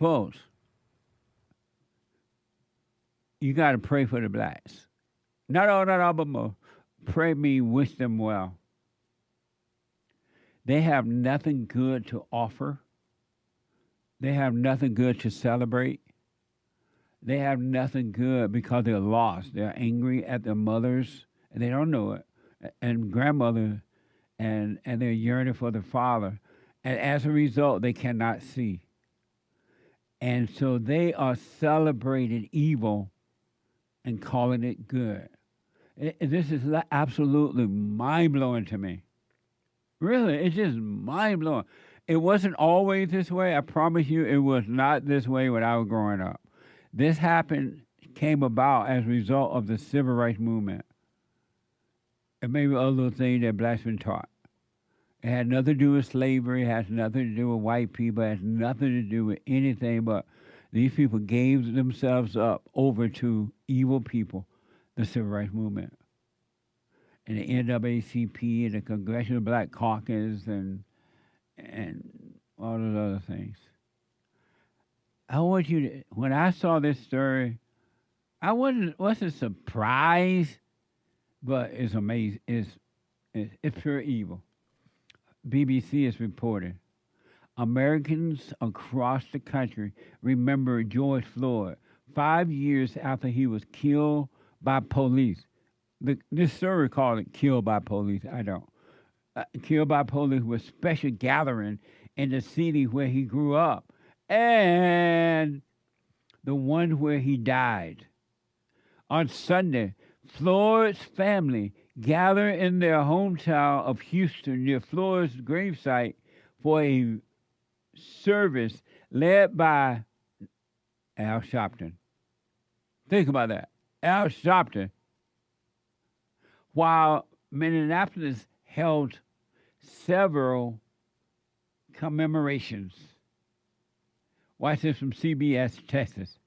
folks, you got to pray for the blacks. Not all, but more. Pray me, wish them well. They have nothing good to offer. They have nothing good to celebrate. They have nothing good because they're lost. They're angry at their mothers, and they don't know it, and grandmother, and they're yearning for their father. And as a result, they cannot see. And so they are celebrating evil and calling it good. This is absolutely mind-blowing to me. Really, it's just mind-blowing. It wasn't always this way. I promise you it was not this way when I was growing up. This came about as a result of the civil rights movement. And maybe other things that blacks been taught. It had nothing to do with slavery. It has nothing to do with white people. It has nothing to do with anything but these people gave themselves up over to evil people, the civil rights movement. And the NAACP and the Congressional Black Caucus and all those other things. I want you to, when I saw this story, I wasn't surprised, but it's amazing. It's pure evil. BBC is reporting. Americans across the country remember George Floyd 5 years after he was killed by police. This story called it killed by police. I don't. Killed by police with special gathering in the city where he grew up and the one where he died. On Sunday, Floyd's family gathered in their hometown of Houston near Floyd's gravesite for a service led by Al Sharpton. Think about that. Al Sharpton. While Minneapolis held several commemorations. Watch this from CBS, Texas.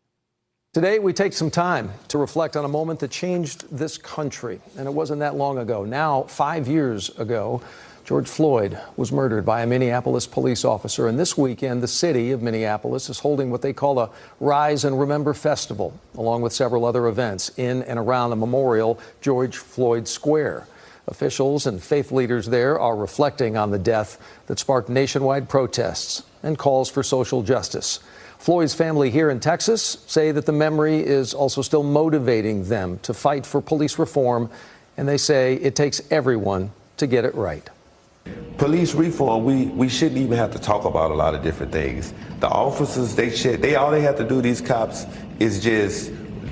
Today, we take some time to reflect on a moment that changed this country. And it wasn't that long ago. Now, 5 years ago, George Floyd was murdered by a Minneapolis police officer. And this weekend, the city of Minneapolis is holding what they call a Rise and Remember Festival, along with several other events in and around the memorial, George Floyd Square. Officials and faith leaders there are reflecting on the death that sparked nationwide protests and calls for social justice. Floyd's family here in Texas say that the memory is also still motivating them to fight for police reform, and they say it takes everyone to get it right. Police reform, we shouldn't even have to talk about a lot of different things. The officers, all they have to do, these cops, is just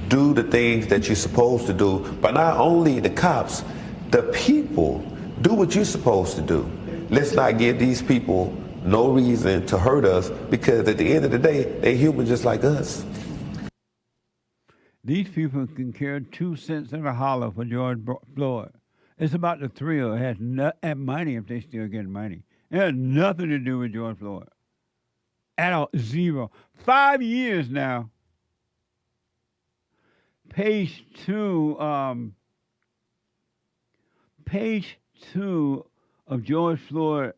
do the things that you're supposed to do. But not only the cops, the people, do what you're supposed to do. Let's not give these people no reason to hurt us, because at the end of the day, they're human just like us. These people can care 2 cents in a holler for George Floyd. It's about the thrill. It has and money if they still get money. It has nothing to do with George Floyd. At all, zero. 5 years now. Page two of George Floyd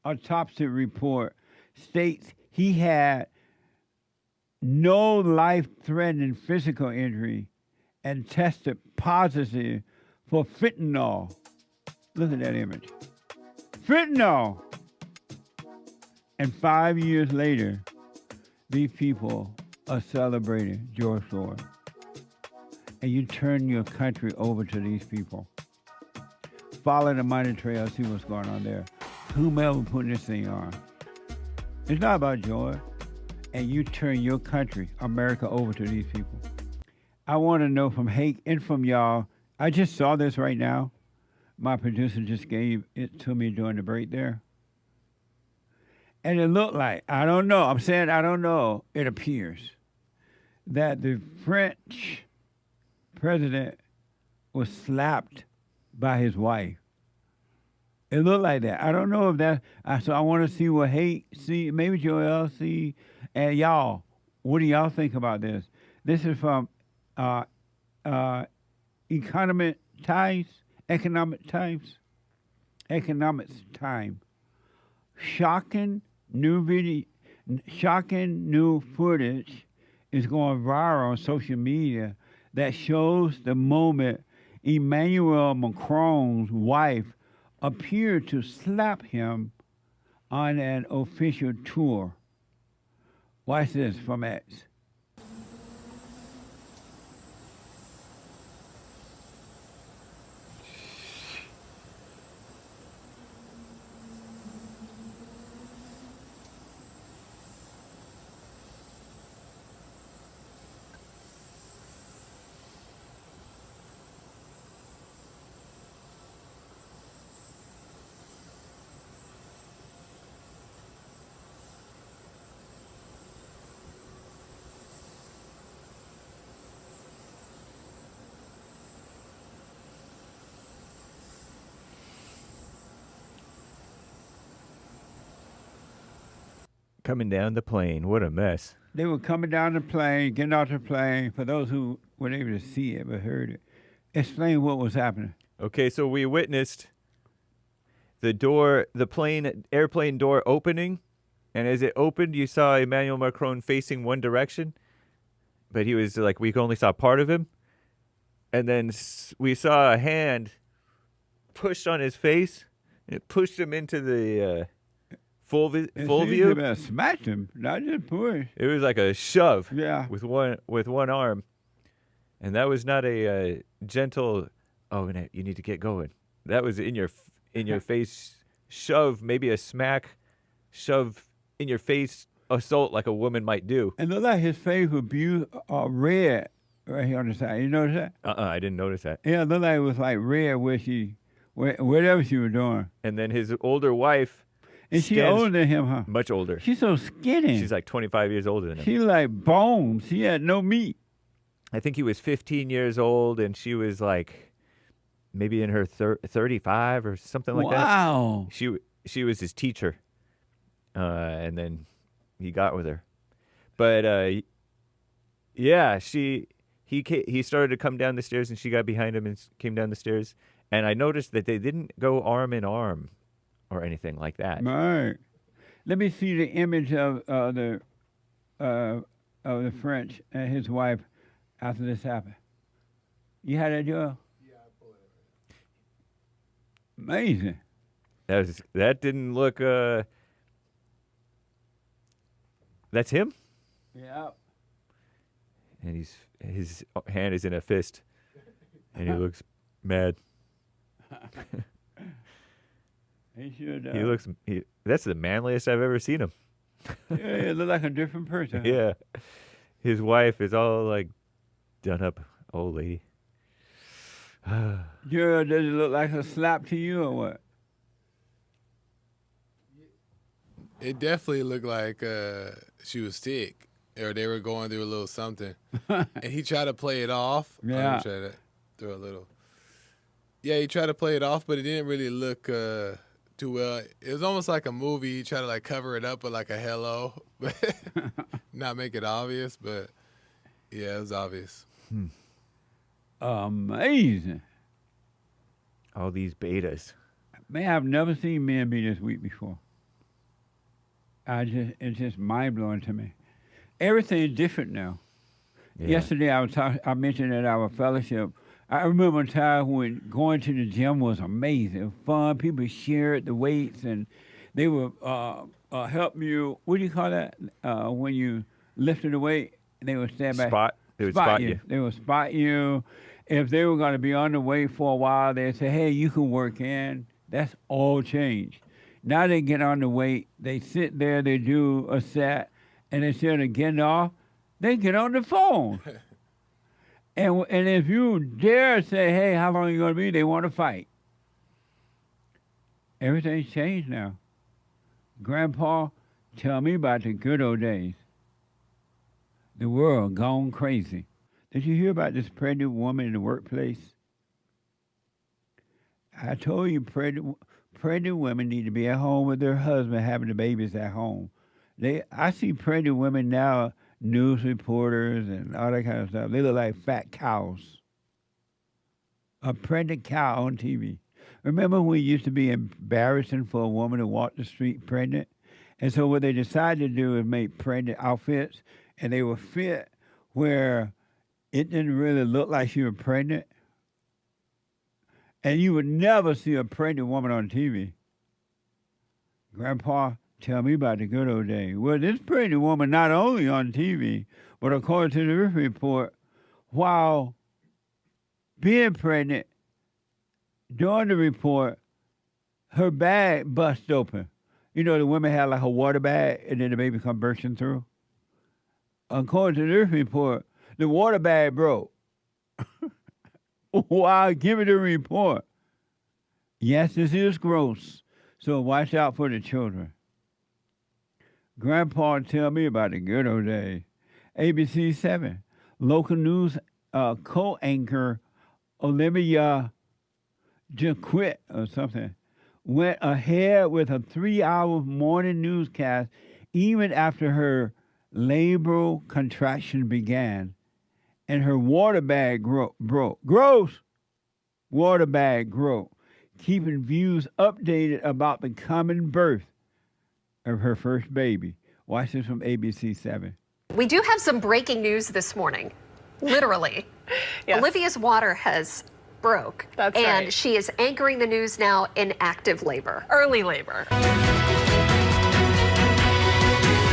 autopsy report states he had no life-threatening physical injury and tested positive for fentanyl. Look at that image. Fentanyl! And 5 years later, these people are celebrating George Floyd. And you turn your country over to these people. Follow the money trail, see what's going on there. Whomever put this thing on. It's not about joy. And you turn your country, America, over to these people. I want to know from Hake and from y'all. I just saw this right now. My producer just gave it to me during the break there. And it looked like, I don't know, I'm saying I don't know, it appears that the French president was slapped by his wife. It looked like that. I don't know if that, so I want to see what Hake see, maybe Joel see, and y'all, what do y'all think about this? This is from Economics Times. Shocking New video, shocking new footage is going viral on social media that shows the moment Emmanuel Macron's wife appeared to slap him on an official tour. Watch this from X. Coming down the plane. What a mess. They were coming down the plane, getting off the plane. For those who weren't able to see it but heard it, explain what was happening. Okay, so we witnessed the door, airplane door opening, and as it opened, you saw Emmanuel Macron facing one direction, but he was like, we only saw part of him, and then we saw a hand pushed on his face, and it pushed him into the full view. It smacked him, not just push. It was like a shove. Yeah. With one arm, and that was not a gentle. Oh, you need to get going. That was in your face shove, maybe a smack, shove in your face assault like a woman might do. And looked like his face was red right here on the side. You notice that? I didn't notice that. Yeah, it looked like it was like red whatever she was doing. And then his older wife. And she older than him, huh? Much older. She's so skinny. She's like 25 years older than him. She like bones. She had no meat. I think he was 15 years old, and she was like maybe in her 35 or something like that. Wow. She was his teacher, and then he got with her. But yeah, he started to come down the stairs, and she got behind him and came down the stairs. And I noticed that they didn't go arm in arm or anything like that. Right. Let me see the image of the French and his wife after this happened. You had that, Joel? Yeah, I pulled it. Amazing. That didn't look. That's him. Yeah. And his hand is in a fist, and he looks mad. He should. He looks. That's the manliest I've ever seen him. Yeah, he looked like a different person. Yeah, his wife is all like done up, old lady. Gerald, does it look like a slap to you or what? It definitely looked like she was sick, or they were going through a little something, and he tried to play it off. Yeah. Try to throw a little. Yeah, he tried to play it off, but it didn't really look too well. It was almost like a movie. He tried to like cover it up with like a hello, but not make it obvious. But yeah, it was obvious. Amazing. All these betas. Man, I've never seen men be this weak before. It's just mind blowing to me. Everything's different now. Yeah. Yesterday I mentioned at our fellowship. I remember a time when going to the gym was amazing, it was fun. People shared the weights, and they would help you. What do you call that? When you lifted the weight, they would stand back. They would spot you. They would spot you. If they were going to be on the weight for a while, they'd say, "Hey, you can work in." That's all changed. Now they get on the weight, they sit there, they do a set, and instead of getting off, they get on the phone. And if you dare say, hey, how long are you going to be, they want to fight. Everything's changed now. Grandpa, tell me about the good old days. The world gone crazy. Did you hear about this pregnant woman in the workplace? I told you pregnant women need to be at home with their husband having the babies at home. I see pregnant women now, news reporters and all that kind of stuff. They look like fat cows. A pregnant cow on TV. Remember when it used to be embarrassing for a woman to walk the street pregnant? And so what they decided to do is make pregnant outfits, and they were fit where it didn't really look like she was pregnant. And you would never see a pregnant woman on TV. Grandpa, tell me about the good old days. Well, this pregnant woman not only on TV, but according to the report, while being pregnant, during the report, her bag bust open. You know, the women had like a water bag, and then the baby come bursting through. According to this report, the water bag broke. While giving the report. Yes, this is gross, so watch out for the children. Grandpa tell me about the good old days. ABC 7, local news co-anchor Olivia Jaquit or something went ahead with a 3-hour morning newscast even after her labral contraction began and her water bag broke. Gross! Water bag broke, keeping viewers updated about the coming birth of her first baby. Watch this from ABC 7. We do have some breaking news this morning, literally. Yes. Olivia's water has broke. That's and right. she is anchoring the news now in active labor. Early labor.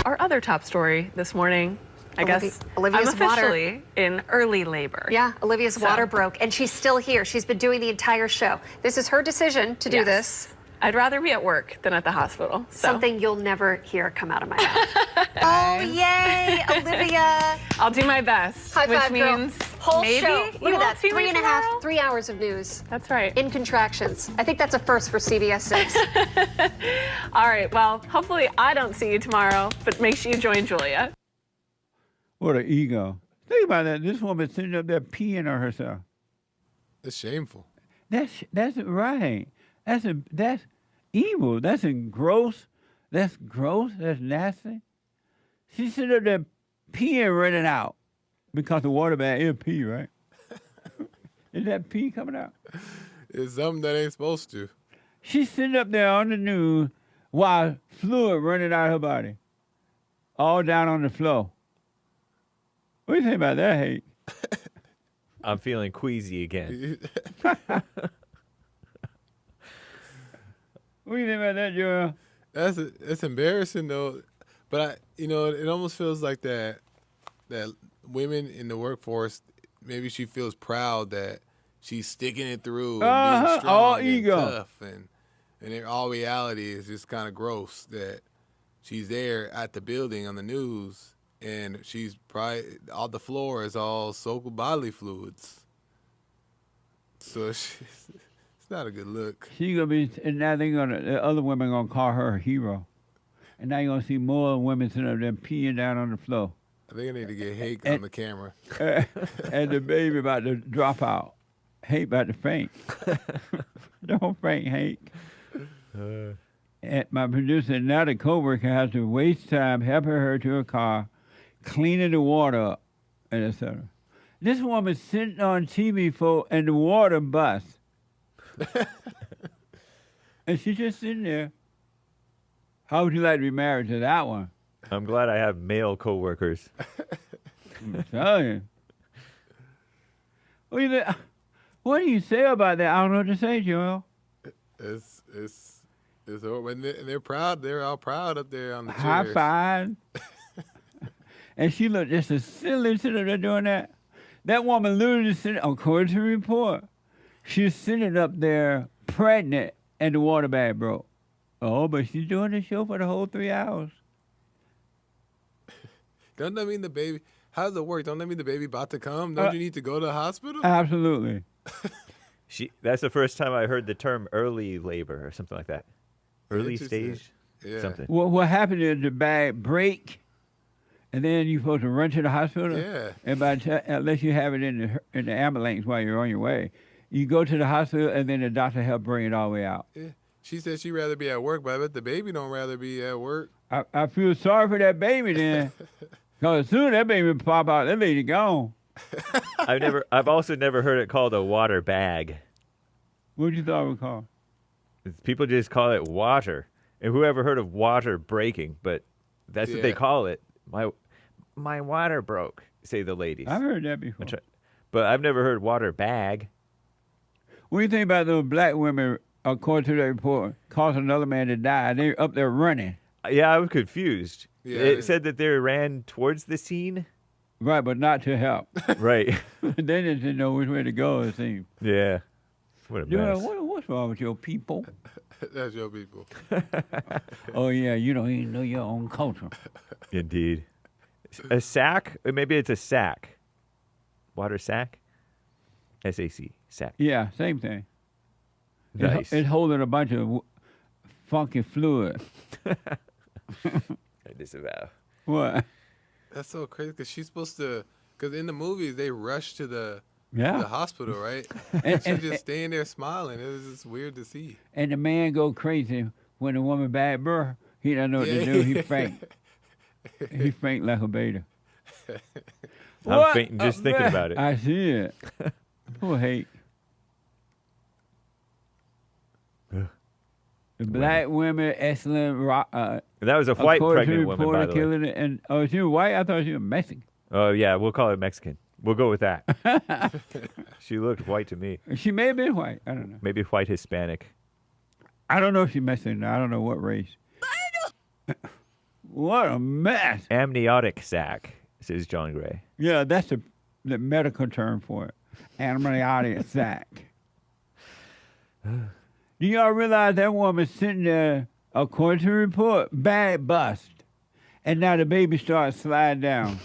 Our other top story this morning, I guess Olivia's I'm officially in early labor. Yeah, Olivia's water broke, and she's still here. She's been doing the entire show. This is her decision to do Yes. this. I'd rather be at work than at the hospital. So. Something you'll never hear come out of my mouth. Oh, yay, Olivia. I'll do my best, High which five, girl. means Whole maybe show. you Look at won't that. see me tomorrow. 3 hours of news. That's right. In contractions. I think that's a first for CBS 6. All right, well, hopefully I don't see you tomorrow, but make sure you join Julia. What an ego. Think about that. This woman sitting up there peeing on herself. It's shameful. That's right. That's evil. That's gross. That's gross. That's nasty. She's sitting up there peeing running out because the water bag is pee, right? Is that pee coming out? It's something that ain't supposed to. She's sitting up there on the news while fluid running out of her body, all down on the floor. What do you think about that, Hake? I'm feeling queasy again. What do you think about that, Joel? That's embarrassing though, but it almost feels like that women in the workforce, maybe she feels proud that she's sticking it through and being strong all and ego. tough, and in all reality is just kind of gross that she's there at the building on the news and she's probably all the floor is all soaked with bodily fluids, so it's not a good look. She's gonna be, and now the other women gonna call her a hero, and now you're gonna see more women sitting up there peeing down on the floor, I think I need to get Hake on the camera. and the baby about to drop out. Hake about to faint. Don't faint, Hake. And my producer, now the coworker has to waste time helping her to her car, cleaning the water up, and etc. This woman's sitting on TV and the water busts. And she's just sitting there. How would you like to be married to that one? I'm glad I have male coworkers. I'm telling you. What do you say about that? I don't know what to say, Joel. It's when they're proud. They're all proud up there on the High chairs. five. And she looked just as silly sitting there doing that. That woman literally sitting, according to the report, she's sitting up there pregnant and the water bag broke. Oh, but she's doing the show for the whole 3 hours. Don't that mean the baby? How does it work? Don't that mean the baby about to come? Don't you need to go to the hospital? Absolutely. That's the first time I heard the term early labor or something like that. Early Interesting. stage? Yeah. Something. What happened is the bag break, and then you're supposed to run to the hospital. Yeah. And unless you have it in the ambulance while you're on your way, you go to the hospital, and then the doctor help bring it all the way out. Yeah. She said she'd rather be at work, but I bet the baby don't rather be at work. I feel sorry for that baby then, because as soon as that baby pop out, that baby gone. I've also never heard it called a water bag. What you thought it was called? People just call it water. And whoever heard of water breaking, but that's what they call it. My water broke, say the ladies. I've heard that before. But I've never heard water bag. What do you think about those black women, according to the report, causing another man to die? They're up there running. Yeah, I was confused. Yeah, it said that they ran towards the scene. Right, but not to help. Right. They didn't know which way to go, it seems. Yeah. What a mess. What's wrong with your people? That's your people. Oh, yeah, you don't even know your own culture. Indeed. A sack? Maybe it's a sack. Water sack? SAC. Sack. Yeah, same thing. Nice. It's holding a bunch of funky fluid. I disavow. What? That's so crazy because she's supposed to. Because in the movies they rush to the hospital, right? And she's just staying there smiling. It was just weird to see. And the man go crazy when the woman bad birth. He doesn't know what to do. He faint. He faint like a beta. I'm fainting just thinking about it. I see it. Poor Hake. The black women, excellent. That was a white pregnant woman, by the way. Killing it. And she was white. I thought she was Mexican. Oh yeah, we'll call it Mexican. We'll go with that. She looked white to me. She may have been white. I don't know. Maybe white Hispanic. I don't know if she's Mexican. I don't know what race. What a mess. Amniotic sac, says John Gray. Yeah, that's the medical term for it. Amniotic sac. Do y'all realize that woman sitting there, according to the report, bag bust, and now the baby starts sliding down.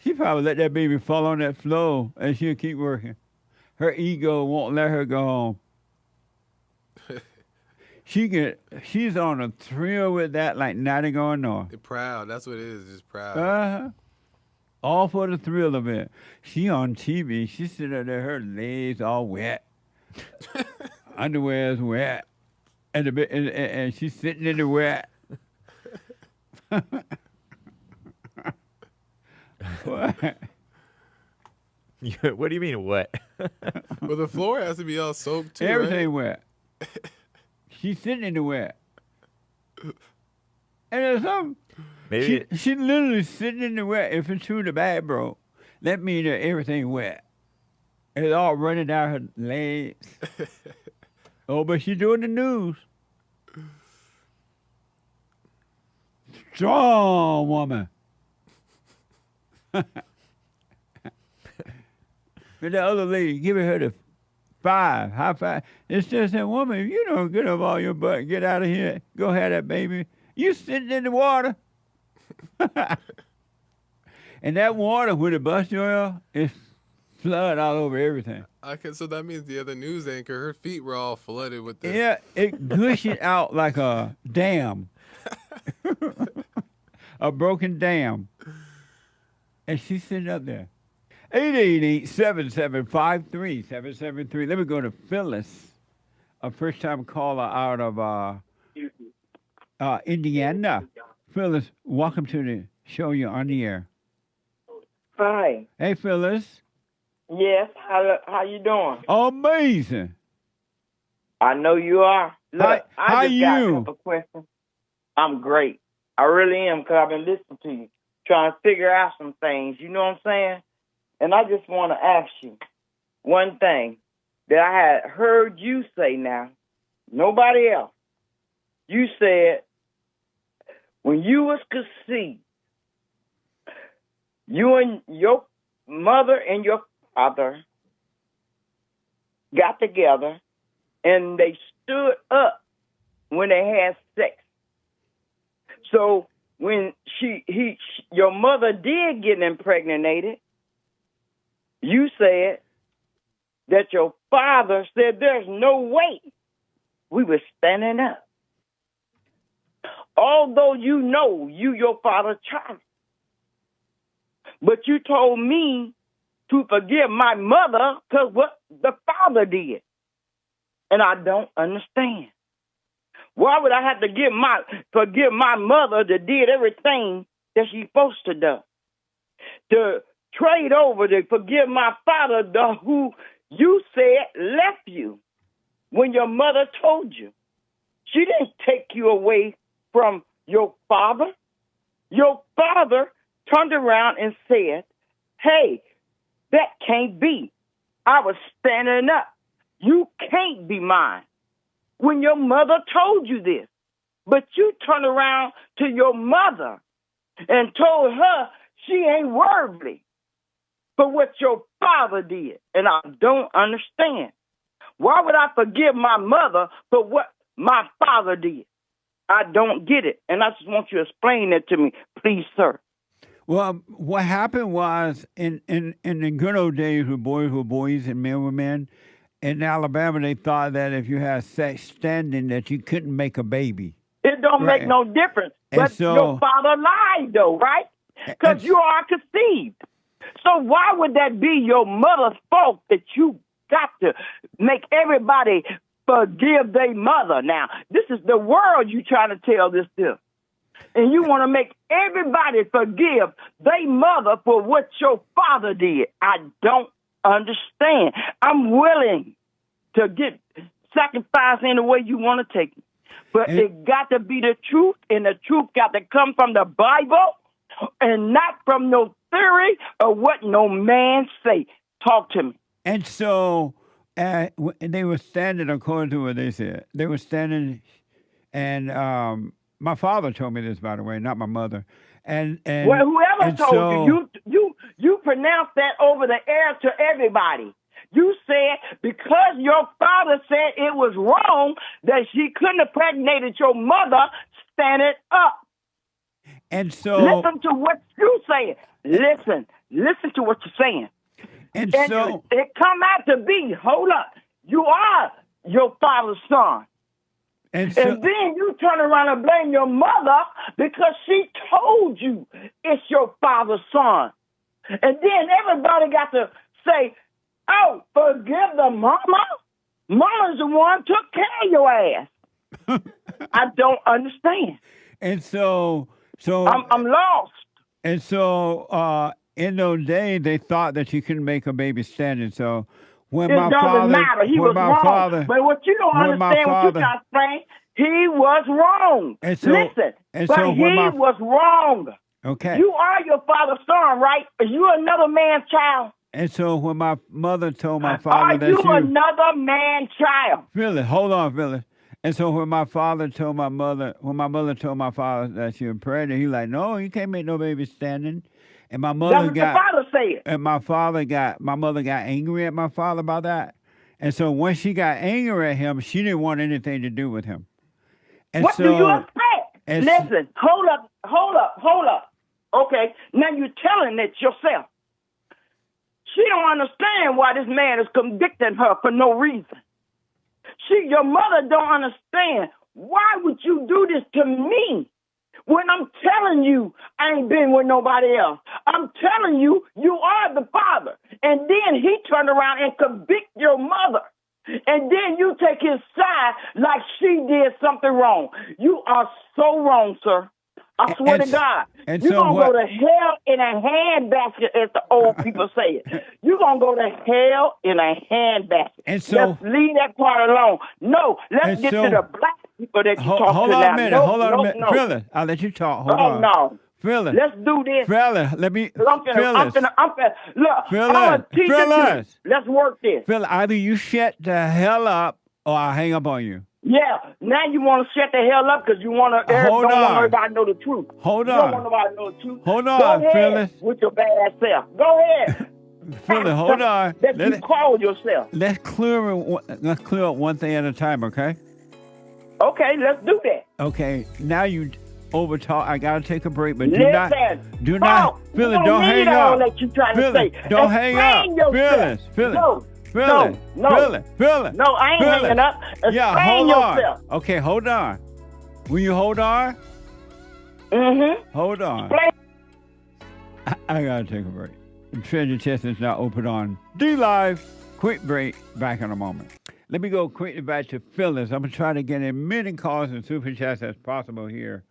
She probably let that baby fall on that floor, and she'll keep working. Her ego won't let her go home. She's on a thrill with that like nothing going on. They're proud. That's what it is. Just proud. Uh-huh. All for the thrill of it. She on TV. She's sitting there, her legs all wet. Underwear's wet. And she's sitting in the wet. What? What do you mean wet? Well, the floor has to be all soaked too. Everything right? wet. She's sitting in the wet. And there's something. Maybe She literally sitting in the wet. If it's true the bag broke, that means that everything wet. It's all running down her legs. Oh, but she's doing the news. Strong woman. But the other lady giving her the high five. It's just that woman, if you don't get up all your butt, get out of here, go have that baby. You sitting in the water. And that water, when it busts you oil, it's flood all over everything. Okay, so that means the other news anchor, her feet were all flooded with this. Yeah, it gushes out like a dam. A broken dam. And she's sitting up there. 888-775-3773. Let me go to Phyllis, a first-time caller out of Indiana. Phyllis, welcome to the show. You're on the air. Hi. Hey, Phyllis. Yes. How you doing? Amazing. I know you are. Look, How I just got you? a couple questions. I'm great. I really am, because I've been listening to you, trying to figure out some things. You know what I'm saying? And I just want to ask you one thing that I had heard you say now, nobody else. You said when you was conceived, you and your mother and your father got together and they stood up when they had sex. So when your mother did get impregnated, you said that your father said there's no way we were standing up. Although you know your father tried. But you told me to forgive my mother because what the father did. And I don't understand. Why would I have to forgive my mother that did everything that she's supposed to do? To trade over to forgive my father who you said left you when your mother told you. She didn't take you away from your father. Your father turned around and said, hey, that can't be. I was standing up. You can't be mine. When your mother told you this, but you turned around to your mother and told her she ain't worthy for what your father did. And I don't understand. Why would I forgive my mother for what my father did? I don't get it. And I just want you to explain that to me, please, sir. Well, what happened was in the good old days where boys were boys and men were men, in Alabama they thought that if you had sex standing that you couldn't make a baby. It don't make no difference. But so, your father lied, though, right? Because you are conceived. So why would that be your mother's fault that you got to make everybody forgive their mother? Now, this is the world you trying to tell this to. And you want to make everybody forgive their mother for what your father did. I don't understand. I'm willing to get sacrificed in the way you want to take it. But it got to be the truth, and the truth got to come from the Bible and not from no theory or what no man say. Talk to me. And so they were standing, according to what they said, they were standing, and my father told me this, by the way, not my mother. And well, whoever told you pronounced that over the air to everybody. You said because your father said it was wrong that she couldn't have impregnated your mother, stand it up. And so listen to what you saying. Listen to what you're saying. And so it come out to be, hold up, you are your father's son. And then you turn around and blame your mother because she told you it's your father's son. And then everybody got to say, oh, forgive the mama? Mama's the one who took care of your ass. I don't understand. And so I'm lost. And so in those days, they thought that you couldn't make a baby standing. So when it my doesn't father, matter. He was wrong. But what you don't understand, what you got to say, he was wrong. And so, listen, and but so he was wrong. Okay. You are your father's son, right? Are you another man's child? And so when my mother told my father that you another man's child? Phyllis, hold on, Phyllis. And so when my father told my mother, when my mother told my father that she was pregnant, he like, no, you can't make no baby standing. And my mother That's what the father said. And my mother got angry at my father about that. And so when she got angry at him, she didn't want anything to do with him. And what so, do you expect? Listen, hold up. Okay, now you're telling it yourself. She don't understand why this man is convicting her for no reason. Your mother don't understand. Why would you do this to me? When I'm telling you I ain't been with nobody else. I'm telling you, you are the father. And then he turned around and convict your mother. And then you take his side like she did something wrong. You are so wrong, sir. I swear to God. You're going to go to hell in a handbasket, as the old people say it. You're going to go to hell in a handbasket. And so, let's leave that part alone. No, let's get to the black people that you talk to now. Hold on a minute. Phyllis, I'll let you talk. Hold on. No. Phyllis. Let's do this. Phyllis, let me. I'm gonna teach Phyllis. Let's work this. Phyllis, either you shut the hell up or I'll hang up on you. Yeah, now you want to shut the hell up because you want to. Don't want nobody to know the truth. Hold on. You don't want nobody to know the truth. Hold on, Go ahead Phyllis. with your bad self. Go ahead. Phyllis, hold on. That you call yourself. Let's clear up one thing at a time, okay? Okay, let's do that. Okay, now you overtalk. I gotta take a break, but do Listen, not, Phyllis. Don't hang up. That you trying Phyllis, to say. don't hang up, Phyllis. No, Phyllis. No, I ain't hanging up. Yeah, hold yourself. on. Okay, hold on. Will you hold on? Mm-hmm. Hold on. I gotta take a break. The treasure chest is now open on D-Live. Quick break. Back in a moment. Let me go quickly back to Phyllis. I'm gonna try to get as many calls and super chats as possible here.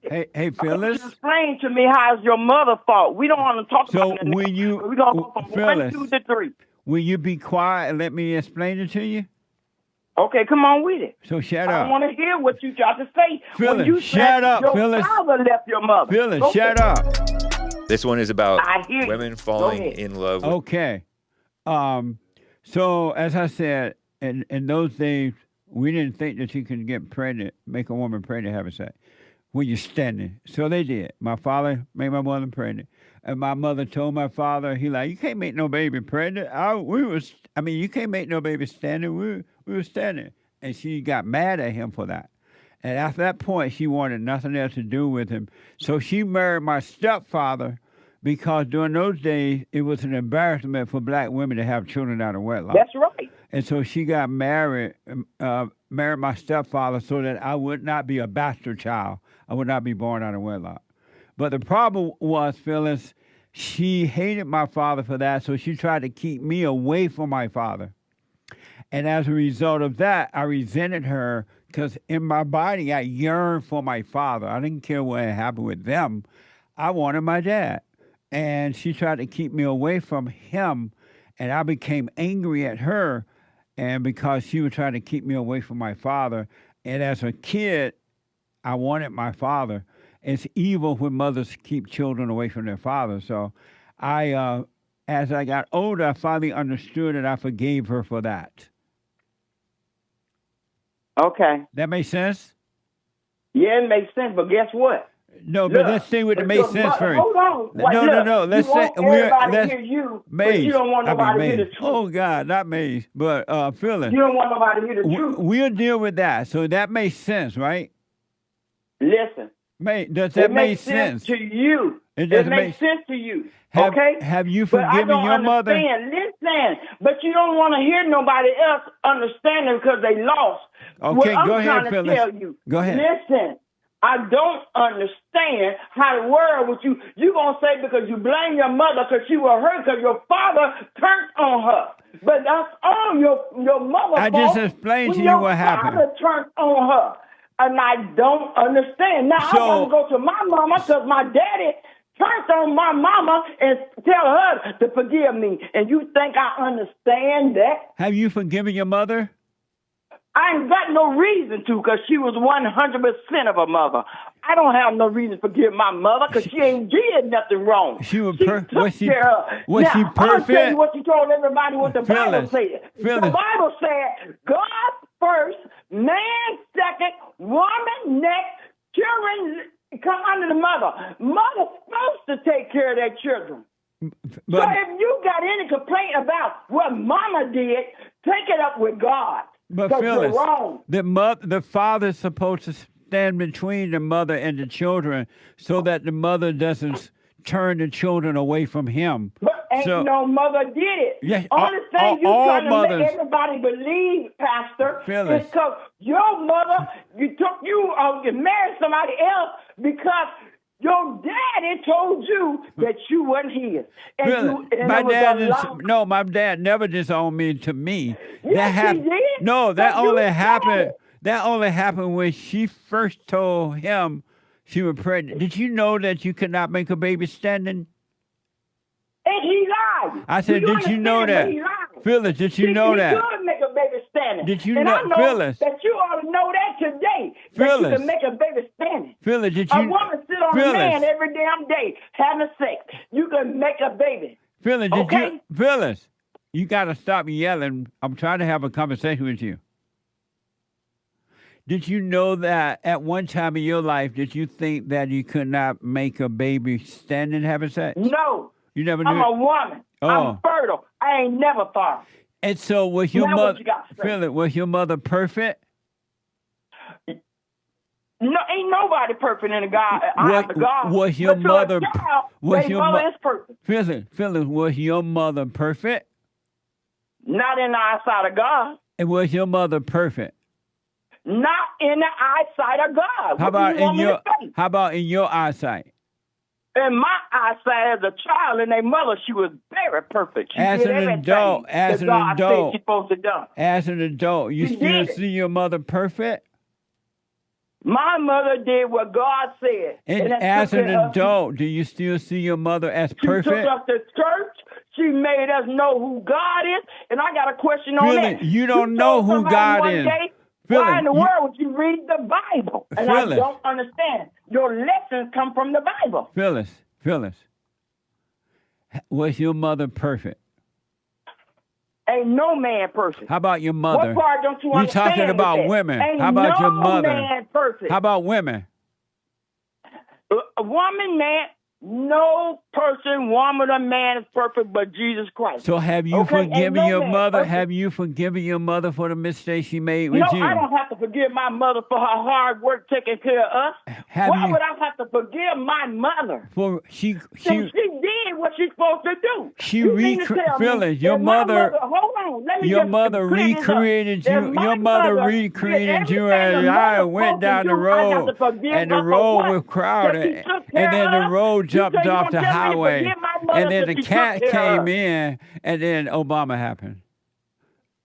Hey, Phyllis. Explain to me how it's your mother's fault. We don't want to talk about it. So when you, we're gonna go from Phyllis, 1, 2 to 3. Will you be quiet and let me explain it to you? Okay, come on with it. So shut I up. want to hear what you got to say. Phyllis, when you shut said up, your Phyllis. father left your mother. Phyllis, Go shut ahead. up. This one is about I hear you. women Go falling ahead. in love with Okay. So as I said, in those days, we didn't think that you could get pregnant, make a woman pregnant, have sex when you're standing. So they did. My father made my mother pregnant, and my mother told my father, he like, you can't make no baby pregnant. You can't make no baby standing. We were standing, and she got mad at him for that. And after that point, she wanted nothing else to do with him. So she married my stepfather because during those days, it was an embarrassment for black women to have children out of wedlock. That's right. And so she got married my stepfather so that I would not be a bastard child. I would not be born out of wedlock. But the problem was, Phyllis, she hated my father for that, so she tried to keep me away from my father. And as a result of that, I resented her because in my body, I yearned for my father. I didn't care what had happened with them. I wanted my dad. And she tried to keep me away from him, and I became angry at her, and because she was trying to keep me away from my father. And as a kid, I wanted my father. It's evil when mothers keep children away from their father. So as I got older, I finally understood and I forgave her for that. Okay. That makes sense? Yeah, it makes sense, but guess what? No, but let's see what it makes sense first. Hold on. No. Let's say everybody hear you, but Maze. you don't want nobody to hear the Maze. truth. Oh God, not Maze, but Phyllis. You don't want nobody to hear the truth. We'll deal with that. So that makes sense, right? Listen. Does that make sense to you? It makes sense to you. Okay? Have you But I forgiven don't your mother? understand. Listen, but you don't want to hear nobody else understanding because they lost. Okay, what go I'm ahead, trying to Phyllis. tell you. Go ahead. Listen, I don't understand how the world with you. You gonna say because you blame your mother because she was hurt because your father turned on her. But that's all your mother. I just explained to you what happened. Your father turned on her. And I don't understand. Now, I want to go to my mama because my daddy turned on my mama and tell her to forgive me. And you think I understand that? Have you forgiven your mother? I ain't got no reason to because she was 100% of a mother. I don't have no reason to forgive my mother because she ain't did nothing wrong. She was took care of her. Was she I'll perfect? tell you what you told everybody what the Bible Phyllis, said. Phyllis. The Bible said God first, man second, woman next, children come under the mother. Mother's supposed to take care of their children. But, so if you got any complaint about what mama did, take it up with God. But Phyllis, Phyllis, you're wrong. the father's supposed to stand between the mother and the children so that the mother doesn't turn the children away from him. But ain't no mother did it. Yeah, Only thing you all trying to mothers. make everybody believe, Pastor, Phyllis. is because your mother, you married somebody else because your daddy told you that you wasn't his. And Phyllis, my dad never disowned me to me. Yes, he did. No, that But you only said happened. it. That only happened when she first told him she was pregnant. Did you know that you could not make a baby standing? And he lied. I said, Do did you know understand that? He lied. Phyllis, did you know that? He could make a baby standing. Did you and know, I know Phyllis? that you ought to know that today. Phyllis. That you can make a baby standing. Phyllis, did you? A woman sit on Phyllis. a man every damn day having sex. You can make a baby. Phyllis, Okay? Phyllis, you got to stop yelling. I'm trying to have a conversation with you. Did you know that at one time in your life, did you think that you could not make a baby standing having sex? No. You never knew I'm a woman. Oh. I'm fertile. I ain't never thought. And so was your Now mother, what you got to say? Phyllis, was your mother perfect? No, ain't nobody perfect in the God. God. Was your But mother? To a child, Was their your mother is perfect. Phyllis, was your mother perfect? Not in the eyesight of God. And was your mother perfect? Not in the eyesight of God. How What do about you want me to say? How about in your eyesight? In my eyesight, as a child and their mother, she was very perfect. She As did an everything adult, as that an God adult, said she's supposed to do. As an adult, you She still did it. see your mother perfect? My mother did what God said. And that as took an care of us. adult, do you still see your mother as She took perfect? us to church. She made us know who God is. And I got a question on Phyllis, that. you don't know told who somebody God one is. day, Phyllis, why in the you- world would you read the Bible? And Phyllis. I don't understand. Your lessons come from the Bible. Phyllis, was your mother perfect? Ain't no man perfect. How about your mother? What part don't you We're understand talking with about that? women. Ain't How about no your mother? man perfect. How about women? A woman, man, no person, woman or man is perfect but Jesus Christ. So have you Okay? Ain't forgiven no your man mother? perfect. Have you forgiven your mother for the mistake she made with No, you? I don't have to forgive my mother for her hard work taking care of us. Have Why you- would I have to forgive my mother? For she Since she did what she's supposed to do. She You mean to tell me Phyllis, your that my mother- hold on, let me your just mother clear this up. recreated That you. my Your mother mother recreated did you everything as a I mother went down supposed the to do. I got road, to forgive and the her for road what? was That crowded, she took care and then the of? road You jumped say you off gonna the tell me to highway, forgive my mother and then till the she cat took care of came her? in, and then Obama happened.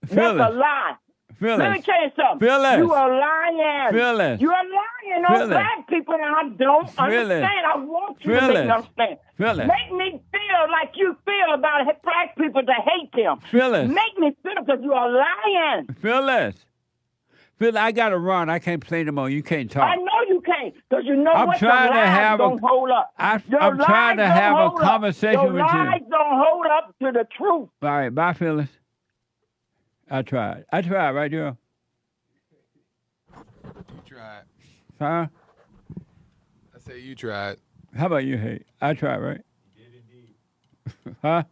That's a Phyllis, lie. Let me Phyllis, tell you something. Phyllis. You are lying. Phyllis. You are lying on Phyllis. black people, and I don't Phyllis. understand. I want you to Phyllis. make me understand. Phyllis. Make me feel like you feel about black people to hate them. Phyllis. Make me feel because you are lying. Phyllis, I gotta run. I can't play no more. You can't talk. I know you can't because you know I'm what? trying Your to lies have a- don't hold up. I'm Your trying to lies have don't a hold up. conversation Your with you. lies don't hold up to the truth. All right, bye, Phyllis. I tried, right, girl? You tried. Huh? I say you tried. How about you, Hake? I tried, right? You did indeed. Huh?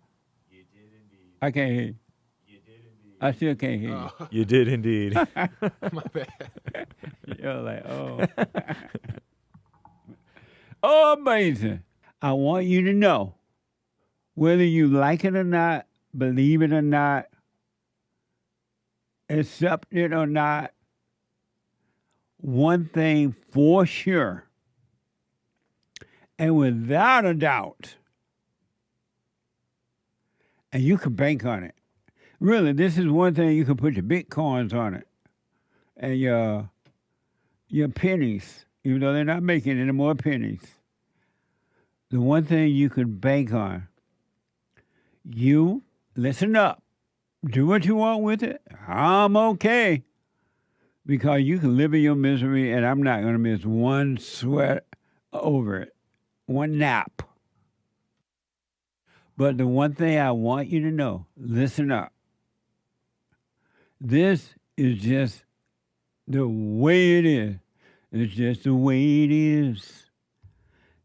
You did indeed. I can't hear you. You did indeed. I still can't hear you. Oh, You did indeed. my bad. You're like, oh. Oh, amazing. I want you to know, whether you like it or not, believe it or not, accept it or not, one thing for sure, and without a doubt, and you can bank on it. Really, this is one thing you can put your bitcoins on it, and your pennies, even though they're not making any more pennies. The one thing you can bank on, you listen up, do what you want with it. I'm okay. Because you can live in your misery, and I'm not going to miss one sweat over it, one nap. But the one thing I want you to know, listen up. This is just the way it is. It's just the way it is.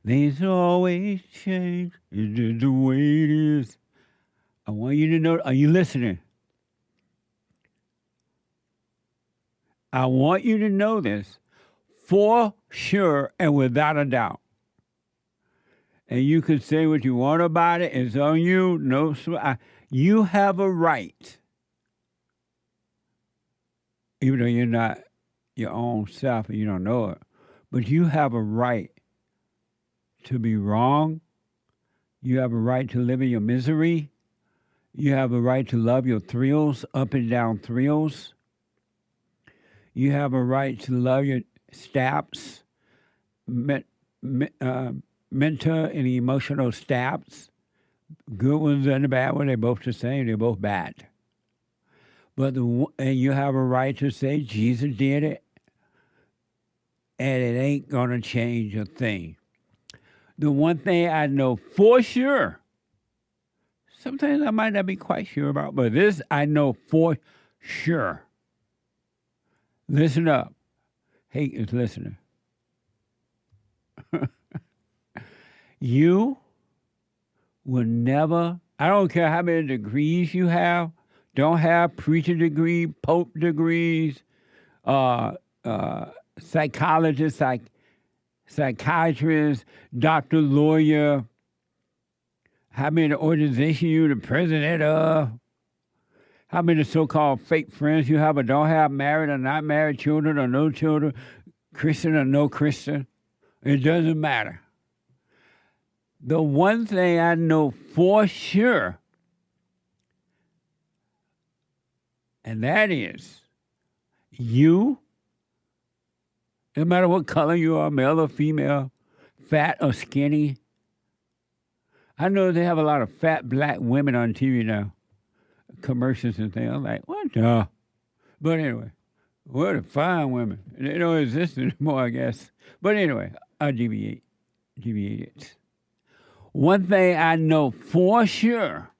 Things always change. It's just the way it is. I want you to know, are you listening? I want you to know this for sure and without a doubt. And you can say what you want about it. It's on you. No, you have a right, even though you're not your own self and you don't know it, but you have a right to be wrong. You have a right to live in your misery. You have a right to love your thrills, up and down thrills. You have a right to love your stabs, mental and emotional stabs. Good ones and the bad ones, they're both the same. They're both bad. But and you have a right to say Jesus did it, and it ain't going to change a thing. The one thing I know for sure, sometimes I might not be quite sure about, but this I know for sure. Listen up. Hake is listening. You will never, I don't care how many degrees you have, don't have preacher degree, pope degrees, psychologist, psychiatrist, doctor, lawyer, how many organizations you're the president of, how many so-called fake friends you have or don't have, married or not married, children or no children, Christian or no Christian. It doesn't matter. The one thing I know for sure, and that is you No matter what color you are, male or female, fat or skinny. I know they have a lot of fat black women on TV now, commercials and things. I'm like, what the? But anyway, what a fine women. They don't exist anymore, I guess. But anyway, I deviated. One thing I know for sure,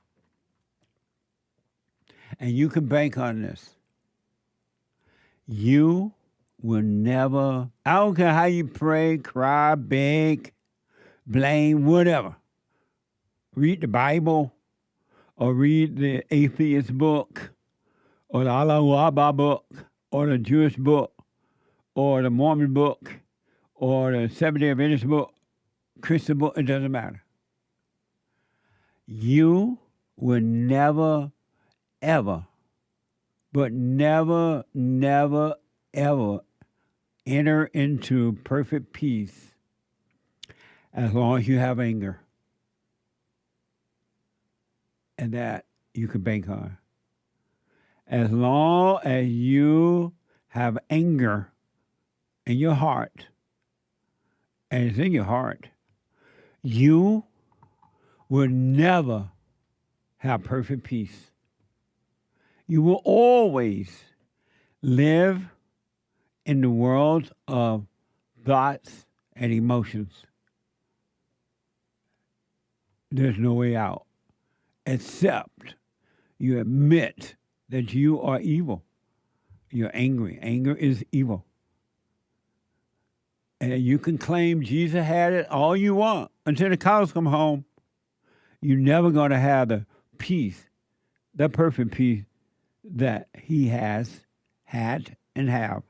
and you can bank on this, you will never, I don't care how you pray, cry, beg, blame, whatever. Read the Bible or read the atheist book or the Allah book or the Jewish book or the Mormon book or the Seventh-day Adventist book, Christian book, it doesn't matter. You will never, ever, but never, never, ever enter into perfect peace as long as you have anger. And that you can bank on. As long as you have anger in your heart, and it's in your heart, you will never have perfect peace. You will always live in the world of thoughts and emotions. There's no way out, except you admit that you are evil. You're angry. Anger is evil. And you can claim Jesus had it all you want until the cows come home. You're never going to have the peace, the perfect peace that he has, had, and have.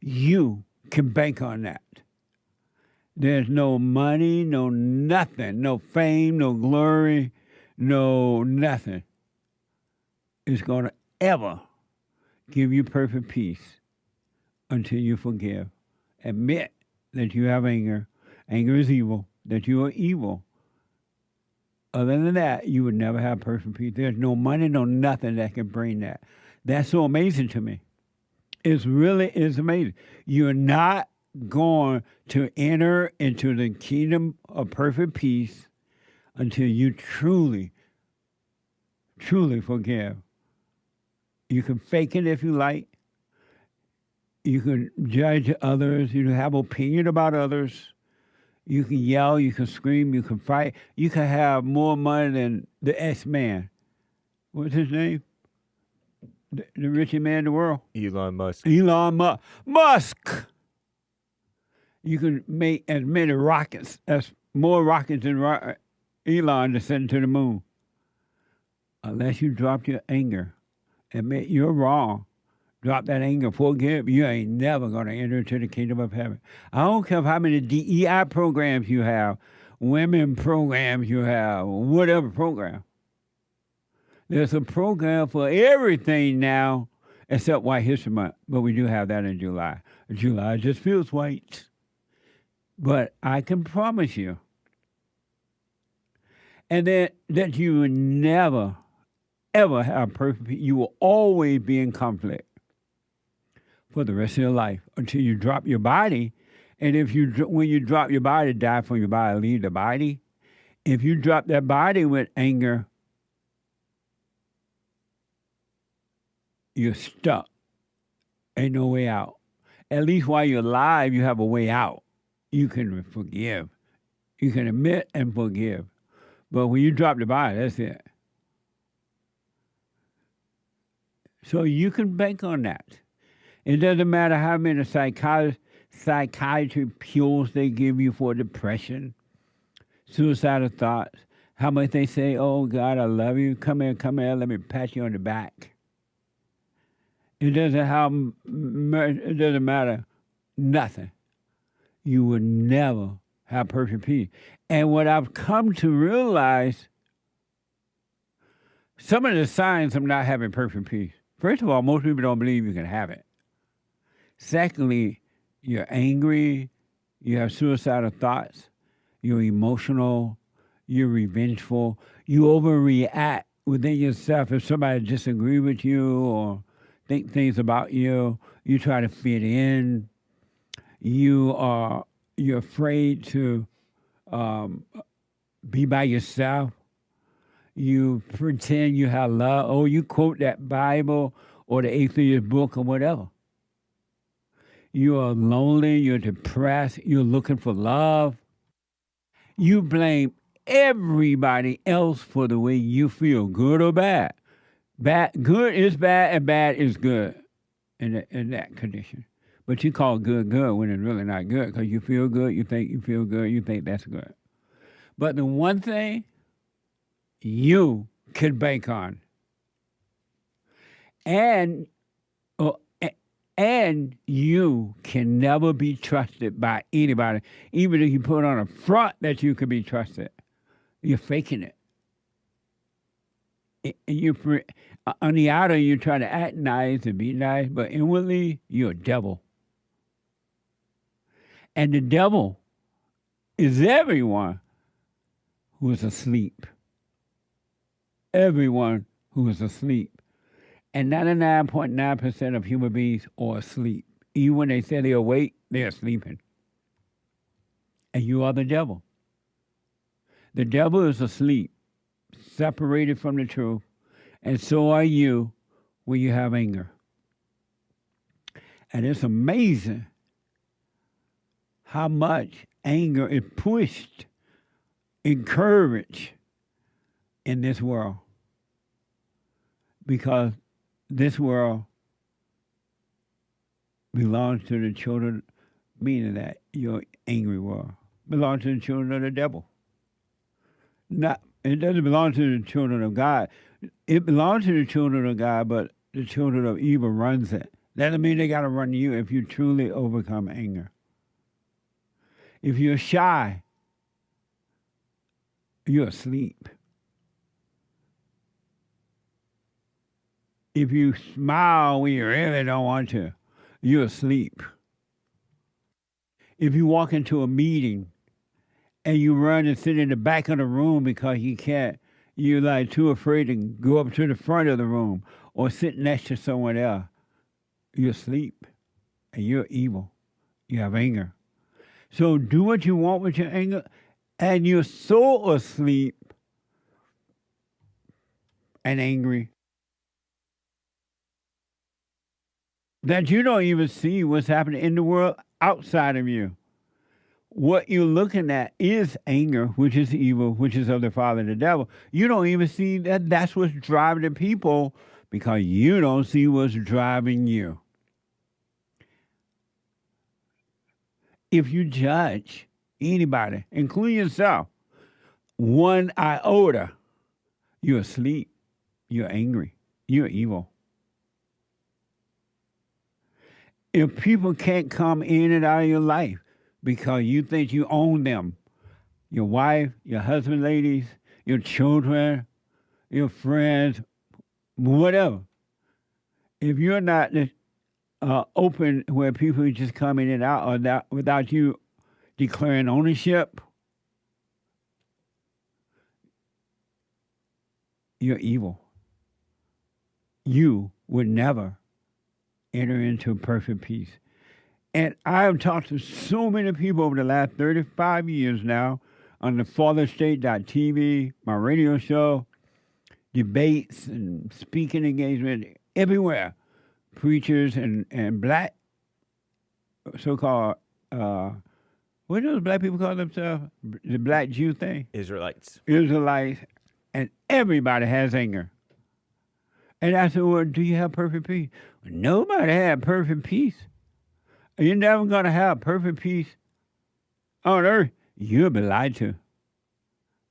You can bank on that. There's no money, no nothing, no fame, no glory, no nothing is going to ever give you perfect peace until you forgive. Admit that you have anger. Anger is evil, that you are evil. Other than that, you would never have perfect peace. There's no money, no nothing that can bring that. That's so amazing to me. It really is amazing. You're not going to enter into the kingdom of perfect peace until you truly, truly forgive. You can fake it if you like. You can judge others. You can have opinion about others. You can yell. You can scream. You can fight. You can have more money than the X-Man. What's his name? The richest man in the world? Elon Musk. Musk! You can make as many rockets, as more rockets than Elon to send to the moon. Unless you drop your anger, admit you're wrong, drop that anger, forgive, you ain't never going to enter into the kingdom of heaven. I don't care how many DEI programs you have, women programs you have, whatever program. There's a program for everything now except White History Month, but we do have that in July. July just feels white. But I can promise you, and that you will never, ever have perfect peace. You will always be in conflict for the rest of your life until you drop your body. And when you drop your body, die from your body, leave the body. If you drop that body with anger, you're stuck. Ain't no way out. At least while you're alive, you have a way out. You can forgive. You can admit and forgive. But when you drop the body, that's it. So you can bank on that. It doesn't matter how many psychiatry pills they give you for depression, suicidal thoughts, how much they say, oh, God, I love you. Come here, let me pat you on the back. It doesn't matter, nothing. You will never have perfect peace. And what I've come to realize, some of the signs of not having perfect peace. First of all, most people don't believe you can have it. Secondly, you're angry, you have suicidal thoughts, you're emotional, you're revengeful, you overreact within yourself. If somebody disagrees with you or think things about you, you try to fit in. You're afraid to be by yourself. You pretend you have love. Oh, you quote that Bible or the atheist book or whatever. You are lonely. You're depressed. You're looking for love. You blame everybody else for the way you feel, good or bad. Good is bad and bad is good in that condition. But you call good good when it's really not good because you feel good, you think you feel good, you think that's good. But the one thing you can bank on, and you can never be trusted by anybody, even if you put on a front that you can be trusted. You're faking it. On the outer, you try to act nice and be nice, but inwardly, you're a devil. And the devil is everyone who is asleep. Everyone who is asleep. And 99.9% of human beings are asleep. Even when they say they're awake, they're sleeping. And you are the devil. The devil is asleep, separated from the truth, and so are you when you have anger. And it's amazing how much anger is pushed, encouraged in this world. Because this world belongs to the children, meaning that your angry world belongs to the children of the devil. It doesn't belong to the children of God. It belongs to the children of God, but the children of evil runs it. That doesn't mean they got to run you if you truly overcome anger. If you're shy, you're asleep. If you smile when you really don't want to, you're asleep. If you walk into a meeting and you run and sit in the back of the room because you're like too afraid to go up to the front of the room or sit next to someone else, you're asleep and you're evil. You have anger. So do what you want with your anger, and you're so asleep and angry that you don't even see what's happening in the world outside of you. What you're looking at is anger, which is evil, which is of the father, the devil. You don't even see that that's what's driving the people because you don't see what's driving you. If you judge anybody, including yourself, one iota, you're asleep, you're angry, you're evil. If people can't come in and out of your life because you think you own them, your wife, your husband, ladies, your children, your friends, whatever, if you're not open where people just come in and out or that, without you declaring ownership, you're evil. You would never enter into perfect peace. And I have talked to so many people over the last 35 years now on the fatherstate.tv, my radio show, debates and speaking engagement everywhere. Preachers and black, so-called, what do those black people call themselves? The black Jew thing? Israelites, and everybody has anger. And I said, well, do you have perfect peace? Nobody had perfect peace. You're never going to have perfect peace on earth. You'll be lied to.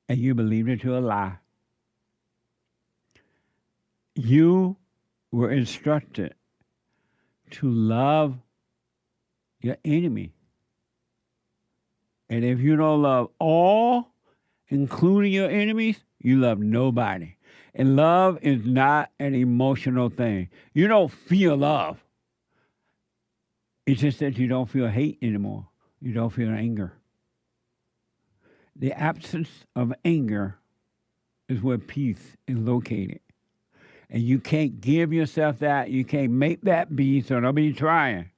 And you believed it to a lie. You were instructed to love your enemy. And if you don't love all, including your enemies, you love nobody. And love is not an emotional thing. You don't feel love. It's just that you don't feel hate anymore. You don't feel anger. The absence of anger is where peace is located. And you can't give yourself that. You can't make that be, so don't be trying.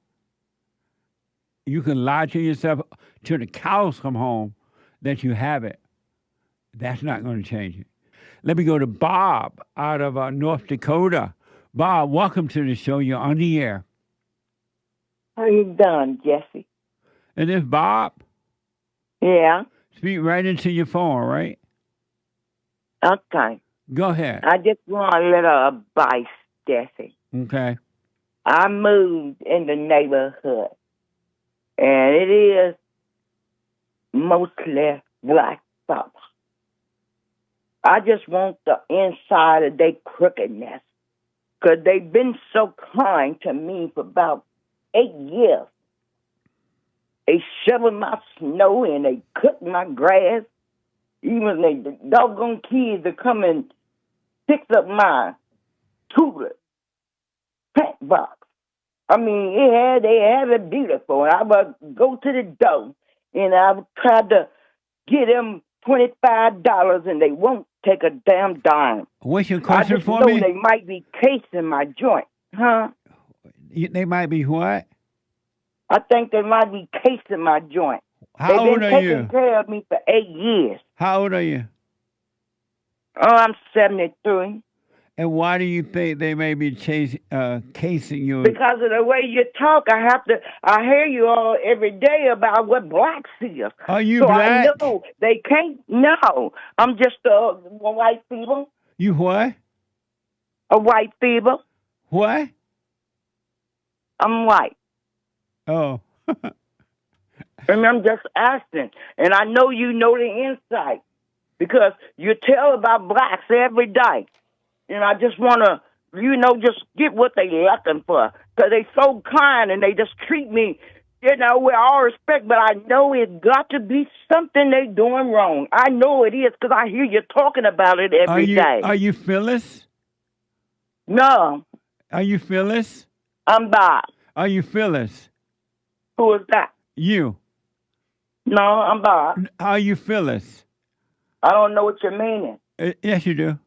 You can lie to yourself till the cows come home that you have it. That's not going to change it. Let me go to Bob out of North Dakota. Bob, welcome to the show. You're on the air. How you doing, Jesse? And this Bob? Yeah. Speak right into your phone, all right? Okay. Go ahead. I just want a little advice, Jesse. Okay. I moved in the neighborhood, and it is mostly black folks. I just want the inside of their crookedness, because they've been so kind to me for about 8 years. They shovel my snow and they cut my grass. Even the doggone kids that come and fix up my toilet plant box. I mean, they had it beautiful. And I would go to the door and I would try to get them $25 and they won't take a damn dime. What's your question I just for know me? they might be casing my joint. Huh? They might be what? I think they might be casing my joint. How They've old been are taking you? care of me for 8 years. How old are you? Oh, I'm 73. And why do you think they may be casing you? Because of the way you talk, I hear you all every day about what blacks is. Are you so black? I know they can't. No, I'm just a white people. You what? A white people. What? I'm white. Oh. And I'm just asking. And I know you know the insight because you tell about blacks every day. And I just want to, just get what they looking for. Because they so kind and they just treat me, with all respect. But I know it's got to be something they doing wrong. I know it is because I hear you talking about it every day. Are you Phyllis? No. Are you Phyllis? I'm Bob. Are you Phyllis? Who is that? You. No, I'm Bob. Are you Phyllis? I don't know what you're meaning. Yes, you do.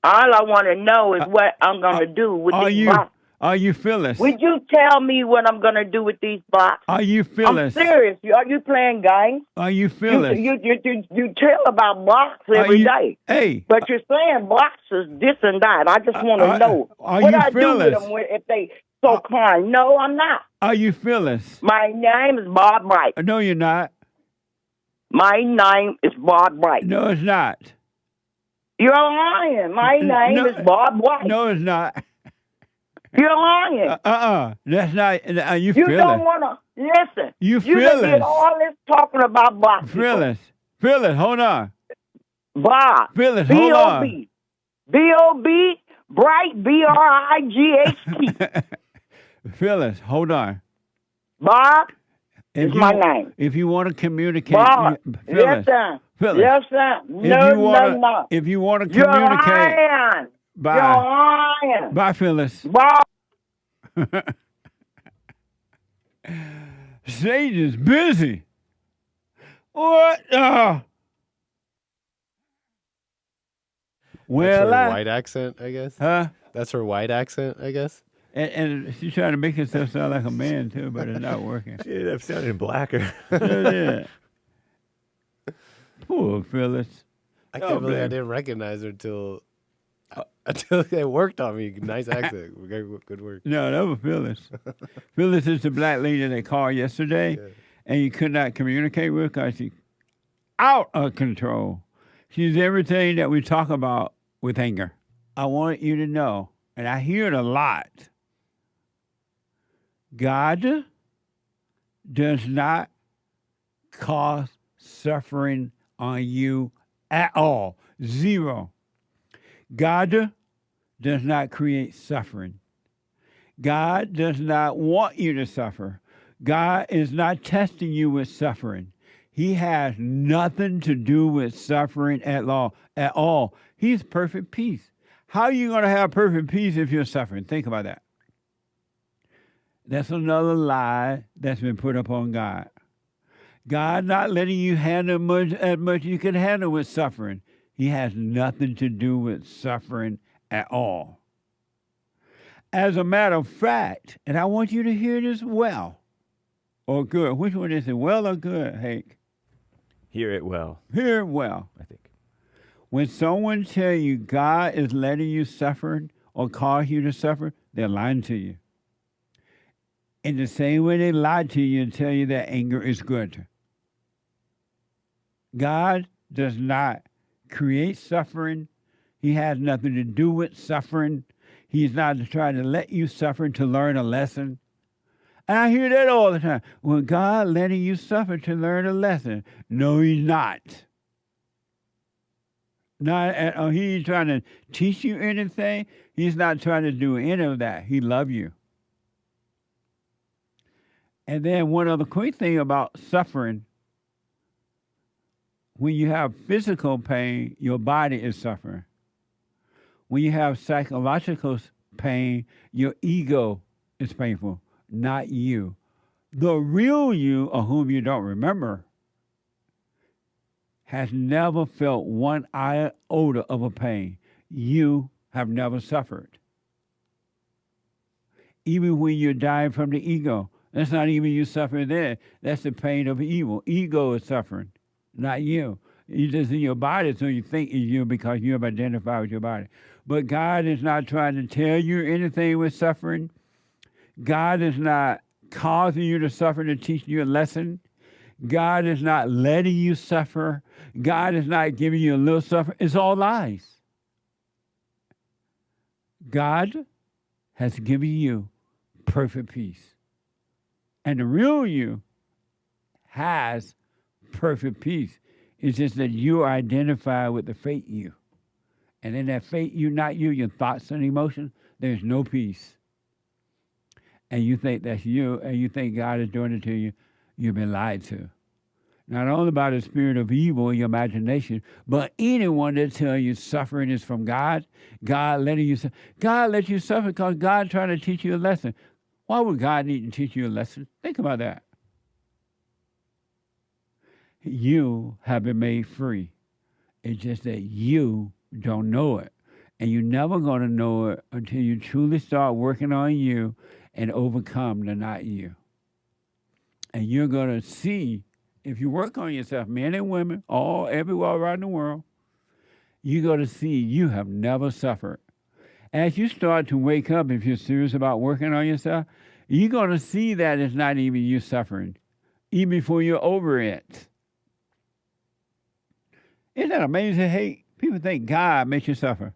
All I want to know is what I'm going to do with these boxes. Are you Phyllis? Would you tell me what I'm going to do with these boxes? Are you Phyllis? I'm serious. Are you playing games? Are you Phyllis? You tell about boxes every day. Hey. But you're saying boxes, this and that. I just want to know what I do with them if they so kind. No, I'm not. Are you Phyllis? My name is Bob Bright. No, you're not. My name is Bob Bright. No, it's not. You're lying. My name is Bob White. No, it's not. You're lying. That's not. You You Phyllis. don't want to listen. You done did Phyllis. all this talking about boxes. Phyllis. Phyllis, hold on. Bob. Phyllis, hold on. B-O-B. B-O-B, Bright, B-R-I-G-H-T. Phyllis, hold on. Bob is my name. If you want to communicate, Bob, Phyllis. yes, sir. Phyllis. Yes, sir. No. If you want to You're communicate, lying. bye. You're lying. Bye, Phyllis. Bob. Sage is busy. What? Well, that's her white accent, I guess. Huh? That's her white accent, I guess. And she's trying to make herself sound like a man too, but it's not working. She ended up sounding blacker. Yeah. Poor Phyllis. I can't believe I didn't recognize her until they worked on me. Nice accent. Good work. No, that was Phyllis. Phyllis is the black lady they called yesterday, and you could not communicate with because she's out of control. She's everything that we talk about with anger. I want you to know, and I hear it a lot, God does not cause suffering on you at all. Zero. God does not create suffering. God does not want you to suffer. God is not testing you with suffering. He has nothing to do with suffering at all. He's perfect peace. How are you going to have perfect peace if you're suffering? Think about that. That's another lie that's been put upon God. God not letting you handle as much as you can handle with suffering. He has nothing to do with suffering at all. As a matter of fact, and I want you to hear this well, or good? Which one is it, well or good, Hake? Hear it well, Hear it well. I think. When someone tells you God is letting you suffer or cause you to suffer, they're lying to you. In the same way they lie to you and tell you that anger is good. God does not create suffering. He has nothing to do with suffering. He's not trying to let you suffer to learn a lesson. And I hear that all the time. Well, God letting you suffer to learn a lesson. No, he's not. He ain't trying to teach you anything. He's not trying to do any of that. He loves you. And then one other quick thing about suffering. When you have physical pain, your body is suffering. When you have psychological pain, your ego is painful, not you. The real you, of whom you don't remember, has never felt one iota of a pain. You have never suffered. Even when you're dying from the ego, that's not even you suffering there. That's the pain of evil. Ego is suffering, not you. You just in your body, so you think it's you because you have identified with your body. But God is not trying to tell you anything with suffering. God is not causing you to suffer to teach you a lesson. God is not letting you suffer. God is not giving you a little suffering. It's all lies. God has given you perfect peace. And the real you has perfect peace. It's just that you identify with the fake you. And in that fake you, not you, your thoughts and emotions, there's no peace. And you think that's you, and you think God is doing it to you, you've been lied to. Not only by the spirit of evil in your imagination, but anyone that tells you suffering is from God, God let you suffer because God's trying to teach you a lesson. Why would God need to teach you a lesson? Think about that. You have been made free. It's just that you don't know it. And you're never going to know it until you truly start working on you and overcome the not you. And you're going to see, if you work on yourself, men and women, all everywhere around the world, you're going to see you have never suffered. As you start to wake up, if you're serious about working on yourself, you're going to see that it's not even you suffering, even before you're over it. Isn't that amazing? Hey, people think God makes you suffer.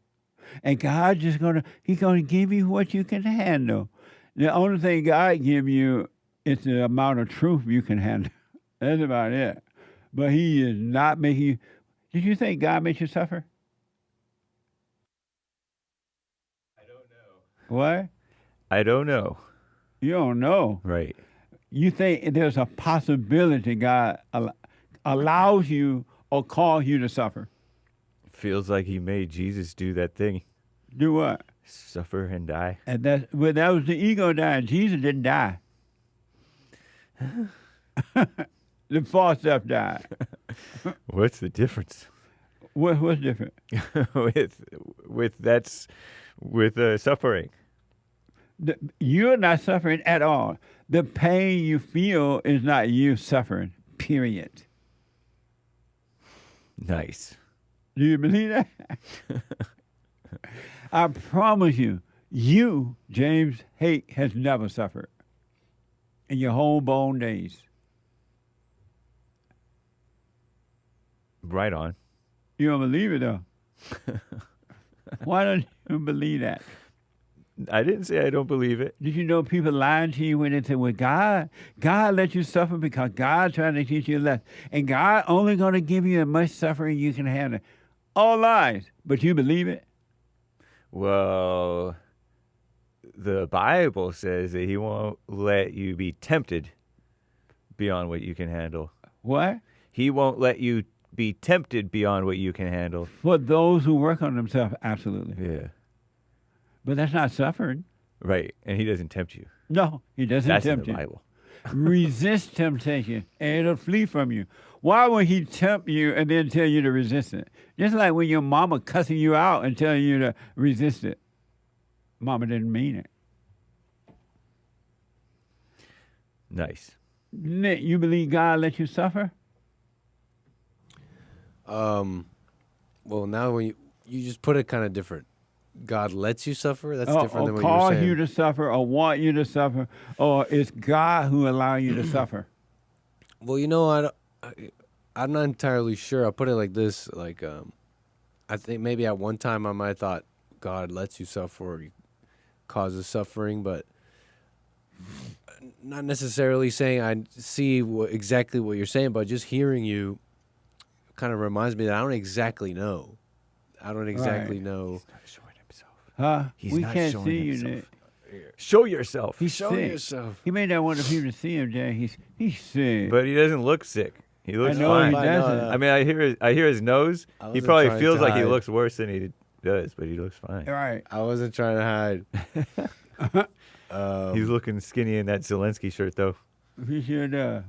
And God he's going to give you what you can handle. The only thing God give you is the amount of truth you can handle. That's about it. But he is not making you. Did you think God makes you suffer? I don't know. What? I don't know. You don't know. Right. You think there's a possibility God allows you or calls you to suffer. Feels like he made Jesus do that thing. Do what? Suffer and die. And that was the ego dying. Jesus didn't die. The false self died. What's the difference? What's different? with suffering. You're not suffering at all. The pain you feel is not you suffering, period. Nice. Do you believe that? I promise you, James Hake, has never suffered in your whole born days. Right on. You don't believe it, though. Why don't you believe that? I didn't say I don't believe it. Did you know people lying to you when they say, well, God let you suffer because God's trying to teach you a lesson. And God only going to give you as much suffering you can handle. All lies. But you believe it? Well, the Bible says that he won't let you be tempted beyond what you can handle. What? He won't let you be tempted beyond what you can handle. For those who work on themselves, absolutely. Yeah. But that's not suffering. Right. And he doesn't tempt you. No, he doesn't That's tempt in you. the Bible. Resist temptation, and it'll flee from you. Why would he tempt you and then tell you to resist it? Just like when your mama cussing you out and telling you to resist it. Mama didn't mean it. Nice. Nick, you believe God let you suffer? Well, now when you just put it kind of different. God lets you suffer. That's different than what you're cause saying. you to suffer, or want you to suffer, or it's God who allow you to suffer? Well, I'm not entirely sure. I'll put it like this. Like, I think maybe at one time I might have thought God lets you suffer or causes suffering, but not necessarily saying I see exactly what you're saying, but just hearing you kind of reminds me that I don't exactly know. I don't exactly know. He's not showing himself. Huh? He's We not can't showing see you, himself. Nick. Show yourself. He's Show sick. yourself. He made that one for people to see him, Jay. He's sick. But he doesn't look sick. He looks I know fine. he doesn't. I mean, I hear his nose. I He wasn't probably trying feels to like he hide. looks worse than he does, but he looks fine. Right. I wasn't trying to hide. He's looking skinny in that Zelensky shirt, though. He should go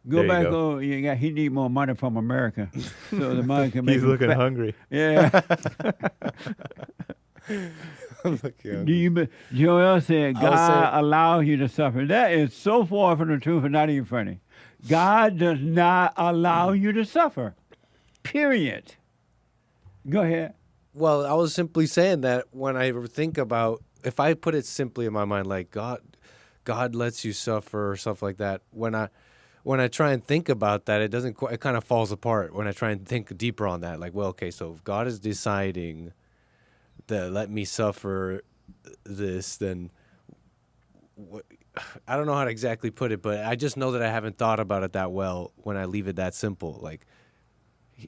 There you back. go. He need more money from America, so the money can make He's him looking fat. hungry. Yeah. Joel said, God allows you to suffer. That is so far from the truth and not even funny. God does not allow you to suffer. Period. Go ahead. Well, I was simply saying that when I think about, if I put it simply in my mind, like God lets you suffer or stuff like that. When I try and think about that, it kind of falls apart. When I try and think deeper on that, like, well, okay, so if God is deciding to let me suffer this, then I don't know how to exactly put it, but I just know that I haven't thought about it that well when I leave it that simple. Like,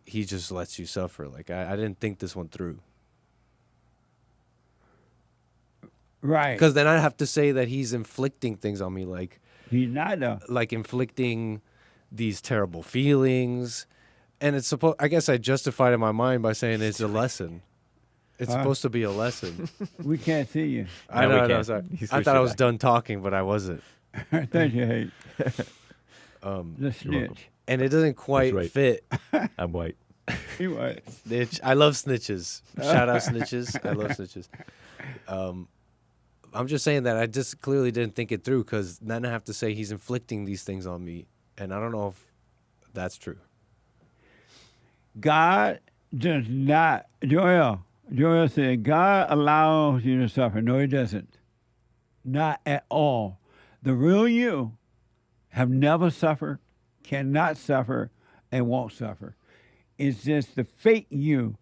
he just lets you suffer. Like, I didn't think this one through. Right. Because then I'd have to say that he's inflicting things on me, like he's not though. Like inflicting these terrible feelings, and it's supposed. I guess I justified in my mind by saying it's a lesson. It's supposed to be a lesson. We can't see you. I know. Sorry. I thought I was done talking, but I wasn't. Thank you, Hake. The snitch. And it doesn't quite fit. I'm white. He was. Snitch. I love snitches. Shout out snitches. I love snitches. I'm just saying that I just clearly didn't think it through, because then I have to say he's inflicting these things on me, and I don't know if that's true. God does not. Joel said, God allows you to suffer. No, he doesn't. Not at all. The real you have never suffered, cannot suffer, and won't suffer. It's just the fake you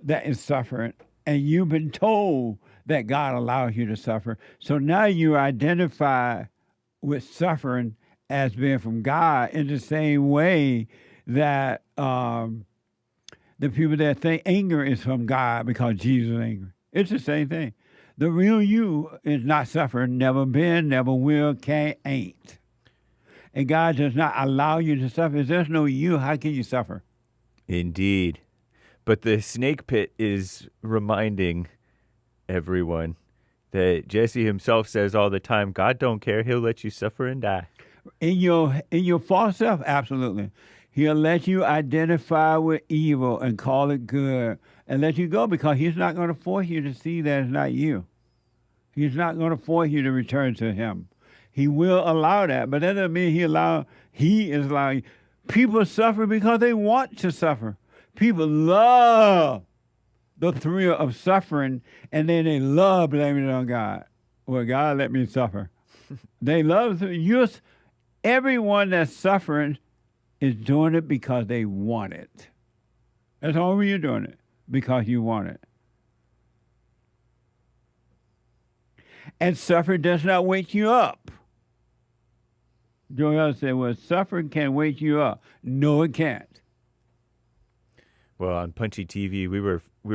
that is suffering, and you've been told that God allows you to suffer. So now you identify with suffering as being from God in the same way that the people that think anger is from God because Jesus is angry. It's the same thing. The real you is not suffering, never been, never will, can't, ain't. And God does not allow you to suffer. If there's no you, how can you suffer? Indeed. But the snake pit is reminding everyone that Jesse himself says all the time, God don't care. He'll let you suffer and die. In your false self, absolutely. He'll let you identify with evil and call it good and let you go, because he's not going to force you to see that it's not you. He's not going to force you to return to him. He will allow that, but that doesn't mean he is allowing. People suffer because they want to suffer. People love the thrill of suffering, and then they love blaming it on God. Well, God let me suffer. They love everyone that's suffering is doing it because they want it. That's all you're doing it, because you want it. And suffering does not wake you up. Joel said, well, suffering can wake you up. No, it can't. Well, on Punchy TV, we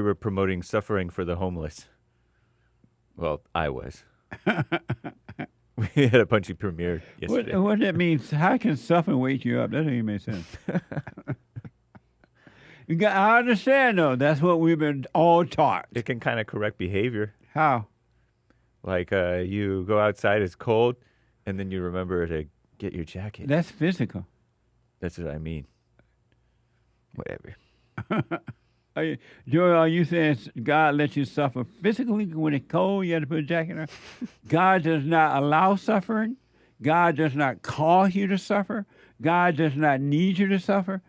were promoting suffering for the homeless. Well, I was. We had a Punchy premiere yesterday. What does that mean? How can suffering wake you up? That doesn't even make sense. I understand, though. That's what we've been all taught. It can kind of correct behavior. How? Like you go outside, it's cold, and then you remember to get your jacket. That's physical. That's what I mean. Whatever. Joey, are you saying God lets you suffer physically when it's cold, you have to put a jacket on? God does not allow suffering. God does not cause you to suffer. God does not need you to suffer.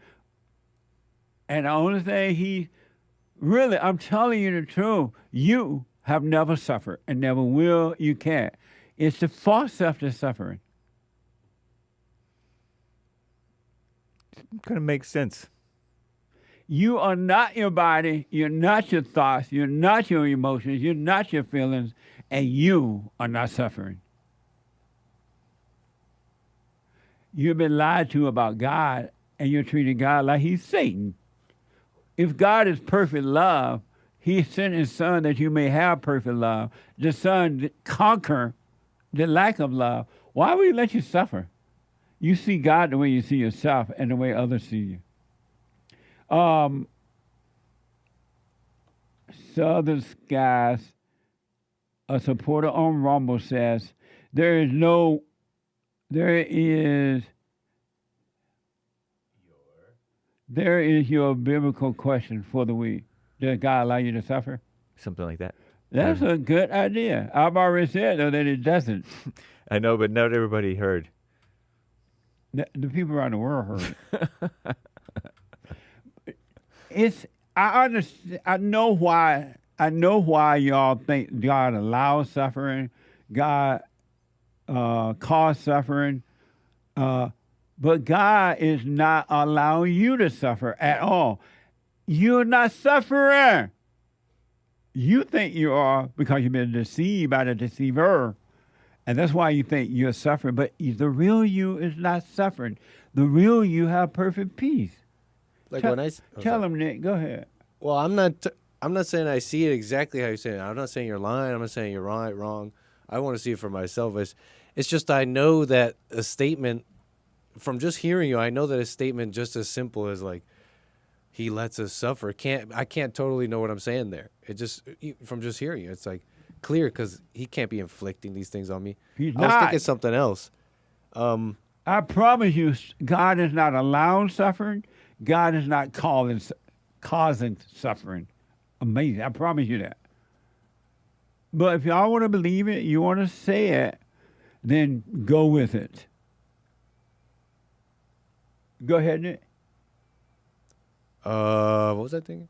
And the only thing I'm telling you the truth, you have never suffered and never will, you can't. It's the false self that's suffering. Kind of makes sense. You are not your body, you're not your thoughts, you're not your emotions, you're not your feelings, and you are not suffering. You've been lied to about God, and you're treating God like he's Satan. If God is perfect love, he sent his son that you may have perfect love. The son conquer the lack of love. Why would he let you suffer? You see God the way you see yourself and the way others see you. Southern Skies, a supporter on Rumble says, there is your biblical question for the week. Does God allow you to suffer? Something like that. That's a good idea. I've already said, though, that it doesn't. I know, but not everybody heard. The people around the world heard it. I understand. I know why y'all think God allows suffering, God cause suffering, but God is not allowing you to suffer at all. You're not suffering. You think you are because you've been deceived by the deceiver. And that's why you think you're suffering. But the real you is not suffering. The real you have perfect peace. Like tell them, Nick. Go ahead. Well, I'm not saying I see it exactly how you're saying it. I'm not saying you're lying. I'm not saying you're right, wrong. I want to see it for myself. It's just I know that a statement, from just hearing you, I know that a statement just as simple as like, he lets us suffer. I can't totally know what I'm saying there. It just, from just hearing you, it's like clear because he can't be inflicting these things on me. He's I not. was thinking something else. I promise you, God is not allowing suffering. God is not causing suffering. Amazing. I promise you that. But if y'all want to believe it, you want to say it, then go with it. Go ahead, Nick. What was I thinking?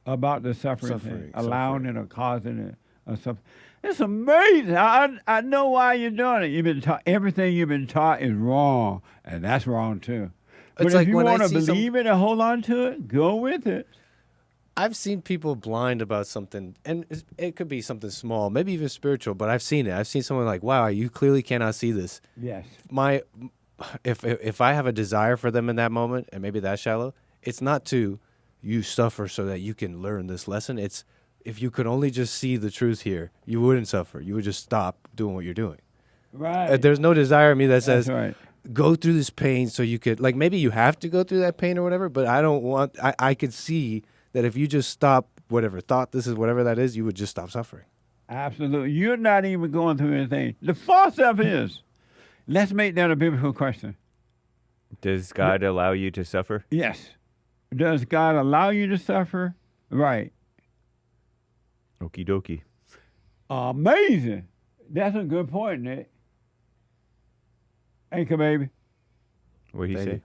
About the suffering thing. Allowing it or causing it or something. It's amazing. I know why you're doing it. You've been taught, everything you've been taught is wrong, and that's wrong too. But It's if like you when I want to see believe it and hold on to it, go with it. I've seen people blind about something, and it could be something small, maybe even spiritual, but I've seen it. I've seen someone like, wow, you clearly cannot see this. Yes. If I have a desire for them in that moment, and maybe that's shallow, it's not to you suffer so that you can learn this lesson. It's if you could only just see the truth here, you wouldn't suffer. You would just stop doing what you're doing. Right. There's no desire in me that says, right. Go through this pain so you could, like maybe you have to go through that pain or whatever, but I could see that if you just stop whatever thought this is, whatever that is, you would just stop suffering. Absolutely. You're not even going through anything. The false self is. Let's make that a biblical question. Does God allow you to suffer? Yes. Does God allow you to suffer? Right. Okie dokie. Amazing. That's a good point, Nick. Anchor baby. What'd he say?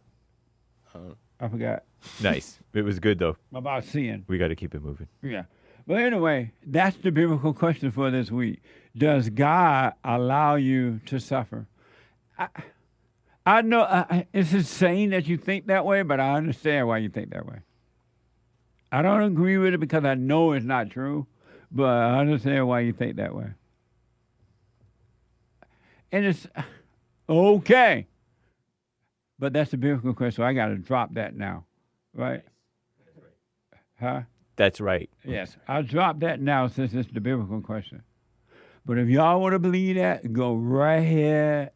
I forgot. Nice. It was good, though. About sin. We got to keep it moving. Yeah. But anyway, that's the biblical question for this week. Does God allow you to suffer? I know it's insane that you think that way, but I understand why you think that way. I don't agree with it because I know it's not true, but I understand why you think that way. And it's okay. But that's the biblical question, so I got to drop that now, right? Huh? That's right. Yes, I'll drop that now since it's the biblical question. But if y'all want to believe that, go right ahead.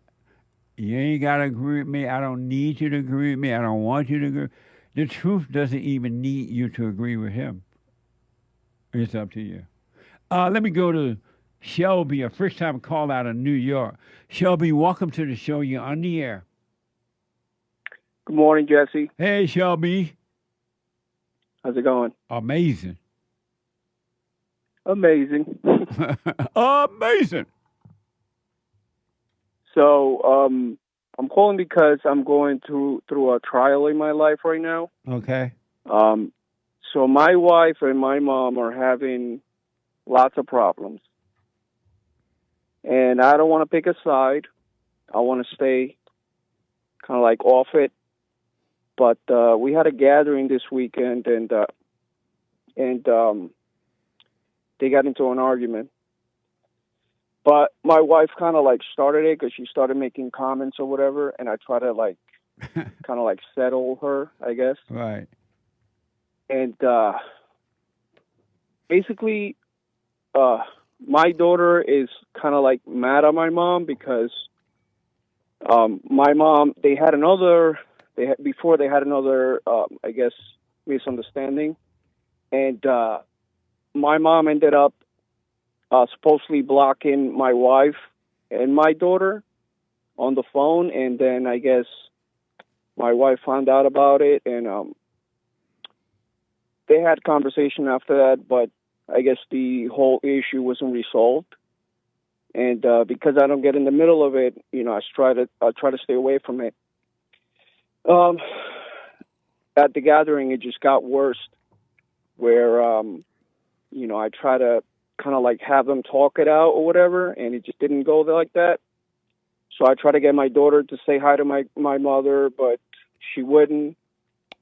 You ain't got to agree with me. I don't need you to agree with me. I don't want you to agree. The truth doesn't even need you to agree with him. It's up to you. Let me go to Shelby, a first-time call out of New York. Shelby, welcome to the show. You're on the air. Good morning, Jesse. Hey, Shelby. How's it going? Amazing. Amazing. Amazing. So I'm calling because I'm going through a trial in my life right now. Okay. So my wife and my mom are having lots of problems. And I don't want to pick a side. I want to stay kind of like off it. But we had a gathering this weekend, and they got into an argument. But my wife kind of like started it because she started making comments or whatever, and I try to like kind of like settle her, I guess. Right. And basically, my daughter is kind of like mad at my mom because my mom, they had another, I guess, misunderstanding. And my mom ended up supposedly blocking my wife and my daughter on the phone. And then I guess my wife found out about it, and they had conversation after that, but I guess the whole issue wasn't resolved. And because I don't get in the middle of it, you know, I try to stay away from it. At the gathering, it just got worse, where you know, I try to kind of like have them talk it out or whatever, and it just didn't go like that. So I try to get my daughter to say hi to my mother, but she wouldn't,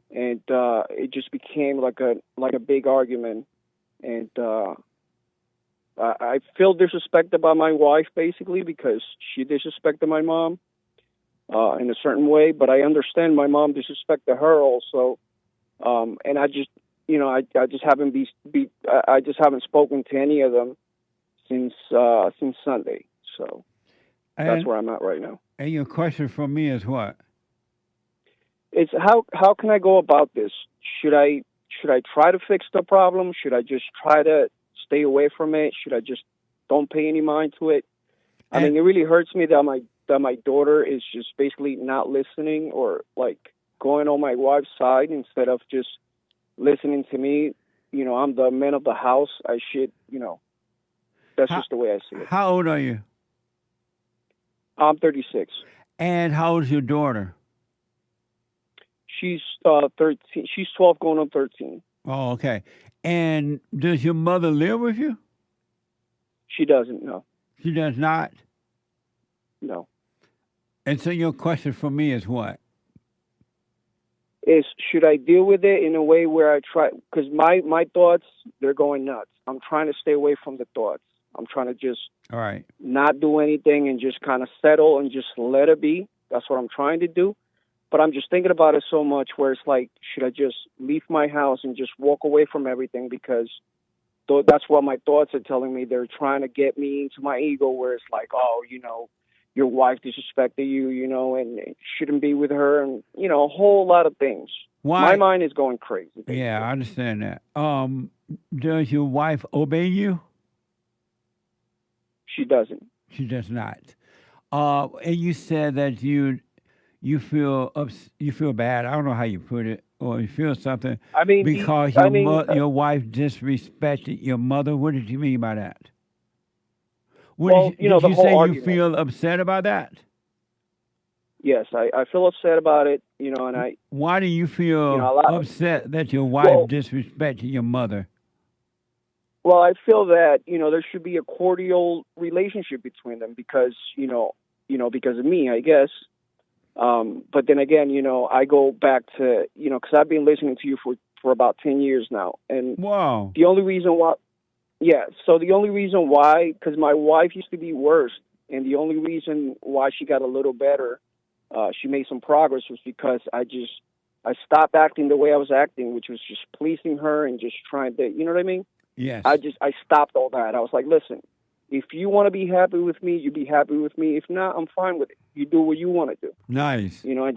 and it just became like a big argument. And I feel disrespected by my wife, basically, because she disrespected my mom in a certain way. But I understand my mom disrespected her also, and I just, you know, I just haven't I just haven't spoken to any of them since Sunday. So that's where I'm at right now. And your question for me is what? It's how can I go about this? Should I try to fix the problem? Should I just try to stay away from it? Should I just don't pay any mind to it? I mean, it really hurts me that my daughter is just basically not listening or like going on my wife's side instead of just listening to me. You know, I'm the man of the house. I should, you know, that's just the way I see it. How old are you? I'm 36. And how old is your daughter? She's 13. She's 12 going on 13. Oh, okay. And does your mother live with you? She doesn't, no. She does not? No. And so your question for me is what? Is should I deal with it in a way where I try, because my thoughts, they're going nuts. I'm trying to stay away from the thoughts. I'm trying to just all right, not do anything and just kind of settle and just let it be. That's what I'm trying to do. But I'm just thinking about it so much where it's like, should I just leave my house and just walk away from everything? Because that's what my thoughts are telling me. They're trying to get me into my ego where it's like, oh, you know, your wife disrespected you, you know, and shouldn't be with her, and, you know, a whole lot of things. Why? My mind is going crazy. Basically. Yeah, I understand that. Does your wife obey you? She doesn't. She does not. And you said that you feel bad. I don't know how you put it, or you feel something. I mean, because your wife disrespected your mother. What did you mean by that? Well, did you the whole say argument. You feel upset about that? Yes, I feel upset about it. You know, and I. Why do you feel upset that your wife disrespected your mother? Well, I feel that, you know, there should be a cordial relationship between them because, you know, because of me, I guess. But then again, you know, I go back to, you know, because I've been listening to you for about 10 years now. And wow. The only reason why, because my wife used to be worse. And the only reason why she got a little better, she made some progress, was because I stopped acting the way I was acting, which was just pleasing her and just trying to, you know what I mean? Yes. I stopped all that. I was like, listen, if you want to be happy with me, you be happy with me. If not, I'm fine with it. You do what you want to do. Nice. You know,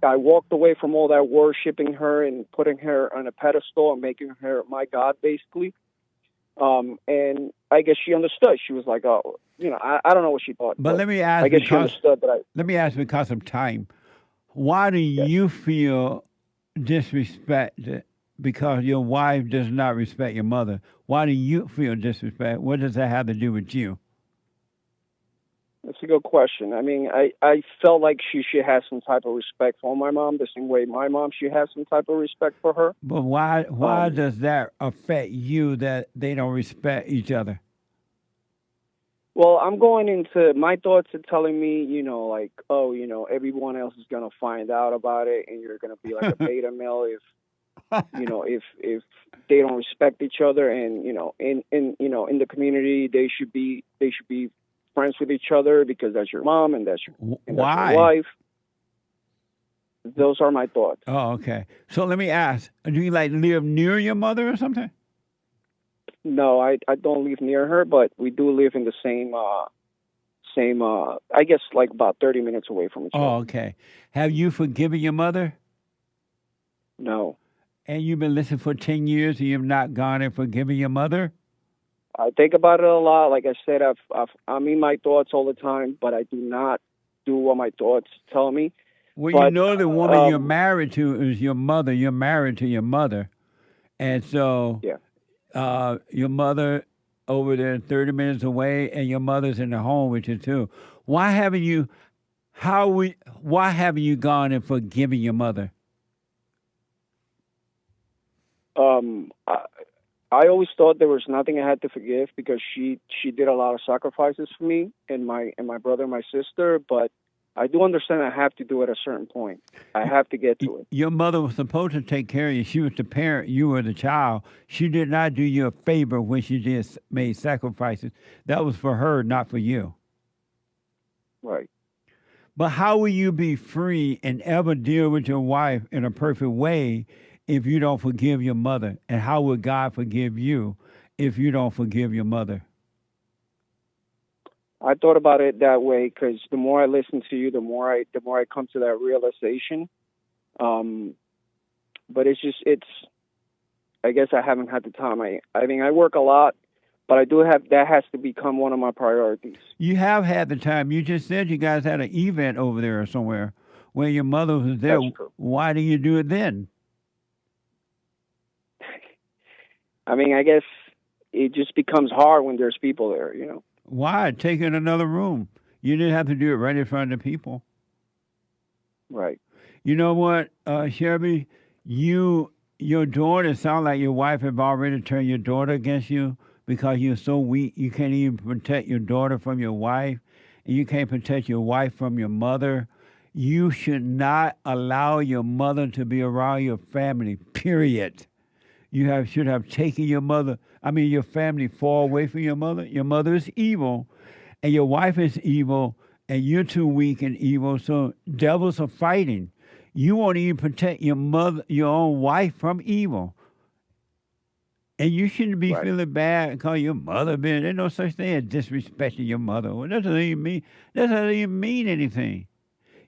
I walked away from all that worshiping her and putting her on a pedestal and making her my God, basically. And I guess she understood. She was like, oh, you know, I don't know what she thought. But let me ask, I guess she understood that let me ask because of time. Why do you feel disrespected because your wife does not respect your mother? Why do you feel disrespect? What does that have to do with you? That's a good question. I mean, I felt like she should have some type of respect for my mom, the same way my mom should have some type of respect for her. But why does that affect you that they don't respect each other? Well, I'm going into my thoughts are telling me, like, oh, everyone else is gonna find out about it, and you're gonna be like a beta male if if they don't respect each other, and in the community they should be friends with each other because that's your mom and that's your wife. Those are my thoughts. Oh, okay. So let me ask: do you live near your mother or something? No, I don't live near her, but we do live in the same I guess like about 30 minutes away from each other. Oh, okay. Have you forgiven your mother? No. And you've been listening for 10 years and you've not gone and forgiven your mother? I think about it a lot. Like I said, I'm in my thoughts all the time, but I do not do what my thoughts tell me. Well, you know the woman you're married to is your mother. You're married to your mother. And so your mother over there 30 minutes away and your mother's in the home with you too. Why haven't you gone and forgiven your mother? I always thought there was nothing I had to forgive because she did a lot of sacrifices for me and my brother and my sister, but I do understand I have to do it at a certain point. I have to get to it. Your mother was supposed to take care of you. She was the parent. You were the child. She did not do you a favor when she just made sacrifices. That was for her, not for you. Right. But how will you be free and ever deal with your wife in a perfect way if you don't forgive your mother? And how will God forgive you if you don't forgive your mother? I thought about it that way because the more I listen to you, the more I come to that realization. But I guess I haven't had the time. I mean, I work a lot, but that has to become one of my priorities. You have had the time. You just said you guys had an event over there or somewhere where your mother was there. That's true. Why do you do it then? I mean, I guess it just becomes hard when there's people there, Why? Take it in another room. You didn't have to do it right in front of the people. Right. You know what, Shelby? Your daughter sound like your wife have already turned your daughter against you because you're so weak. You can't even protect your daughter from your wife, and you can't protect your wife from your mother. You should not allow your mother to be around your family, period. You should have taken your family far away from your mother. Your mother is evil, and your wife is evil, and you're too weak and evil, so devils are fighting. You won't even protect your own wife from evil. And you shouldn't be feeling bad because your mother been. There's no such thing as disrespecting your mother. Well, that doesn't even mean anything.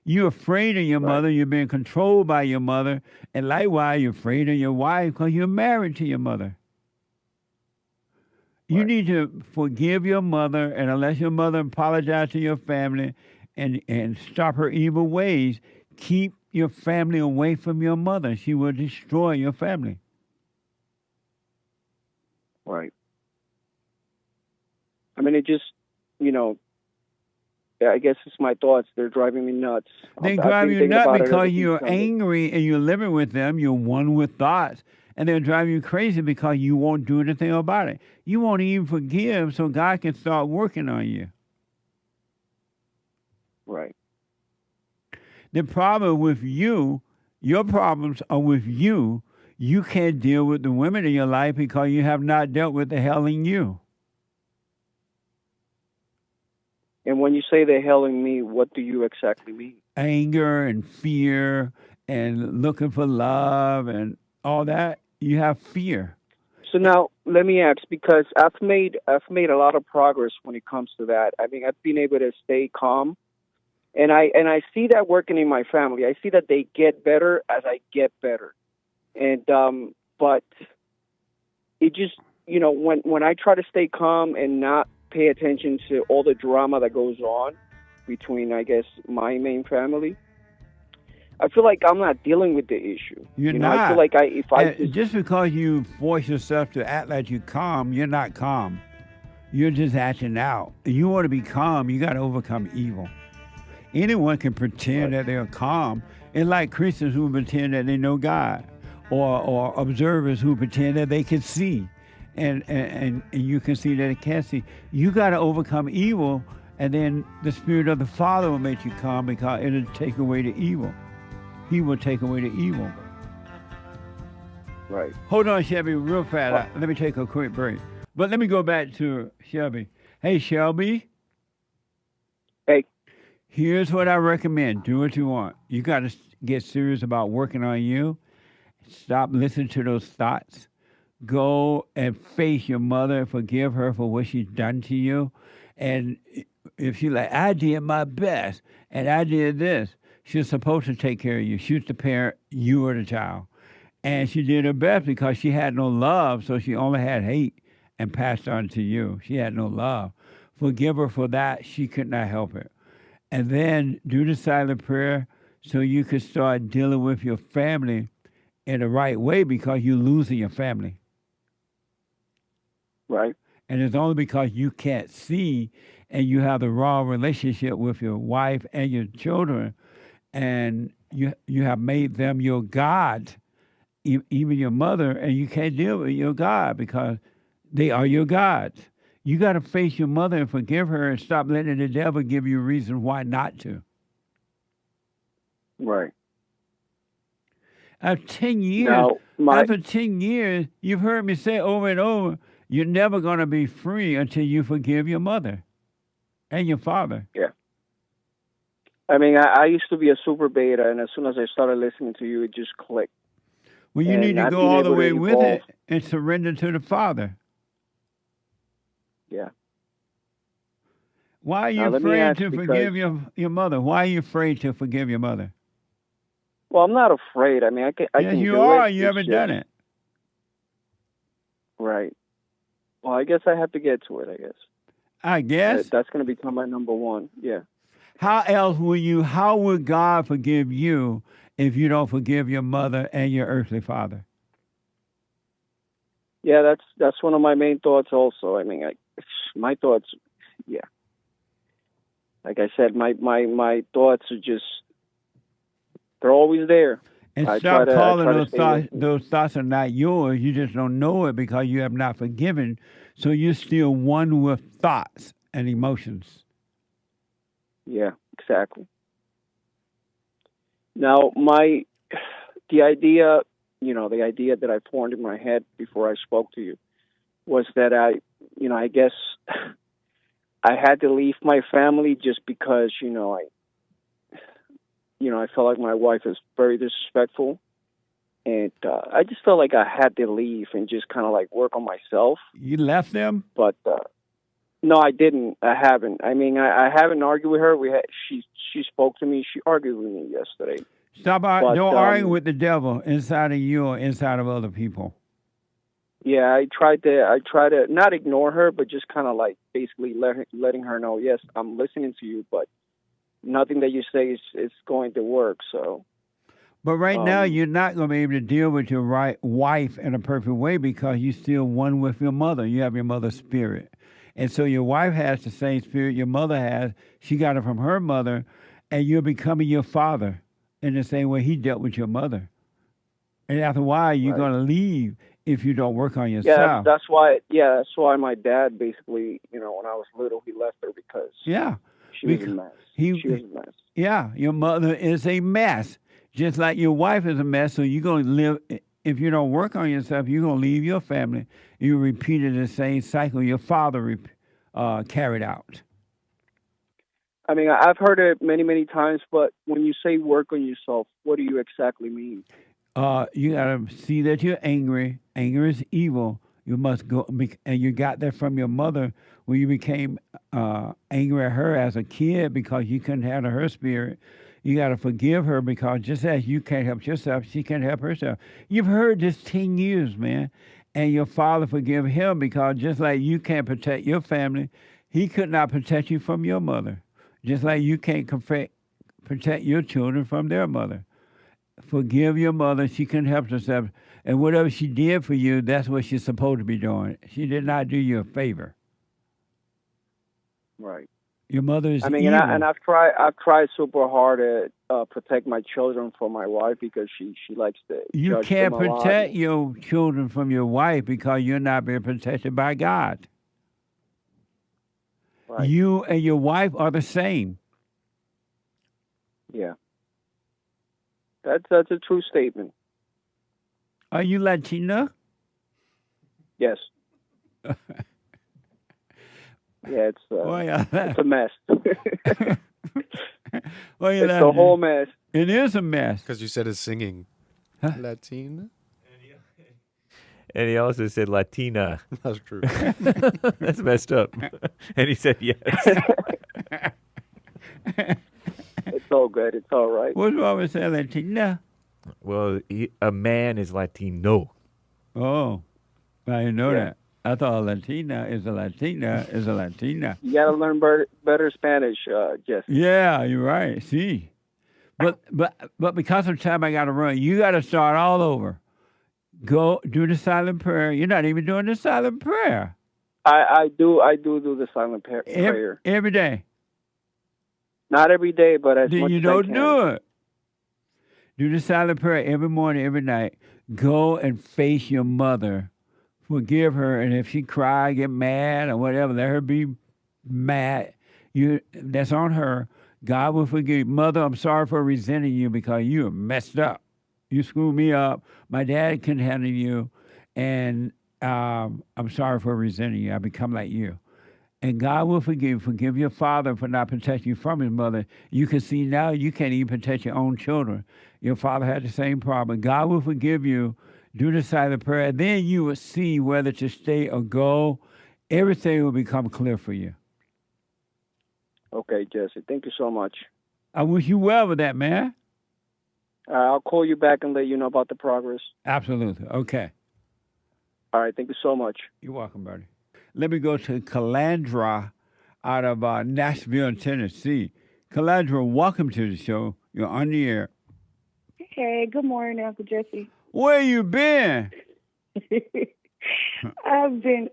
You're afraid of your mother. You're being controlled by your mother. And likewise, you're afraid of your wife because you're married to your mother. You need to forgive your mother, and unless your mother apologizes to your family and stop her evil ways, keep your family away from your mother. She will destroy your family. Right. I mean, it just, I guess it's my thoughts. They're driving me nuts. They drive you nuts because you're angry and you're living with them. You're one with thoughts. And they'll drive you crazy because you won't do anything about it. You won't even forgive so God can start working on you. Right. The problem with you, your problems are with you. You can't deal with the women in your life because you have not dealt with the hell in you. And when you say the hell in me, what do you exactly mean? Anger and fear and looking for love and all that. You have fear. So now let me ask, because I've made a lot of progress when it comes to that. I mean, I've been able to stay calm, and I see that working in my family. I see that they get better as I get better, and but it just when I try to stay calm and not pay attention to all the drama that goes on between, I guess, my main family, I feel like I'm not dealing with the issue. You're not. I feel like just because you force yourself to act like you're calm, you're not calm. You're just acting out. You want to be calm, you got to overcome evil. Anyone can pretend that they're calm. It's like Christians who pretend that they know God, or observers who pretend that they can see, and you can see that they can't see. You got to overcome evil, and then the Spirit of the Father will make you calm because it'll take away the evil. He will take away the evil. Right. Hold on, Shelby, real fast. Let me take a quick break. But let me go back to Shelby. Hey, Shelby. Hey. Here's what I recommend. Do what you want. You got to get serious about working on you. Stop listening to those thoughts. Go and face your mother and forgive her for what she's done to you. And if she's like, I did my best and I did this, she's supposed to take care of you. She's the parent, you were the child. And she did her best because she had no love, so she only had hate and passed on to you. She had no love. Forgive her for that. She could not help it. And then do the silent prayer so you can start dealing with your family in the right way because you're losing your family. Right. And it's only because you can't see and you have the wrong relationship with your wife and your children, and you have made them your God, even your mother, and you can't deal with your God because they are your gods. You got to face your mother and forgive her and stop letting the devil give you a reason why not to. Right. After 10 years, Now, after 10 years, you've heard me say over and over, you're never going to be free until you forgive your mother and your father. Yeah. I mean, I used to be a super beta, and as soon as I started listening to you, it just clicked. Well, you need to go all the way with it and surrender to the Father. Yeah. Why are you afraid to forgive your mother? Why are you afraid to forgive your mother? Well, I'm not afraid. I mean, I can yes, do you are. it. You haven't done it. Right. Well, I guess I have to get to it, I guess. I guess. That's going to become my number one. Yeah. How would God forgive you if you don't forgive your mother and your earthly father? Yeah, that's one of my main thoughts also. I mean, my thoughts, yeah. Like I said, my thoughts are just, they're always there. And stop calling those thoughts are not yours. You just don't know it because you have not forgiven. So you're still one with thoughts and emotions. Yeah, exactly. Now, the idea that I formed in my head before I spoke to you was that I guess I had to leave my family just because, I felt like my wife is very disrespectful. And I just felt like I had to leave and just kind of like work on myself. You left them? But no, I didn't. I haven't. I mean, I haven't argued with her. She spoke to me. She argued with me yesterday. Don't argue with the devil inside of you or inside of other people. Yeah, I tried to not ignore her, but just kind of like basically letting her know, yes, I'm listening to you, but nothing that you say is going to work. So. But right now, you're not going to be able to deal with your wife in a perfect way because you're still one with your mother. You have your mother's spirit. And so your wife has the same spirit your mother has. She got it from her mother, and you're becoming your father in the same way he dealt with your mother. And after a while, you're going to leave if you don't work on yourself. Yeah, that's why my dad basically, when I was little, he left her because she was a mess. She was a mess. Yeah, your mother is a mess. Just like your wife is a mess, so you're going to live, if you don't work on yourself, you're going to leave your family. You repeated the same cycle your father carried out. I mean, I've heard it many, many times, but when you say work on yourself, what do you exactly mean? You got to see that you're angry. Anger is evil. You must go, and you got that from your mother when you became angry at her as a kid because you couldn't handle her spirit. You got to forgive her because just as you can't help yourself, she can't help herself. You've heard this 10 years, man. And your father forgive him because just like you can't protect your family, he could not protect you from your mother. Just like you can't protect your children from their mother. Forgive your mother. She couldn't help herself. And whatever she did for you, that's what she's supposed to be doing. She did not do you a favor. Right. Your mother is I mean, evil. I've tried super hard to protect my children from my wife because she likes to You judge can't them a lot. protect your children from your wife because you're not being protected by God. Right. You and your wife are the same. Yeah. That's a true statement. Are you Latina? Yes. Yeah, it's a mess. Why you It's laughing? a whole mess. It is a mess. Because you said it's singing. Latina? And he also said Latina. That's true. That's messed up. And he said yes. It's all good. It's all right. What's wrong with saying Latina? Well, a man is Latino. Oh, I didn't know Yeah. that. I thought a Latina is a Latina is a Latina. You got to learn better Spanish, Jesse. Yeah, you're right. See, but because of time, I got to run. You got to start all over. Go do the silent prayer. You're not even doing the silent prayer. I do the silent prayer. Every day. Not every day, but as Then much you as don't I can. do it. Do the silent prayer every morning, every night. Go and face your mother. Forgive her, and if she cry, get mad or whatever, let her be mad. That's on her. God will forgive you. Mother, I'm sorry for resenting you because you are messed up. You screwed me up. My dad couldn't handle you, and I'm sorry for resenting you. I become like you. And God will forgive you. Forgive your father for not protecting you from his mother. You can see now you can't even protect your own children. Your father had the same problem. God will forgive you. Do the silent prayer. Then you will see whether to stay or go. Everything will become clear for you. Okay, Jesse. Thank you so much. I wish you well with that, man. I'll call you back and let you know about the progress. Absolutely. Okay. All right. Thank you so much. You're welcome, buddy. Let me go to Calandra out of Nashville, Tennessee. Calandra, welcome to the show. You're on the air. Hey, good morning, Uncle Jesse. Where you been? I've been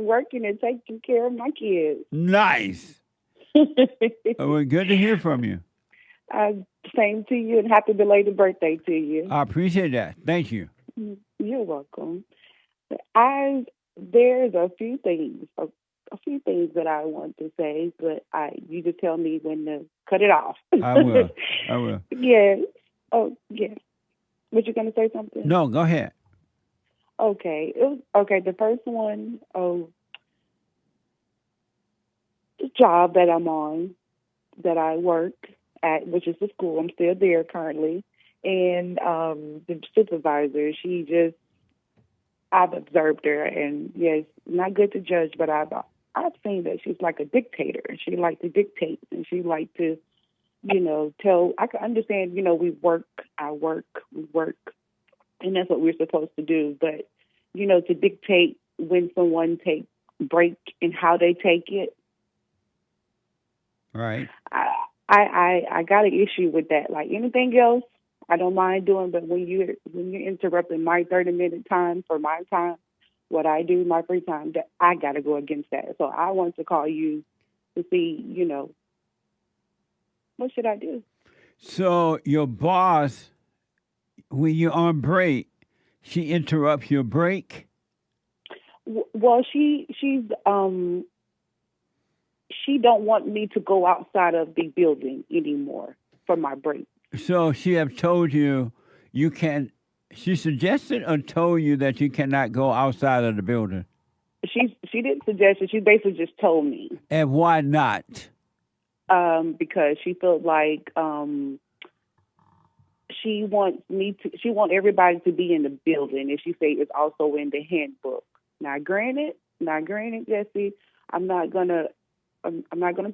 working and taking care of my kids. Nice. Well, good to hear from you. Same to you, and happy belated birthday to you. I appreciate that. Thank you. You're welcome. There's a few things that I want to say, but you just tell me when to cut it off. I will. Yeah. Oh, yeah. But you're going to say something? No, go ahead. Okay. The first one, the job that I'm on, that I work at, which is the school. I'm still there currently. And the supervisor, I've observed her, and yes, not good to judge, but I've seen that she's like a dictator. She likes to dictate, and she likes to, tell. I can understand, we work, and that's what we're supposed to do. But, to dictate when someone takes break and how they take it. Right. I got an issue with that. Like anything else, I don't mind doing, but when you're interrupting my 30-minute time for my time, what I do, my free time, that I got to go against that. So I want to call you to see, what should I do? So your boss, when you're on break, she interrupts your break? Well, she don't want me to go outside of the building anymore for my break. So she have told you can't. She suggested or told you that you cannot go outside of the building? She didn't suggest it. She basically just told me. And why not? Because she felt like she wants everybody to be in the building, and she said it's also in the handbook. Now, granted, Jesse, I'm not gonna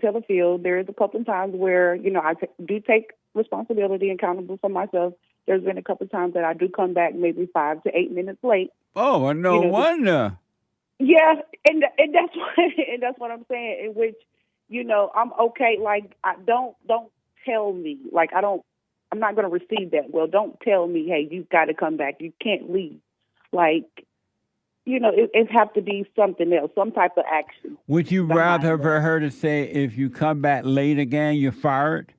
tell the field. There's a couple of times where I do take responsibility and accountable for myself. There's been a couple of times that I do come back maybe 5 to 8 minutes late. Oh, well, no wonder. Yeah, and that's what I'm saying. In which, I'm okay. Like, don't tell me. Like, I'm not going to receive that. Well, don't tell me, hey, you've got to come back. You can't leave. Like, it have to be something else, some type of action. Would you behind rather that. for her to say, if you come back late again, you're fired?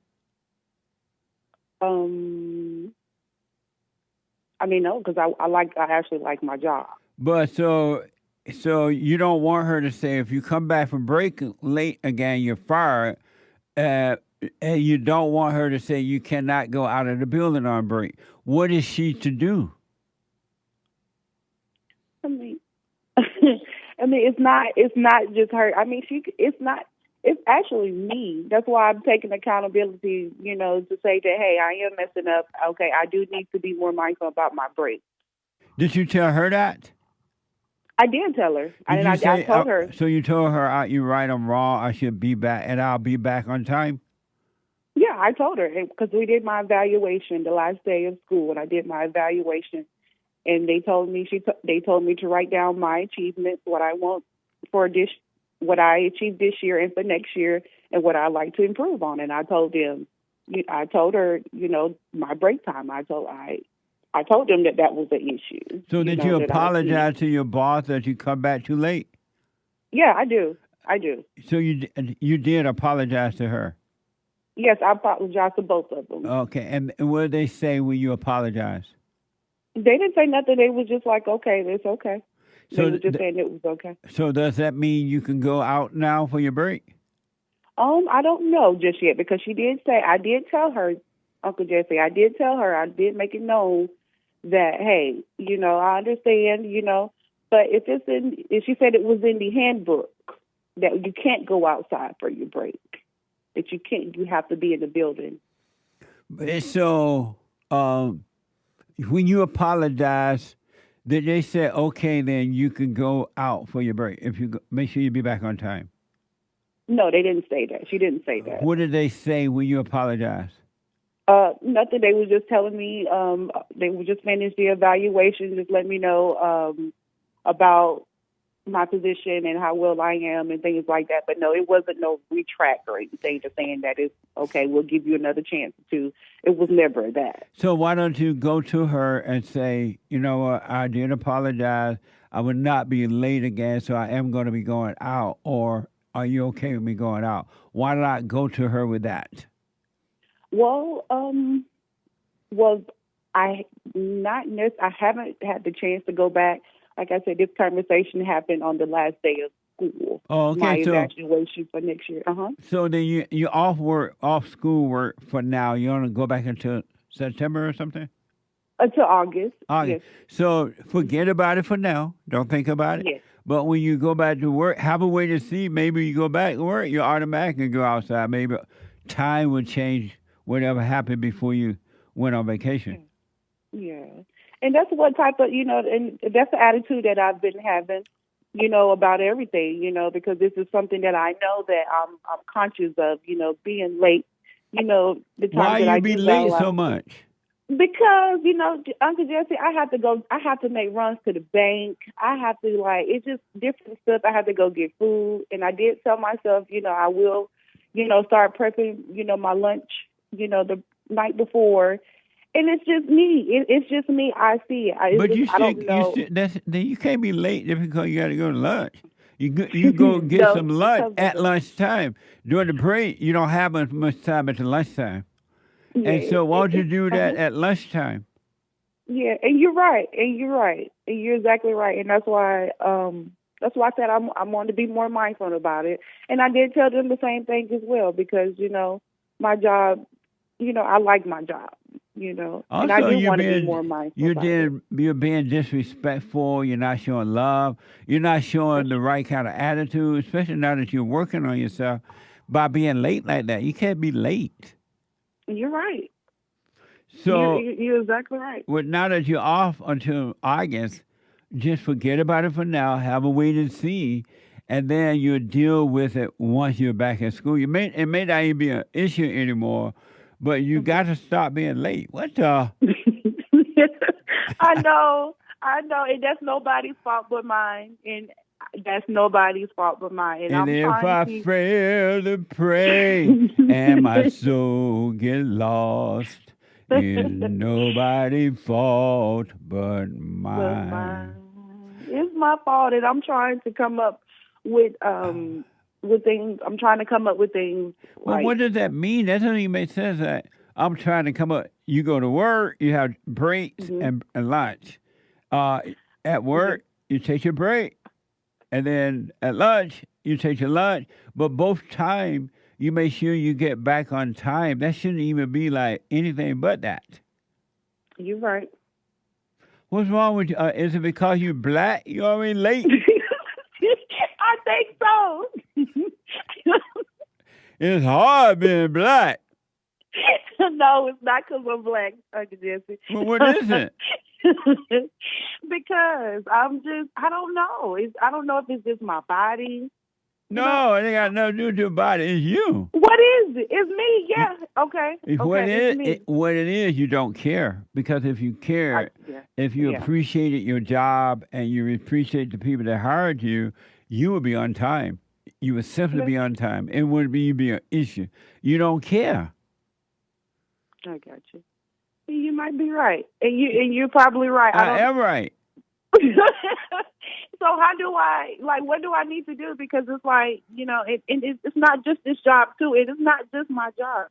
I mean, no, because I actually like my job. But so you don't want her to say, if you come back from break late again, you're fired. And you don't want her to say you cannot go out of the building on break. What is she to do? I mean, it's not just her. I mean, it's actually me. That's why I'm taking accountability, to say that, hey, I am messing up. Okay, I do need to be more mindful about my break. Did you tell her that? I did tell her. I told her. So you told her, you're right, I'm wrong, I should be back, and I'll be back on time? Yeah, I told her, because we did my evaluation the last day of school, and I did my evaluation, and they told me to write down my achievements, what I want for this, what I achieved this year and for next year, and what I'd like to improve on. And I told her, my break time. I told them that was the issue. So did you apologize to your boss that you come back too late? Yeah, I do. So you did apologize to her? Yes, I apologize to both of them. Okay, and what did they say when you apologized? They didn't say nothing. They was just like, okay, it's okay. So they were just saying it was okay. So does that mean you can go out now for your break? I don't know just yet, because she did say, I did tell her, Uncle Jesse, I did make it known that, hey, I understand, but if she said it was in the handbook that you can't go outside for your break, that you have to be in the building. So, when you apologize, did they say, okay, then you can go out for your break if you make sure you be back on time? No, they didn't say that. She didn't say that. What did they say when you apologized? Nothing. They were just telling me, they would just finish the evaluation, just let me know about my position and how well I am and things like that. But no, it wasn't no retract or anything, just saying that it's okay, we'll give you another chance to. It was never that. So why don't you go to her and say, you know what, I did apologize. I would not be late again, so I am going to be going out. Or are you okay with me going out? Why not go to her with that? Well, I haven't had the chance to go back. Like I said, this conversation happened on the last day of school. Oh, okay. My evaluation for next year. So then you off school work for now. You want to go back until September or something? Until August. August. Yes. So forget about it for now. Don't think about it. Yes. But when you go back to work, have a way to see. Maybe you go back to work, you automatically go outside. Maybe time will change whatever happened before you went on vacation. Yeah. And that's what type of, and that's the attitude that I've been having, about everything, because this is something that I know that I'm conscious of, being late, the time Why that I you be late so much? Because, Uncle Jesse, I have to make runs to the bank. I have to, it's just different stuff. I have to go get food. And I did tell myself, I will, start prepping, my lunch, the night before. And it's just me. It's just me. I see it. I don't know. You can't be late just because you got to go to lunch. You go get some lunch at lunchtime. During the break, you don't have much time at the lunchtime. Yeah, and so why don't you do that at lunchtime? Yeah, and you're right. And you're exactly right. And that's why I said I'm going to be more mindful about it. And I did tell them the same thing as well, because, my job, I like my job. Also, and I do want to be more mindful. You're being disrespectful. You're not showing love. You're not showing the right kind of attitude, especially now that you're working on yourself by being late like that. You can't be late. You're right. So you're exactly right. Well, now that you're off until August, just forget about it for now. Have a wait and see, and then you'll deal with it once you're back at school. It may not even be an issue anymore. But you got to stop being late. What the? I know. And that's nobody's fault but mine. And that's nobody's fault but mine. And if I fail to pray and my soul get lost, it's nobody's fault but mine. It's my fault, and I'm trying to come up with things. I'm trying to come up with things. Well, what does that mean? That doesn't even make sense. That I'm trying to come up. You go to work, you have breaks and lunch. At work, you take your break, and then at lunch, you take your lunch. But both time, you make sure you get back on time. That shouldn't even be like anything but that. You're right. What's wrong with you? Is it because you're black? You're already late. I think so. It's hard being black. No, it's not because I'm black, Uncle Jesse. Well, what is it? Because I don't know. I don't know if it's just my body. No, it ain't got nothing to do with your body. It's you. What is it? It's me. Yeah. Okay. What it is, you don't care. Because if you care, if you appreciated your job and you appreciate the people that hired you, you would be on time. You would simply be on time. It wouldn't be an issue. You don't care. I got you. You might be right, and you're probably right. I am right. So how do I, what do I need to do? Because it's like, it's not just this job too. It is not just my job.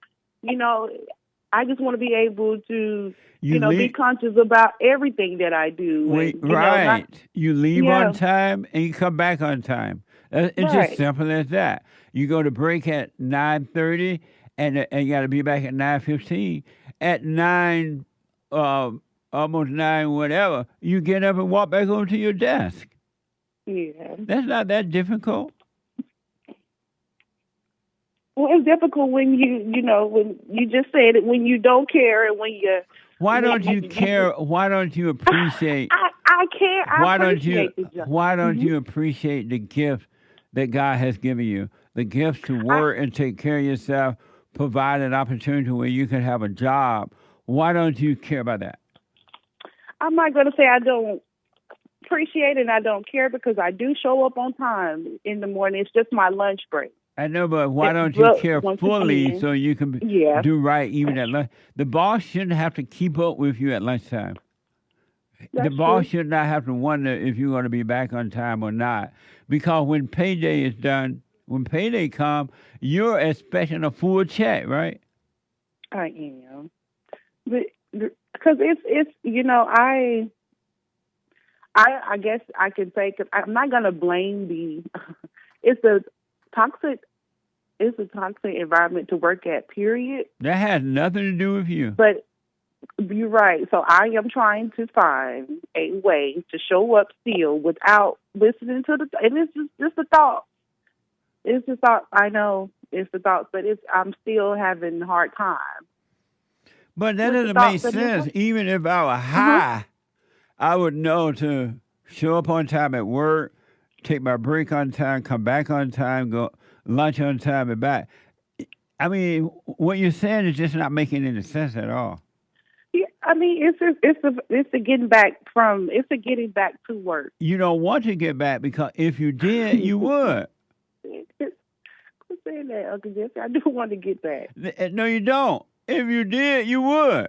I just want to be able to, be conscious about everything that I do. You leave on time and you come back on time. It's just simple as that. You go to break at 9:30 and you got to be back at 9:15. At 9, almost 9, whatever, you get up and walk back over to your desk. Yeah. That's not that difficult. Well, it's difficult when when you just said it, when you don't care and when you... Why don't you care? Why don't you appreciate... I care. Why don't you appreciate the gift that God has given you? The gift to work and take care of yourself, provide an opportunity where you can have a job. Why don't you care about that? I'm not going to say I don't appreciate it and I don't care, because I do show up on time in the morning. It's just my lunch break. I know, but why don't you care fully so you can do right even at lunch? The boss shouldn't have to keep up with you at lunchtime. The boss should not have to wonder if you're going to be back on time or not. Because when payday is done, when payday comes, you're expecting a full check, right? I am. But because it's I guess I can say, because I'm not going to blame it's a toxic environment to work at, period. That has nothing to do with you. But you're right. So I am trying to find a way to show up still without listening to and it's just a thought. It's the thought. I know it's the thoughts, but I'm still having a hard time. But that doesn't make sense. Even if I were high, I would know to show up on time at work, take my break on time, come back on time, go lunch on time and back. I mean, what you're saying is just not making any sense at all. Yeah, I mean, it's a getting back to work. You don't want to get back, because if you did, you would. Quit saying that, Uncle Jesse. I do want to get back. No, you don't. If you did, you would.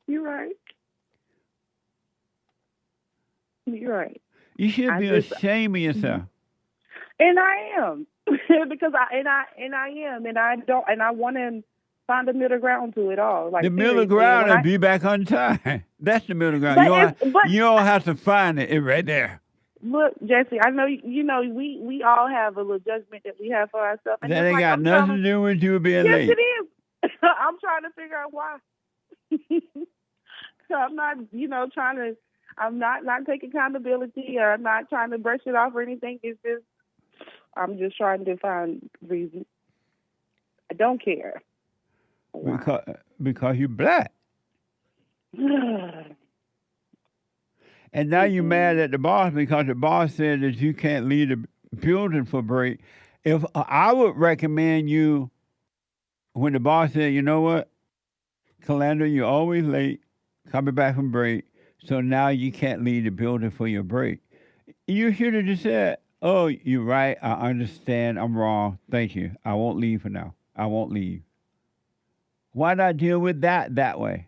You're right. You're right. You should be ashamed of yourself. And I am. Because I am, and I want to find a middle ground to it all. Like, the middle ground and be back on time. That's the middle ground. You don't have to find it. It's right there. Look, Jesse, I know we all have a little judgment that we have for ourselves. And that ain't got nothing to do with you being late. Yes, it is. I'm trying to figure out why. So I'm not, trying to. I'm not taking accountability, or I'm not trying to brush it off or anything. It's just, I'm just trying to find reasons. I don't care. Because you're black. And now you're mad at the boss because the boss said that you can't leave the building for break. If I would recommend you, when the boss said, you know what, Calandra, you're always late, coming back from break, so now you can't leave the building for your break. You should have just said, oh, you're right, I understand, I'm wrong, thank you. I won't leave for now. I won't leave. Why not deal with that way?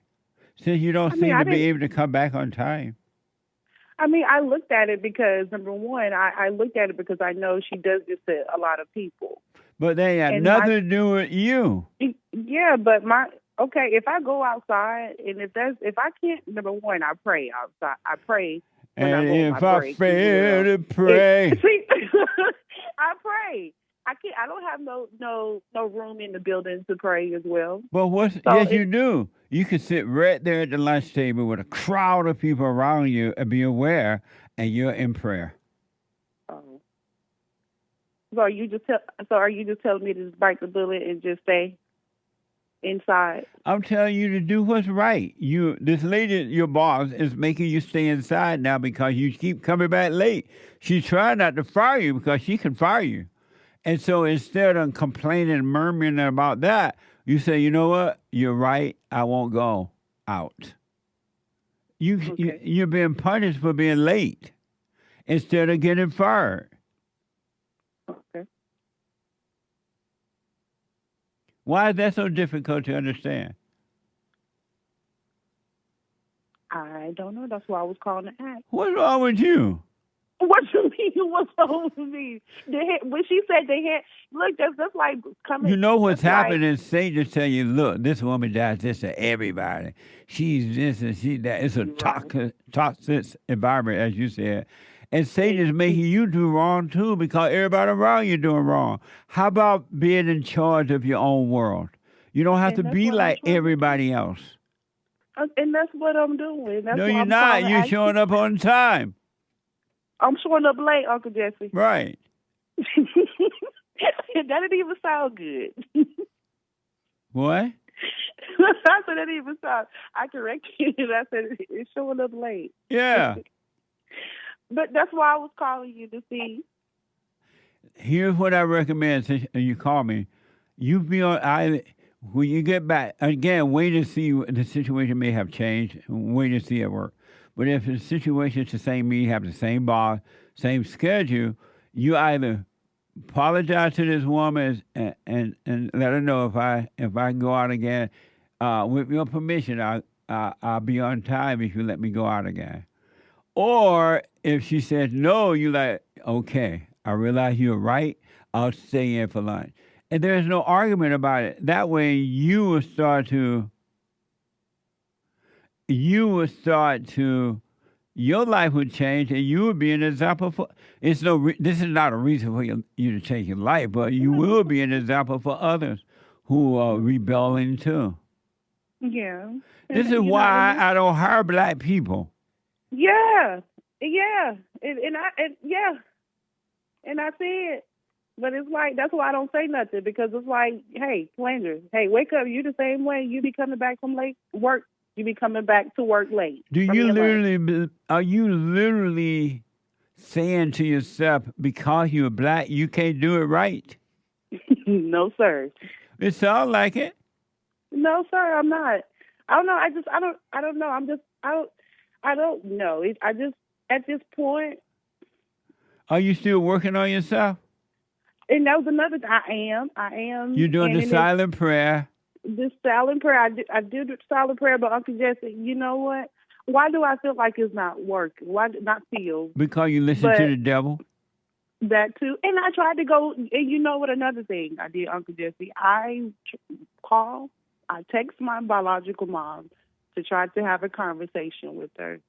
since you don't seem to be able to come back on time? I mean, I looked at it because, number one, I looked at it because I know she does this to a lot of people. But they had nothing to do with you. Yeah, but if I go outside and if I can't, number one, I pray outside. I pray when and I go on if my I break. fail to pray. See, I pray. I can't. I don't have no room in the building to pray as well. But yes, you do. You can sit right there at the lunch table with a crowd of people around you and be aware, and you're in prayer. Oh. So are you just telling me to just bite the bullet and just stay inside? I'm telling you to do what's right. This lady, your boss, is making you stay inside now because you keep coming back late. She's trying not to fire you because she can fire you. And so instead of complaining and murmuring about that, you say, you know what? You're right. I won't go out. You're being punished for being late instead of getting fired. Okay. Why is that so difficult to understand? I don't know. That's why I was calling to ask. What's wrong with you? What you mean? What's wrong with me? When she said they had, look, that's like coming. You know what's happening? Satan tell you, look, this woman does this to everybody. She's this and she's that. It's a toxic environment, as you said. And Satan is making you do wrong too because everybody around you doing wrong. How about being in charge of your own world? You don't have to be like everybody else. And that's what I'm doing. That's no, you're not. You're showing up on time. I'm showing up late, Uncle Jesse. Right. That didn't even sound good. What? I said that didn't even sound. I corrected you. I said it's showing up late. Yeah. But that's why I was calling you to see. Here's what I recommend. Since you call me, you be on. When you get back again, wait to see. The situation may have changed. Wait to see it work. But if the situation is the same, you have the same boss, same schedule, you either apologize to this woman and let her know if I can go out again, with your permission, I'll be on time if you let me go out again. Or if she says no, you like, okay, I realize you're right. I'll stay in for lunch. And there's no argument about it. That way you will start to, your life would change and you would be an example for, this is not a reason for you to change your life, but you will be an example for others who are rebelling too. Yeah. This is why I don't hire black people. Yeah. And I see it. But it's like, that's why I don't say nothing, because it's like, hey, Calandra, hey, wake up. You the same way. You be coming back from late work. You be coming back to work late. Are you literally saying to yourself, because you're black, you can't do it right? No, sir. It sounds like it. No, sir, I'm not. I don't know. I don't know. I don't know. At this point. Are you still working on yourself? And that was another thing. I am. You're doing the silent prayer. The silent prayer. I do the silent prayer, but Uncle Jesse, you know what? Why do I feel like it's not working? Why not feel? Because you listen to the devil. That too. And I tried to go, and you know what, another thing I did, Uncle Jesse, I text my biological mom to try to have a conversation with her.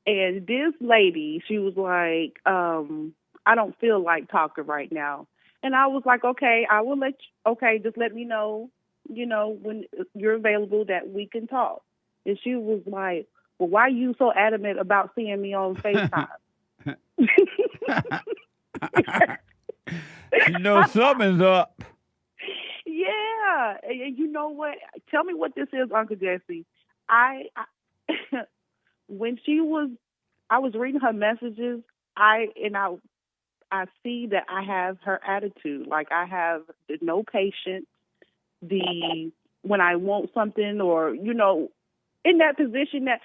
And this lady, she was like, I don't feel like talking right now. And I was like, okay, I will just let me know, when you're available that we can talk. And she was like, well, why are you so adamant about seeing me on FaceTime? Something's up. Yeah. And you know what? Tell me what this is, Uncle Jesse. When I was reading her messages, I see that I have her attitude. Like, I have the no patience, when I want something, or, in that position, that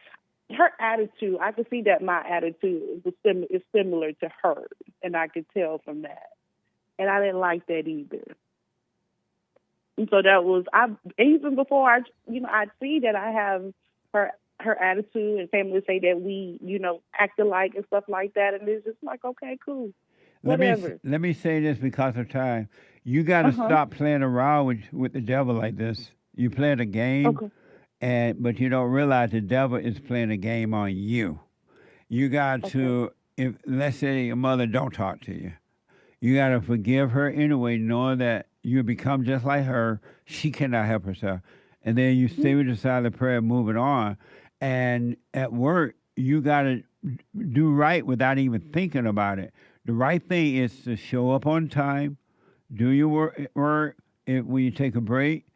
her attitude, I can see that my attitude is similar to hers, and I could tell from that. And I didn't like that either. And so that was, even before I'd see that I have her attitude, and family say that we, act alike and stuff like that. And it's just like, okay, cool. Whatever. Let me say this because of time. You got to stop playing around with the devil like this. You play a game, but you don't realize the devil is playing a game on you. You got to, if let's say your mother don't talk to you, you got to forgive her anyway, knowing that you become just like her. She cannot help herself. And then you stay with the silent prayer, moving on. And at work, you got to do right without even thinking about it. The right thing is to show up on time, do your work. When you take a break,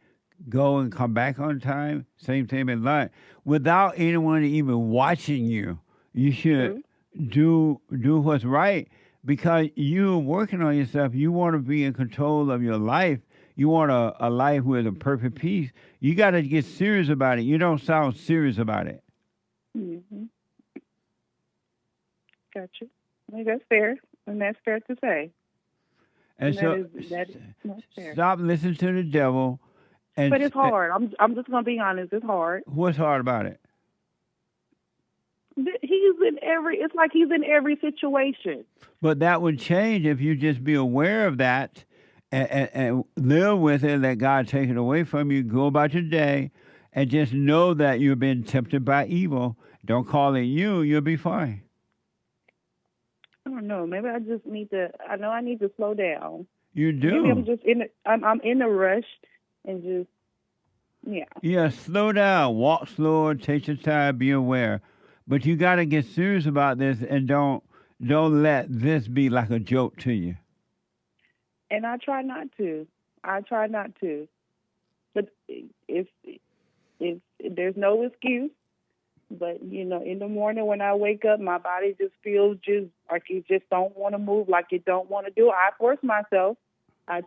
go and come back on time. Same thing in lunch. Without anyone even watching you, you should do what's right, because you're working on yourself. You want to be in control of your life. You want a life with a perfect peace. You got to get serious about it. You don't sound serious about it. Mm-hmm. Gotcha. I mean, that's fair, and that's fair to say. And so that's fair. Stop listening to the devil. But it's hard. I'm just gonna be honest. It's hard. What's hard about it? It's like he's in every situation. But that would change if you just be aware of that and live with it. Let God take it away from you. Go about your day and just know that you've been tempted by evil. Don't call it you. You'll be fine. I don't know. Maybe I just need to. I know I need to slow down. You do. Maybe I'm just I'm in a rush, and just Yeah, slow down. Walk slower. Take your time. Be aware. But you got to get serious about this, and don't let this be like a joke to you. And I try not to. But if there's no excuse. But, in the morning when I wake up, my body just feels just like it just don't want to move, like it don't want to do it. I force myself. A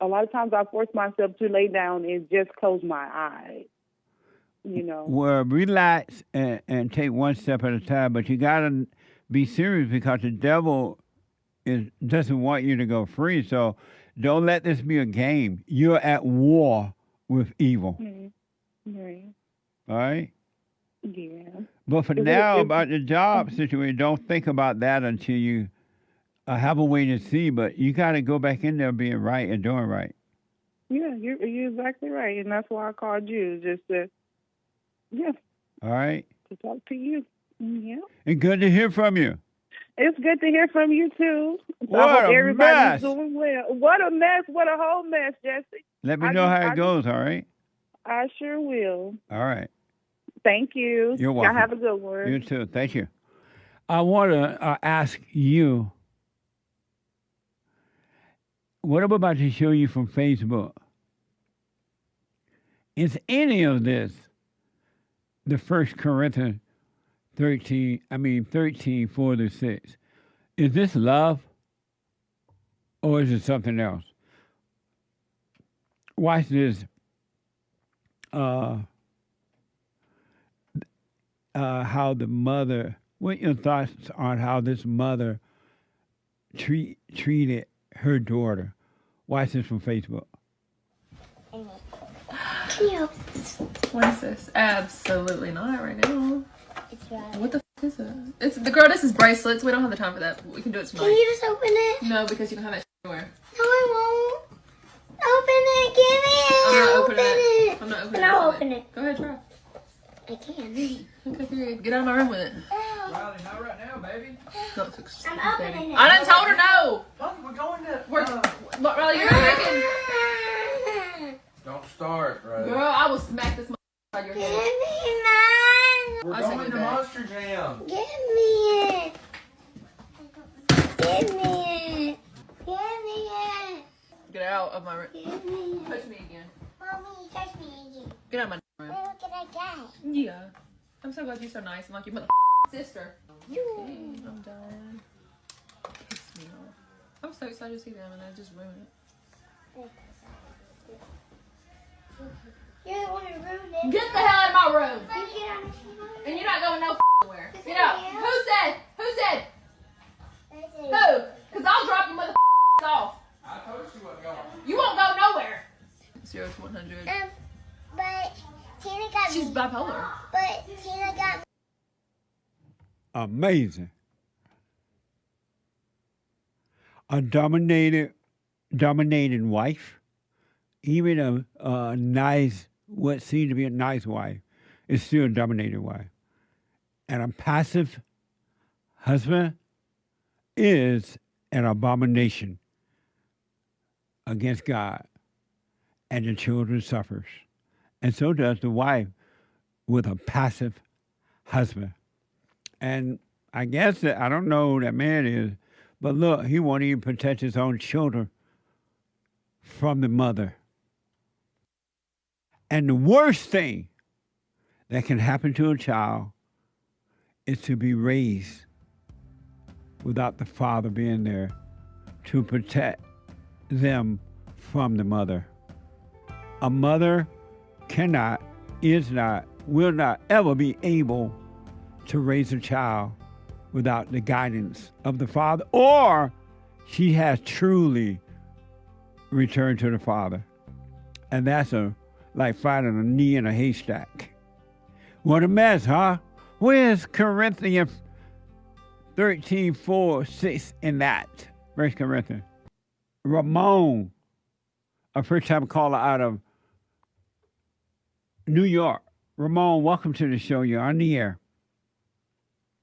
lot of times I force myself to lay down and just close my eyes, Well, relax and take one step at a time. But you got to be serious, because the devil doesn't want you to go free. So don't let this be a game. You're at war with evil. Mm-hmm. Right. All right? Yeah. But for now, about the job situation, don't think about that until you have a way to see. But you got to go back in there being right and doing right. Yeah, you're exactly right. And that's why I called you, just to, All right? to talk to you. Yeah. And good to hear from you. It's good to hear from you, too. What I hope a everybody's mess. doing well. What a mess. What a whole mess, Jesse. Let me know how it goes, all right? I sure will. All right. Thank you. You're welcome. Y'all have a good one. You too. Thank you. I want to ask you, what I'm about to show you from Facebook, is any of this the 1 Corinthians 13, 4 to 6? Is this love, or is it something else? Watch this. How the mother, what your thoughts on how this mother treated her daughter? Watch this from Facebook. Can you open this? What is this? Absolutely not right now. It's right. What the f is it? It's the girl. This is bracelets. We don't have the time for that. We can do it tonight. Can you just open it? No, because you don't have that anywhere. No, I won't. Open it. Give me it. I'm not opening it. I'm not opening Then it. I'll open it. Go ahead, try. I can. Okay, period. Get out of my room with it. Riley, not right now, baby. Go, I'm opening it. I done told her no. We're going to. Riley, you're not making. Don't start, Riley. Girl, I will smack this out of your head. Give me mine. We're going to Monster Jam. Give me it. Give me it. Give me it. Get out of my room. Give me it. Touch me again. Mommy, touch me again. Get out of my room. Look at I got. Yeah. I'm so glad you're so nice. I'm like your mother sister. Okay, I'm done. Kiss me off. I'm so excited to see them and I just ruined it. You're the one who ruined it. Get the hell out of my room. You get on the table. And you're not going nowhere. Get out. Who said? Who? Because I'll drop your mother off. I told you what going. You won't go nowhere. 0 She's bipolar. But Tina got Amazing. A dominating wife, even a nice, what seemed to be a nice wife, is still a dominated wife. And a passive husband is an abomination against God, and the children suffers. And so does the wife with a passive husband. And I guess that, I don't know who that man is, but look, he won't even protect his own children from the mother. And the worst thing that can happen to a child is to be raised without the father being there to protect them from the mother. A mother cannot, is not, will not ever be able to raise a child without the guidance of the father, or she has truly returned to the father. And that's like finding a knee in a haystack. What a mess, huh? Where's Corinthians 13, 4, 6 in that? 1 Corinthians. Ramon, a first-time caller out of New York. Ramon, welcome to the show. You're on the air.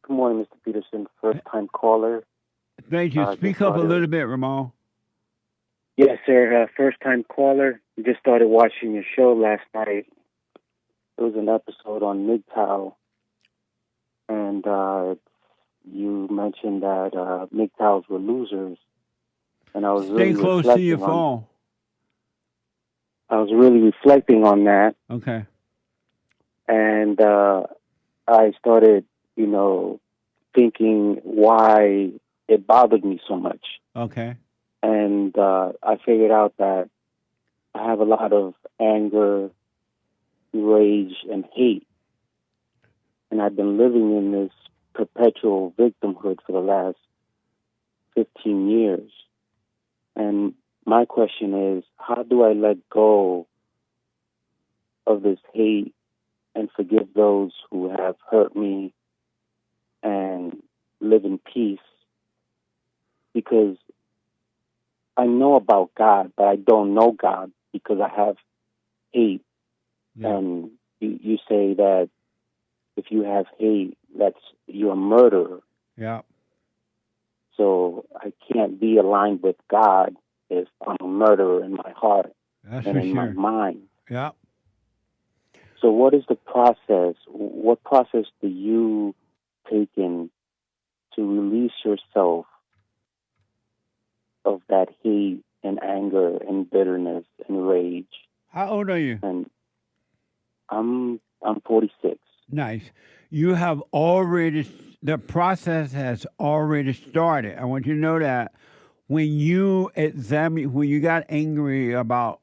Good morning, Mr. Peterson. First-time caller. Thank you. Speak up a little bit, Ramon. Yes, sir. First-time caller. Just started watching your show last night. It was an episode on MGTOW, and you mentioned that MGTOWs were losers, and I was Stay close to your phone. I was really reflecting on that. Okay. And I started, thinking why it bothered me so much. Okay. And I figured out that I have a lot of anger, rage, and hate. And I've been living in this perpetual victimhood for the last 15 years. And my question is, how do I let go of this hate and forgive those who have hurt me and live in peace? Because I know about God, but I don't know God because I have hate. Yeah. And you say that if you have hate, you're a murderer. Yeah. So I can't be aligned with God if I'm a murderer in my heart and in my mind. Yeah. So what is the process? What process do you take in to release yourself of that hate and anger and bitterness and rage? How old are you? And I'm 46. Nice. You have already, the process has already started. I want you to know that when you when you got angry about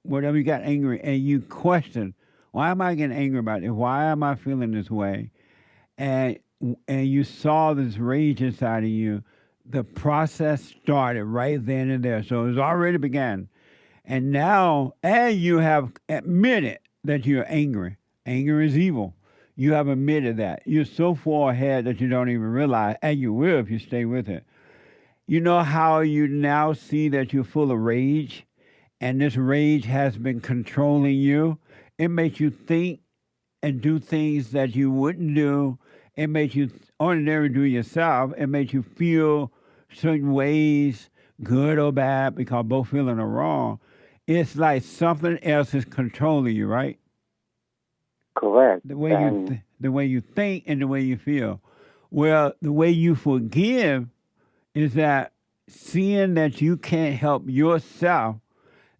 whatever you got angry and you question, why am I getting angry about this? Why am I feeling this way? And you saw this rage inside of you, the process started right then and there. So it's already began. And now, and you have admitted that you're angry. Anger is evil. You have admitted that. You're so far ahead that you don't even realize, and you will if you stay with it. You know how you now see that you're full of rage, and this rage has been controlling you? It makes you think and do things that you wouldn't do. It makes you ordinarily do yourself. It makes you feel certain ways, good or bad, because both feeling are wrong. It's like something else is controlling you, right? Correct. The way you think and the way you feel. Well, the way you forgive is that seeing that you can't help yourself,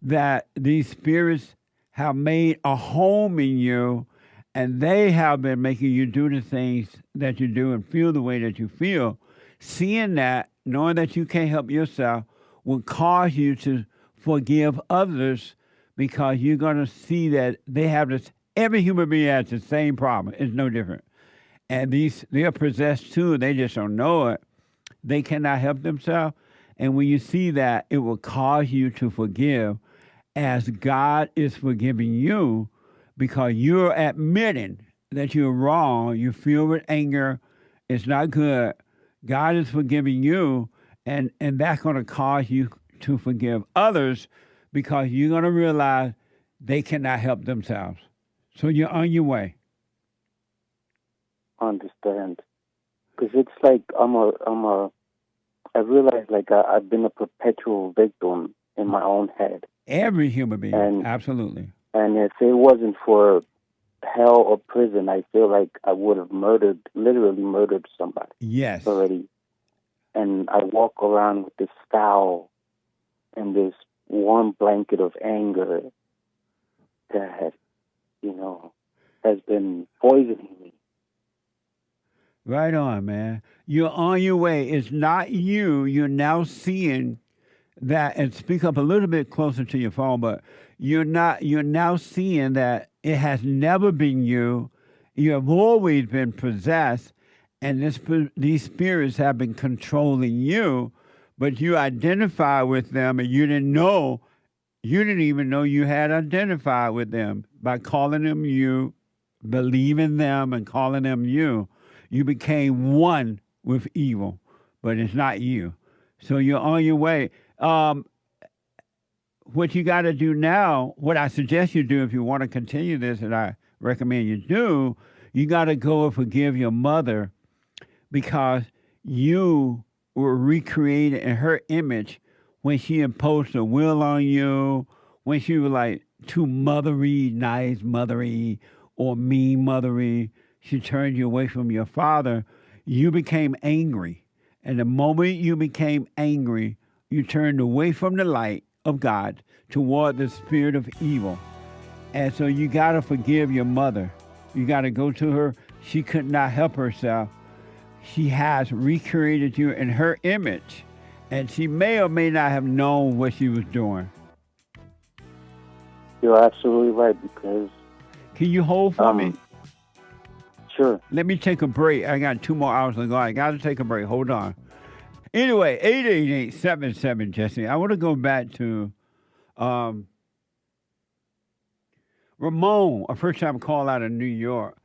that these spirits have made a home in you, and they have been making you do the things that you do and feel the way that you feel. Seeing that, knowing that you can't help yourself, will cause you to forgive others, because you're going to see that they have this. Every human being has the same problem. It's no different. And they are possessed too. They just don't know it. They cannot help themselves. And when you see that, it will cause you to forgive as God is forgiving you, because you're admitting that you're wrong. You feel with anger. It's not good. God is forgiving you, and that's going to cause you to forgive others because you're going to realize they cannot help themselves. So you're on your way. Understand. Because it's like I realize like I've been a perpetual victim in my own head. Every human being, absolutely. And if it wasn't for hell or prison, I feel like I would have literally murdered somebody. Yes. Already. And I walk around with this scowl and this warm blanket of anger that, has been poisoning me. Right on, man. You're on your way. It's not you. You're now seeing that, and speak up a little bit closer to your phone, but you're now seeing that it has never been you. You have always been possessed, and these spirits have been controlling you, but you identify with them, and you didn't even know you had identified with them by calling them you, believing them, and calling them you. You became one with evil, but it's not you. So you're on your way. What you got to do now, what I suggest you do if you want to continue this, and I recommend you do, you got to go and forgive your mother because you were recreated in her image when she imposed her will on you, when she was like too mothery, nice mothery, or mean mothery. She turned you away from your father. You became angry. And the moment you became angry, you turned away from the light of God toward the spirit of evil. And so you got to forgive your mother. You got to go to her. She could not help herself. She has recreated you in her image. And she may or may not have known what she was doing. You're absolutely right, because... Can you hold for me? Sure. Let me take a break. I got 2 more hours to go. I got to take a break. Hold on. Anyway, 888-77-JESSE. I want to go back to Ramon, a first-time call out of New York.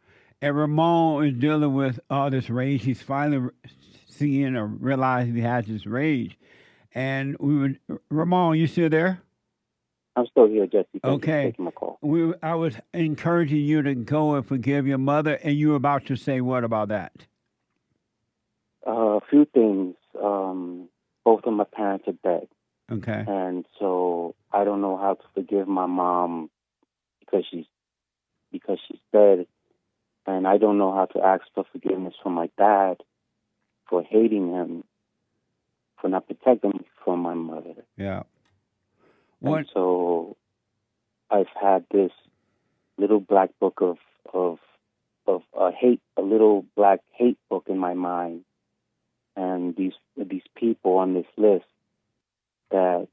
And Ramon is dealing with all this rage. He's finally seeing or realizing he has this rage. And Ramon, you still there? I'm still here, Jesse. Okay. Taking my call. I was encouraging you to go and forgive your mother, and you were about to say what about that? A few things. Both of my parents are dead. Okay. And so I don't know how to forgive my mom because she's dead, and I don't know how to ask for forgiveness from my dad for hating him, for not protecting me from my mother. Yeah. And so I've had this little black book of hate, a little black hate book in my mind, and these people on this list that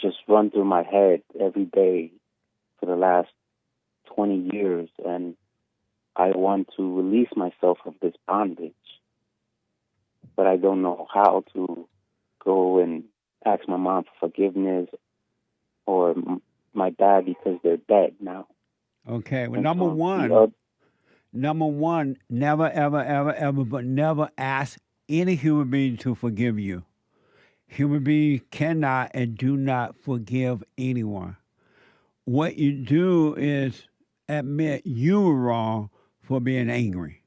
just run through my head every day for the last 20 years, and I want to release myself of this bondage, but I don't know how to go and ask my mom for forgiveness or my dad because they're dead now. Okay. Well, And number so one, never, ever, ever, ever, but never ask any human being to forgive you. Human beings cannot and do not forgive anyone. What you do is admit you were wrong for being angry.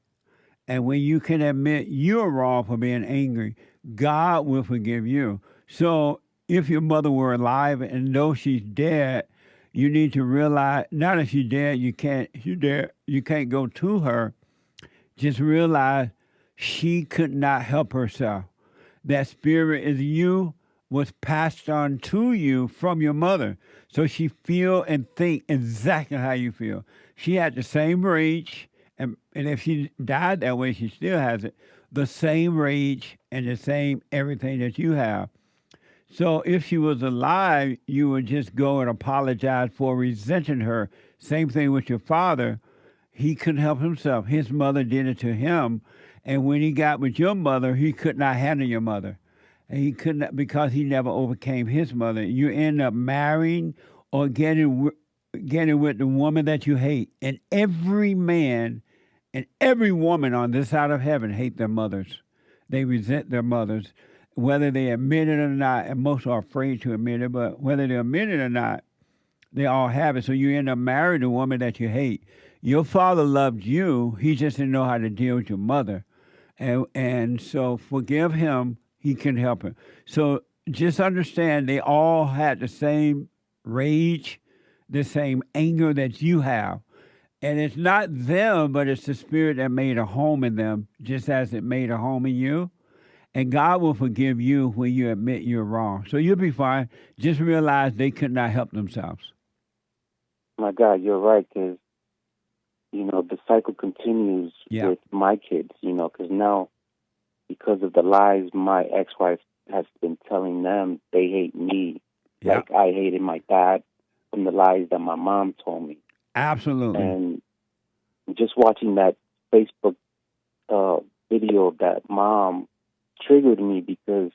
And when you can admit you're wrong for being angry, God will forgive you. So if your mother were alive and though she's dead, you need to realize, not that she's dead, you can't go to her. Just realize she could not help herself. That spirit is you, was passed on to you from your mother. So she feel and think exactly how you feel. She had the same rage, and if she died that way, she still has it. The same rage and the same everything that you have. So if she was alive, you would just go and apologize for resenting her. Same thing with your father. He couldn't help himself. His mother did it to him. And when he got with your mother, he could not handle your mother. And he could not, because he never overcame his mother. You end up marrying or getting getting with the woman that you hate. And every man and every woman on this side of heaven hate their mothers. They resent their mothers, whether they admit it or not. And most are afraid to admit it, but whether they admit it or not, they all have it. So you end up marrying a woman that you hate. Your father loved you. He just didn't know how to deal with your mother. And so forgive him. He can help him. So just understand they all had the same rage, the same anger that you have. And it's not them, but it's the spirit that made a home in them, just as it made a home in you. And God will forgive you when you admit you're wrong. So you'll be fine. Just realize they could not help themselves. My God, you're right, because, you know, the cycle continues with my kids, you know, because now, because of the lies my ex-wife has been telling them, they hate me like I hated my dad from the lies that my mom told me. Absolutely. And just watching that Facebook video of that mom triggered me because it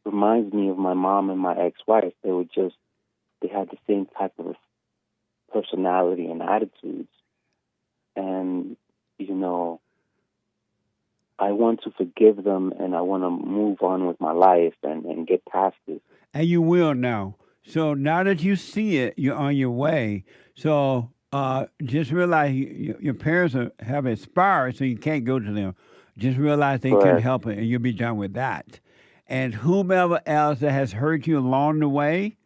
reminds me of my mom and my ex-wife. They had the same type of personality and attitudes. And, you know, I want to forgive them and I want to move on with my life and get past this. And you will now. So now that you see it, you're on your way. So just realize your parents have expired, so you can't go to them. Just realize they can help it, and you'll be done with that. And whomever else that has hurt you along the way,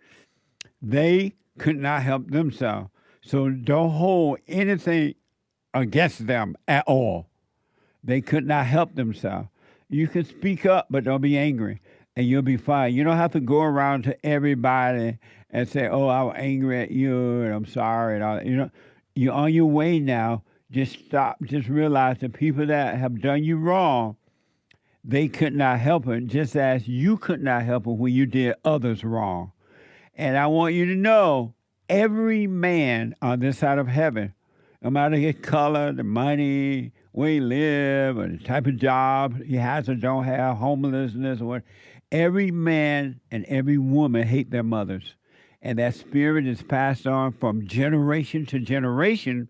they could not help themselves. So don't hold anything against them at all. They could not help themselves. You can speak up, but don't be angry, and you'll be fine. You don't have to go around to everybody and say, "Oh, I was angry at you, and I'm sorry." And all. You know, you're on your way now. Just stop. Just realize the people that have done you wrong, they could not help it, just as you could not help it when you did others wrong. And I want you to know, every man on this side of heaven, no matter his color, the money, where he live, or the type of job he has or don't have, homelessness or what, every man and every woman hate their mothers. And that spirit is passed on from generation to generation,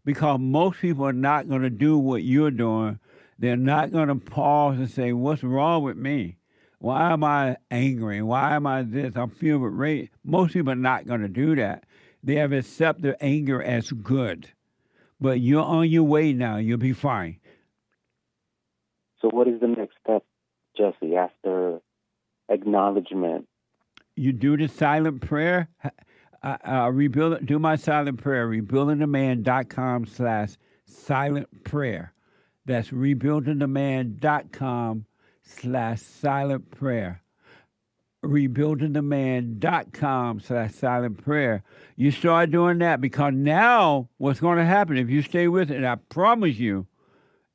because most people are not going to do what you're doing. They're not going to pause and say, what's wrong with me? Why am I angry? Why am I this? I'm filled with rage. Most people are not going to do that. They have accepted anger as good. But you're on your way now. You'll be fine. So what is the next step, Jesse, after acknowledgement? You do the silent prayer. Do my silent prayer, rebuildingtheman.com/silent prayer. That's rebuildingtheman.com/silent prayer. rebuildingtheman.com/silent prayer. You start doing that, because now what's going to happen if you stay with it, and I promise you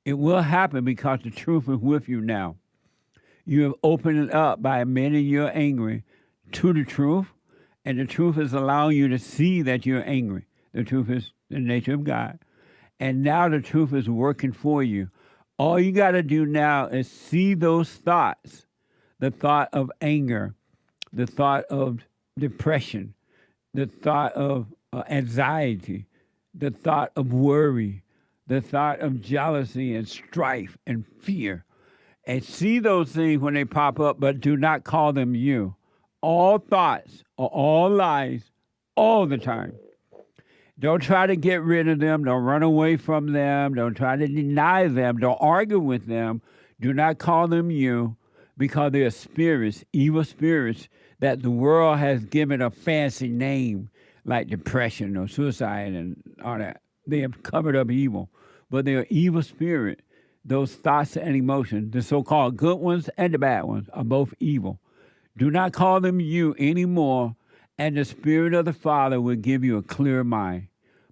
it will happen, because the truth is with you now. You have opened it up by admitting you're angry to the truth. And the truth is allowing you to see that you're angry. The truth is the nature of God. And now the truth is working for you. All you got to do now is see those thoughts, the thought of anger, the thought of depression, the thought of anxiety, the thought of worry, the thought of jealousy and strife and fear. And see those things when they pop up, but do not call them you. All thoughts are all lies all the time. Don't try to get rid of them. Don't run away from them. Don't try to deny them. Don't argue with them. Do not call them you, because they are spirits, evil spirits, that the world has given a fancy name, like depression or suicide and all that. They have covered up evil. But they are evil spirit. Those thoughts and emotions, the so-called good ones and the bad ones, are both evil. Do not call them you anymore, and the Spirit of the Father will give you a clear mind.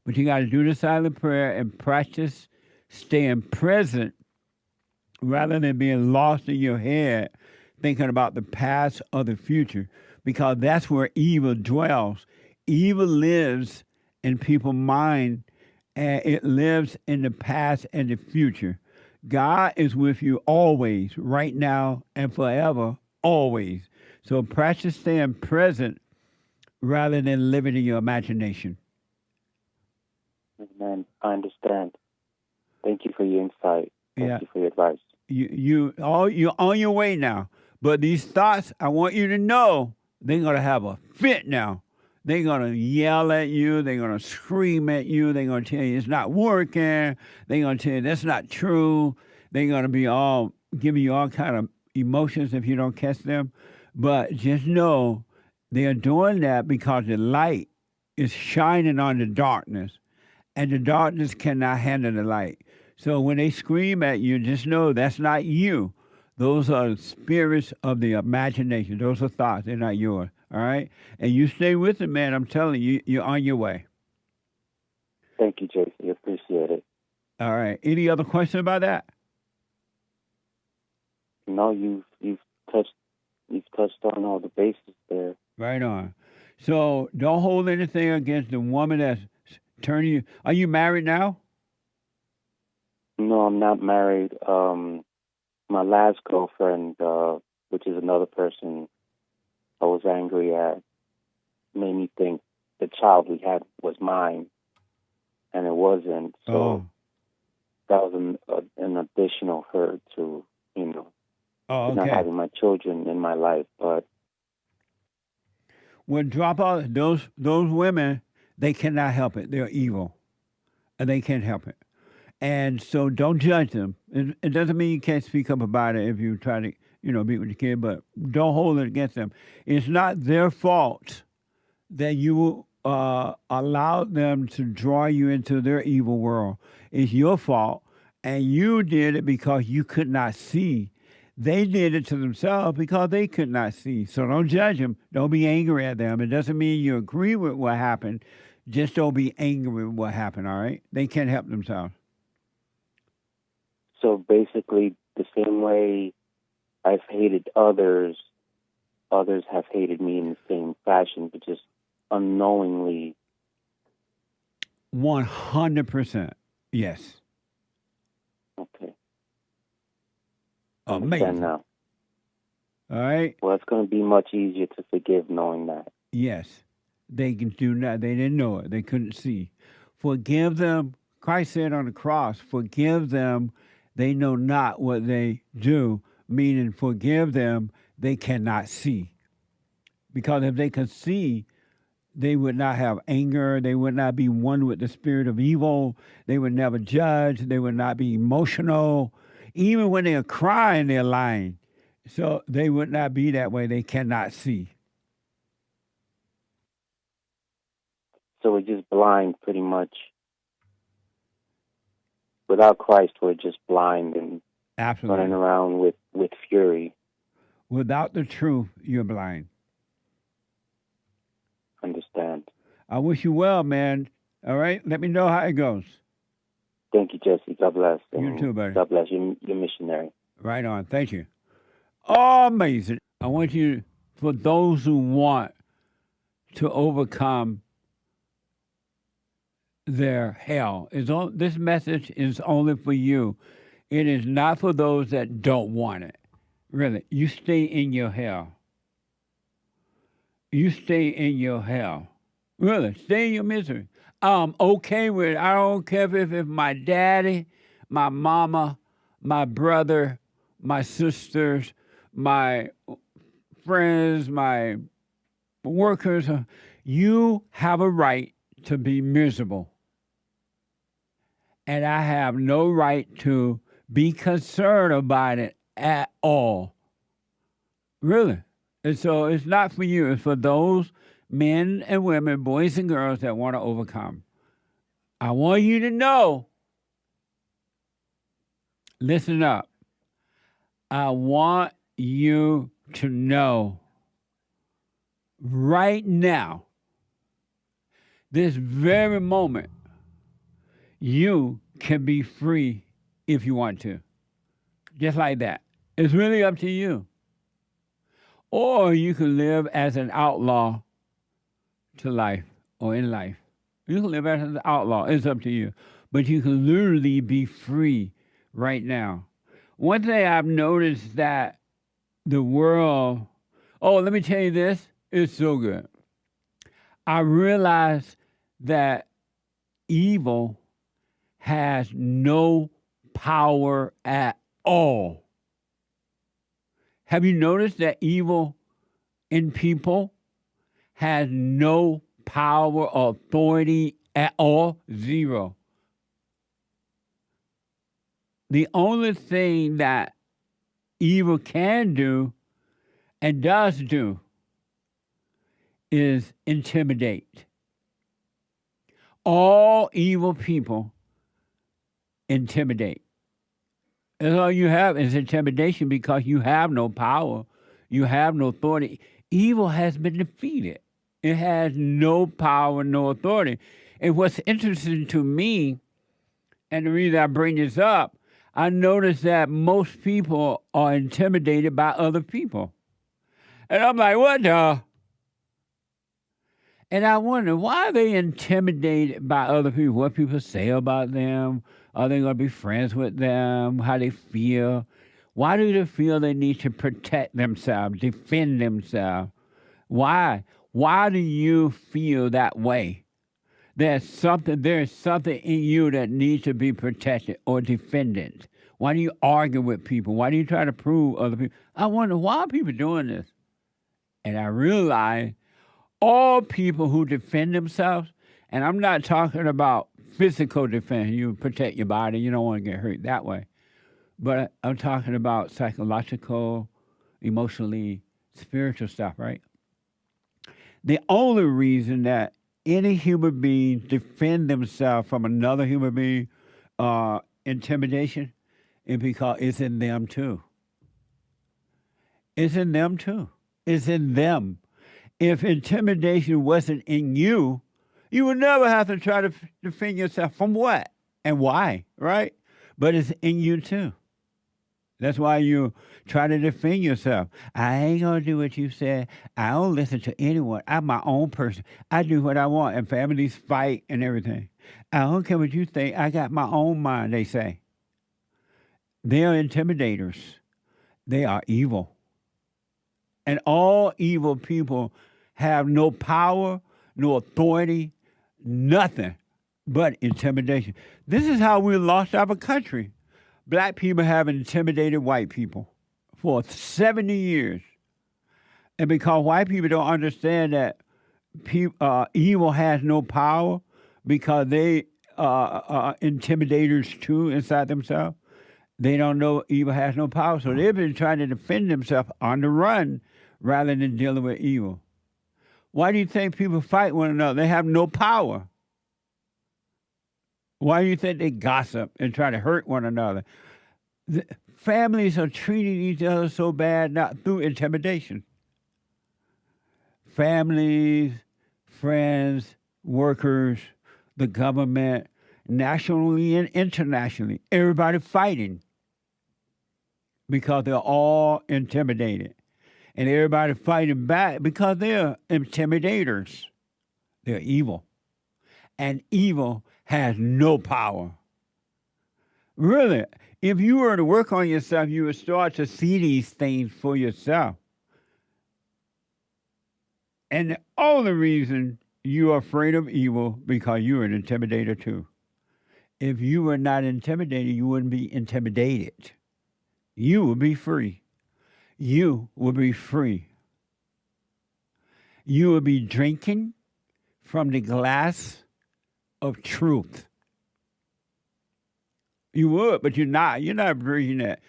But you got to do the silent prayer and practice staying present rather than being lost in your head, thinking about the past or the future, because that's where evil dwells. Evil lives in people's mind, and it lives in the past and the future. God is with you always, right now and forever, always. So practice staying present rather than living in your imagination. Man, I understand. Thank you for your insight. Yeah. Thank you for your advice. You're on your way now. But these thoughts, I want you to know, they're gonna have a fit now. They're gonna yell at you. They're gonna scream at you. They're gonna tell you it's not working. They're gonna tell you that's not true. They're gonna be all giving you all kind of emotions if you don't catch them. But just know they are doing that because the light is shining on the darkness, and the darkness cannot handle the light. So when they scream at you, just know that's not you. Those are spirits of the imagination. Those are thoughts. They're not yours. All right? And you stay with it, man. I'm telling you, you're on your way. Thank you, JC. Appreciate it. All right. Any other question about that? No, you've touched on all the bases there. Right on. So don't hold anything against the woman that's turning you. Are you married now? No, I'm not married. My last girlfriend, which is another person I was angry at, made me think the child we had was mine, and it wasn't. So that was an additional hurt to, not having my children in my life. But well, drop out those women. They cannot help it. They're evil, and they can't help it. And so don't judge them. It doesn't mean you can't speak up about it if you try to, be with your kid, but don't hold it against them. It's not their fault that you allowed them to draw you into their evil world. It's your fault, and you did it because you could not see. They did it to themselves because they could not see. So don't judge them. Don't be angry at them. It doesn't mean you agree with what happened. Just don't be angry with what happened, all right? They can't help themselves. So basically, the same way I've hated others, others have hated me in the same fashion, but just unknowingly. 100%. Yes. Okay. Amazing. Now. All right. Well, it's going to be much easier to forgive knowing that. Yes. They can do that. They didn't know it. They couldn't see. Forgive them. Christ said on the cross, forgive them. They know not what they do, meaning forgive them, they cannot see. Because if they could see, they would not have anger, they would not be one with the spirit of evil, they would never judge, they would not be emotional. Even when they're crying, they're lying. So they would not be that way, they cannot see. So we're just blind pretty much. Without Christ, we're just blind and Absolutely. running around with fury. Without the truth, you're blind. Understand. I wish you well, man. All right? Let me know how it goes. Thank you, Jesse. God bless. You too, buddy. God bless. You're missionary. Right on. Thank you. Amazing. I want you, for those who want to overcome their hell, this message is only for you. It is not for those that don't want it. Really, you stay in your hell. You stay in your hell. Really, stay in your misery. I'm okay with it. I don't care if my daddy, my mama, my brother, my sisters, my friends, my workers. You have a right to be miserable. And I have no right to be concerned about it at all. Really. And so it's not for you. It's for those men and women, boys and girls that want to overcome. I want you to know, listen up. I want you to know right now, this very moment, you can be free if you want to. Just like that. It's really up to you. Or you can live as an outlaw to life or in life. You can live as an outlaw. It's up to you. But you can literally be free right now. One thing I've noticed that the world, let me tell you this, it's so good. I realized that evil has no power at all. Have you noticed that evil in people has no power or authority at all? Zero. The only thing that evil can do and does do is intimidate. All evil people intimidate. And all you have is intimidation because you have no power. You have no authority. Evil has been defeated. It has no power, no authority. And what's interesting to me, and the reason I bring this up, I notice that most people are intimidated by other people. And I'm like, what the? And I wonder, why are they intimidated by other people? What people say about them? Are they going to be friends with them? How they feel? Why do they feel they need to protect themselves, defend themselves? Why? Why do you feel that way? There's something in you that needs to be protected or defended. Why do you argue with people? Why do you try to prove other people? I wonder, why are people doing this? And I realize all people who defend themselves, and I'm not talking about physical defense, you protect your body, you don't want to get hurt that way. But I'm talking about psychological, emotionally, spiritual stuff, right? The only reason that any human being defend themselves from another human being intimidation is because it's in them too. It's in them too. It's in them. If intimidation wasn't in you, you would never have to try to defend yourself from what and why, right? But it's in you too. That's why you try to defend yourself. I ain't going to do what you said. I don't listen to anyone. I'm my own person. I do what I want, and families fight and everything. I don't care what you think. I got my own mind, they say. They are intimidators. They are evil. And all evil people have no power, no authority, nothing but intimidation. This is how we lost our country. Black people have intimidated white people for 70 years. And because white people don't understand that evil has no power because they are intimidators too inside themselves, they don't know evil has no power. So they've been trying to defend themselves on the run rather than dealing with evil. Why do you think people fight one another? They have no power. Why do you think they gossip and try to hurt one another? The families are treating each other so bad not through intimidation. Families, friends, workers, the government, nationally and internationally, everybody fighting because they're all intimidated. And everybody fighting back because they're intimidators. They're evil. And evil has no power. Really, if you were to work on yourself, you would start to see these things for yourself. And the only reason you are afraid of evil because you're an intimidator too. If you were not intimidated, you wouldn't be intimidated. You would be free. You would be free. You would be drinking from the glass of truth. You would, but you're not. You're not drinking that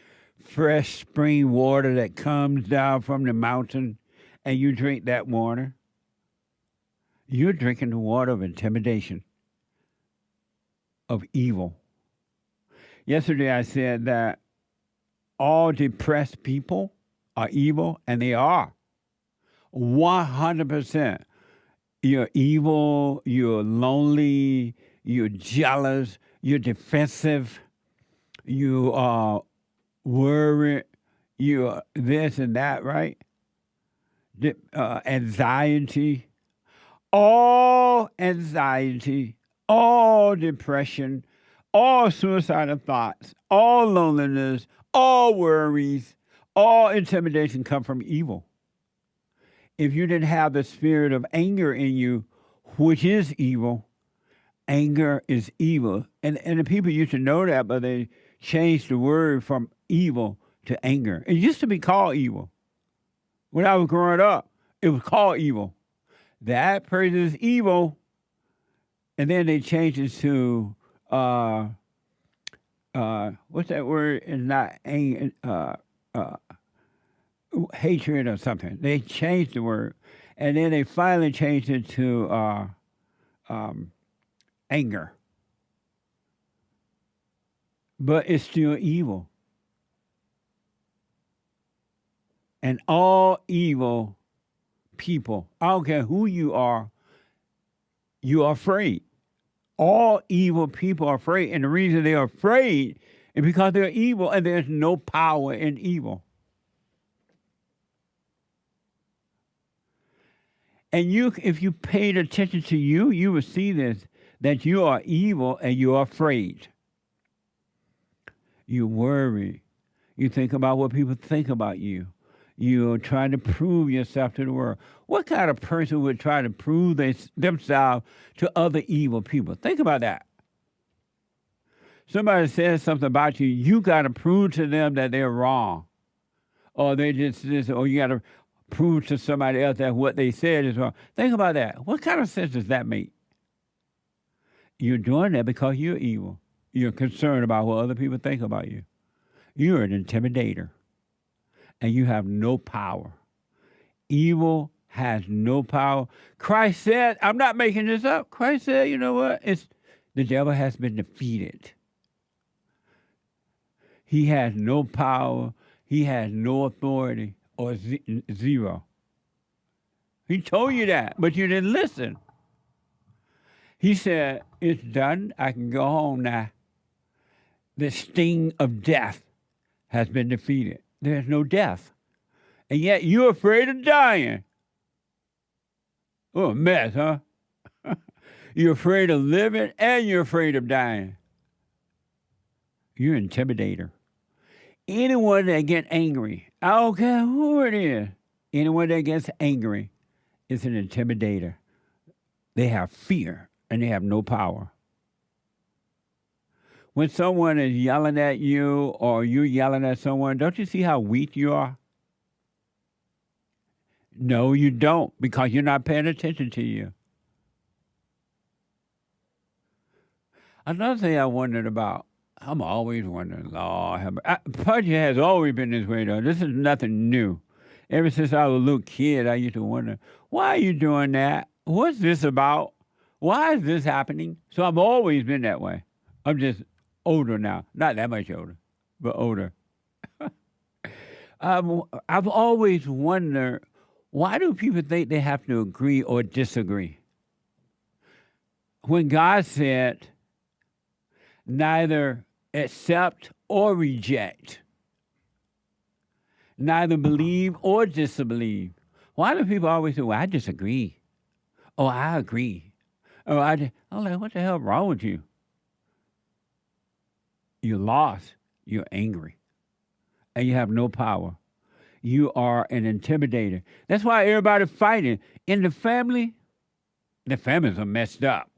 fresh spring water that comes down from the mountain and you drink that water. You're drinking the water of intimidation, of evil. Yesterday I said that all depressed people are evil, and they are. 100%. You're evil, you're lonely, you're jealous, you're defensive, you are worried, you're this and that, right? Anxiety. All anxiety, all depression, all suicidal thoughts, all loneliness, all worries, all intimidation come from evil. If you didn't have the spirit of anger in you, which is evil. Anger is evil. And the people used to know that, but they changed the word from evil to anger. It used to be called evil. When I was growing up, it was called evil. That person is evil. And then they changed it to, what's that word? It's not anger, hatred or something. They changed the word. And then they finally changed it to anger. But it's still evil. And all evil people, I don't care who you are afraid. All evil people are afraid. And the reason they're afraid is because they're evil and there's no power in evil. And if you paid attention to you would see this, that you are evil and you are afraid. You worry. You think about what people think about you. You're trying to prove yourself to the world. What kind of person would try to prove themselves to other evil people? Think about that. Somebody says something about you, you got to prove to them that they're wrong. Or they just or you got to prove to somebody else that what they said is wrong. Think about that. What kind of sense does that make? You're doing that because you're evil. You're concerned about what other people think about you. You're an intimidator. And you have no power. Evil has no power. Christ said, I'm not making this up. Christ said, you know what? The devil has been defeated. He has no power. He has no authority or zero. He told you that, but you didn't listen. He said, it's done. I can go home now. The sting of death has been defeated. There's no death. And yet you're afraid of dying. Oh, a mess, huh? You're afraid of living and you're afraid of dying. You're an intimidator. Anyone that gets angry, I don't care who it is, anyone that gets angry is an intimidator. They have fear and they have no power. When someone is yelling at you or you're yelling at someone, don't you see how weak you are? No, you don't, because you're not paying attention to you. Another thing I wondered about, I'm always wondering, Lord, Pudgy has always been this way, though. This is nothing new. Ever since I was a little kid, I used to wonder, why are you doing that? What's this about? Why is this happening? So I've always been that way. I'm just older now. Not that much older, but older. I've always wondered, why do people think they have to agree or disagree? When God said, neither accept or reject, neither believe or disbelieve, why do people always say, well, I disagree? Oh, I agree. Oh, I'm like, what the hell is wrong with you? You're lost. You're angry. And you have no power. You are an intimidator. That's why everybody's fighting. In the families are messed up.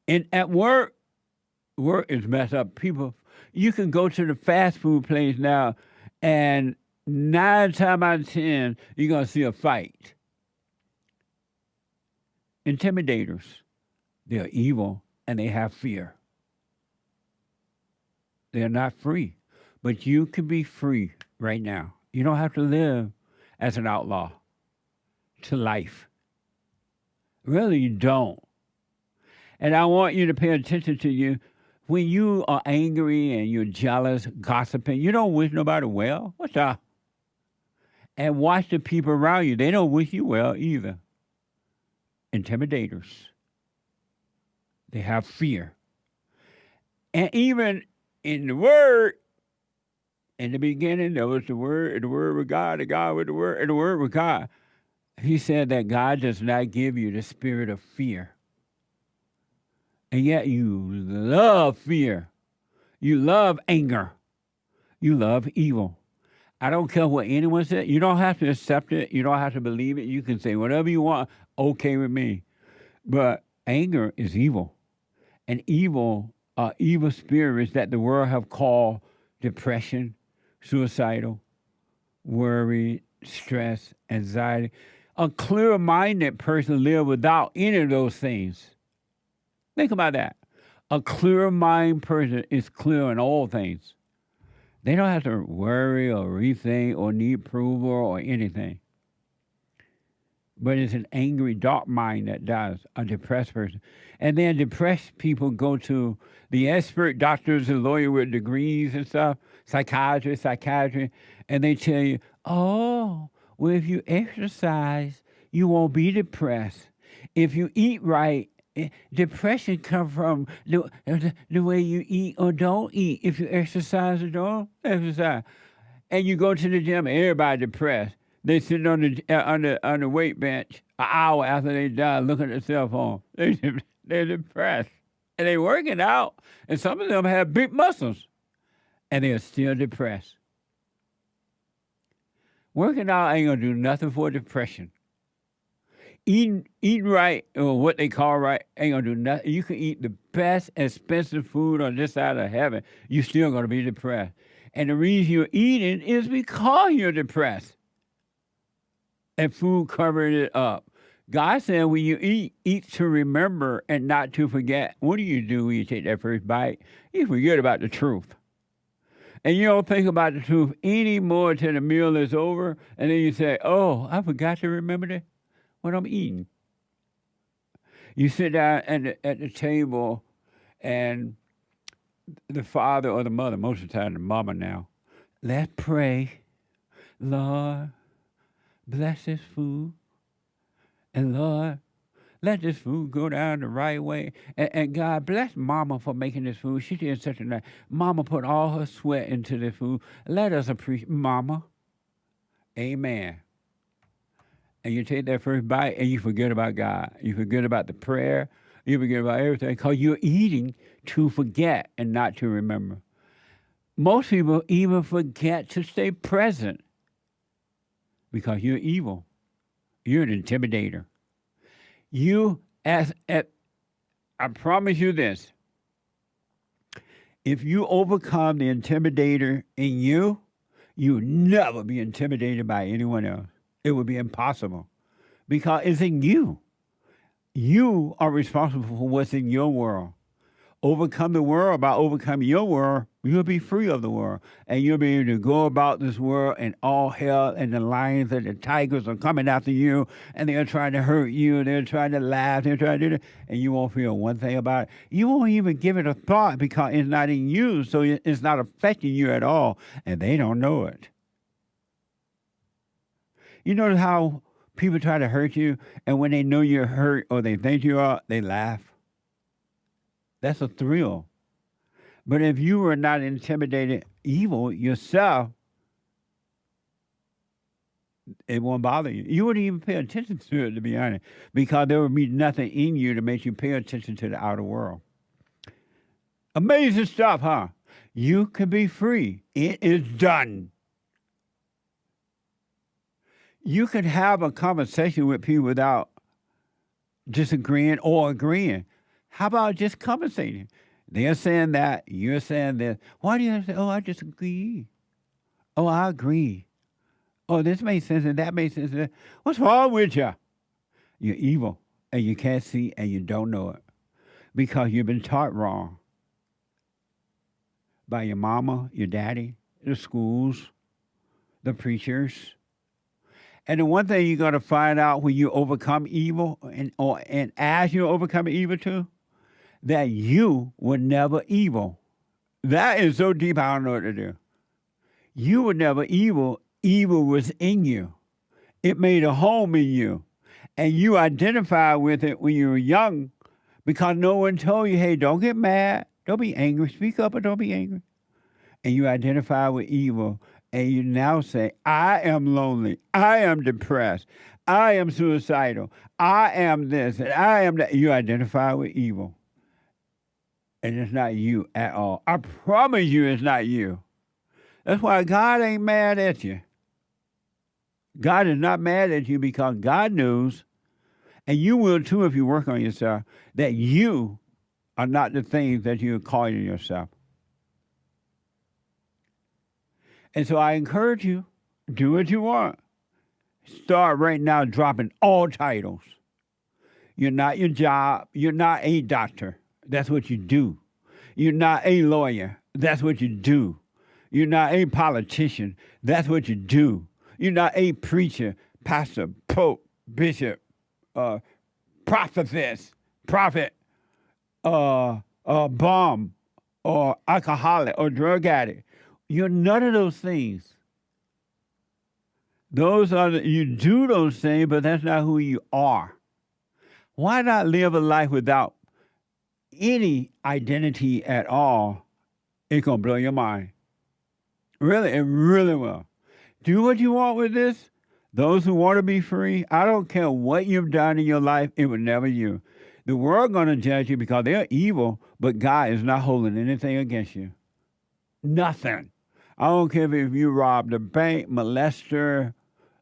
And at work is messed up. People, you can go to the fast food place now, and 9 times out of 10, you're going to see a fight. Intimidators. They're evil, and they have fear. They're not free. But you can be free right now. You don't have to live as an outlaw to life. Really, you don't. And I want you to pay attention to you. When you are angry and you're jealous, gossiping, you don't wish nobody well. What's up? And watch the people around you. They don't wish you well either. Intimidators. They have fear. And even in the Word, in the beginning, there was the Word, and the Word with God, and God with the Word, and the Word with God. He said that God does not give you the spirit of fear. And yet you love fear. You love anger. You love evil. I don't care what anyone says. You don't have to accept it. You don't have to believe it. You can say whatever you want. okay with me. But anger is evil. And evil spirits that the world have called depression, suicidal, worry, stress, anxiety. A clear-minded person lives without any of those things. Think about that. A clear-minded person is clear in all things. They don't have to worry or rethink or need approval or anything. But it's an angry, dark mind that does, a depressed person. And then depressed people go to the expert doctors and lawyers with degrees and stuff, psychiatry, and they tell you, oh, well, if you exercise, you won't be depressed. If you eat right, depression comes from the way you eat or don't eat. If you exercise or don't exercise. And you go to the gym, everybody depressed. They sit on the weight bench an hour after they die looking at their cell phone. They're depressed. And they're working out. And some of them have big muscles. And they're still depressed. Working out ain't going to do nothing for depression. Eating right, or what they call right, ain't going to do nothing. You can eat the best expensive food on this side of heaven. You're still going to be depressed. And the reason you're eating is because you're depressed. And food covering it up. God said when you eat to remember and not to forget. What do you do when you take that first bite? You forget about the truth. And you don't think about the truth anymore till the meal is over. And then you say, oh, I forgot to remember that when I'm eating. You sit down at the table and the father or the mother, most of the time the mama now, let's pray. Lord, bless this food. And Lord, let this food go down the right way. And God, bless Mama for making this food. She did such a nice. Mama put all her sweat into this food. Let us appreciate Mama. Amen. And you take that first bite and you forget about God. You forget about the prayer. You forget about everything because you're eating to forget and not to remember. Most people even forget to stay present because you're evil. You're an intimidator. I promise you this. If you overcome the intimidator in you, you'll never be intimidated by anyone else. It would be impossible because it's in you. You are responsible for what's in your world. Overcome the world by overcoming your world, you'll be free of the world. And you'll be able to go about this world and all hell and the lions and the tigers are coming after you and they're trying to hurt you. They're trying to laugh. They're trying to do that. And you won't feel one thing about it. You won't even give it a thought because it's not in you. So it's not affecting you at all. And they don't know it. You notice how people try to hurt you and when they know you're hurt or they think you are, they laugh. That's a thrill. But if you were not intimidated evil yourself, it won't bother you. You wouldn't even pay attention to it, to be honest, because there would be nothing in you to make you pay attention to the outer world. Amazing stuff, huh? You can be free. It is done. You can have a conversation with people without disagreeing or agreeing. How about just conversating? They're saying that, you're saying this. Why do you have to say, oh, I disagree? Oh, I agree. Oh, this makes sense and that makes sense. What's wrong with you? You're evil and you can't see and you don't know it because you've been taught wrong by your mama, your daddy, the schools, the preachers. And the one thing you're going to find out when you overcome evil and as you overcome evil too, that you were never evil. That is so deep, I don't know what to do. You were never evil. Evil was in you. It made a home in you. And you identified with it when you were young because no one told you, hey, don't get mad. Don't be angry. Speak up or don't be angry. And you identify with evil. And you now say, I am lonely. I am depressed. I am suicidal. I am this and I am that. You identify with evil. And it's not you at all. I promise you it's not you. That's why God ain't mad at you. God is not mad at you because God knows And you will too if you work on yourself, that you are not the things that you're calling yourself. And so I encourage you, do what you want. Start right now dropping all titles. You're not your job. You're not a doctor. That's what you do. You're not a lawyer. That's what you do. You're not a politician. That's what you do. You're not a preacher, pastor, pope, bishop, prophetess, prophet, bomb, or alcoholic, or drug addict. You're none of those things. You do those things, but that's not who you are. Why not live a life without any identity at all? It's going to blow your mind. Really, it really will. Do what you want with this. Those who want to be free, I don't care what you've done in your life, it was never you. The world going to judge you because they're evil, but God is not holding anything against you. Nothing. I don't care if you robbed a bank, molester,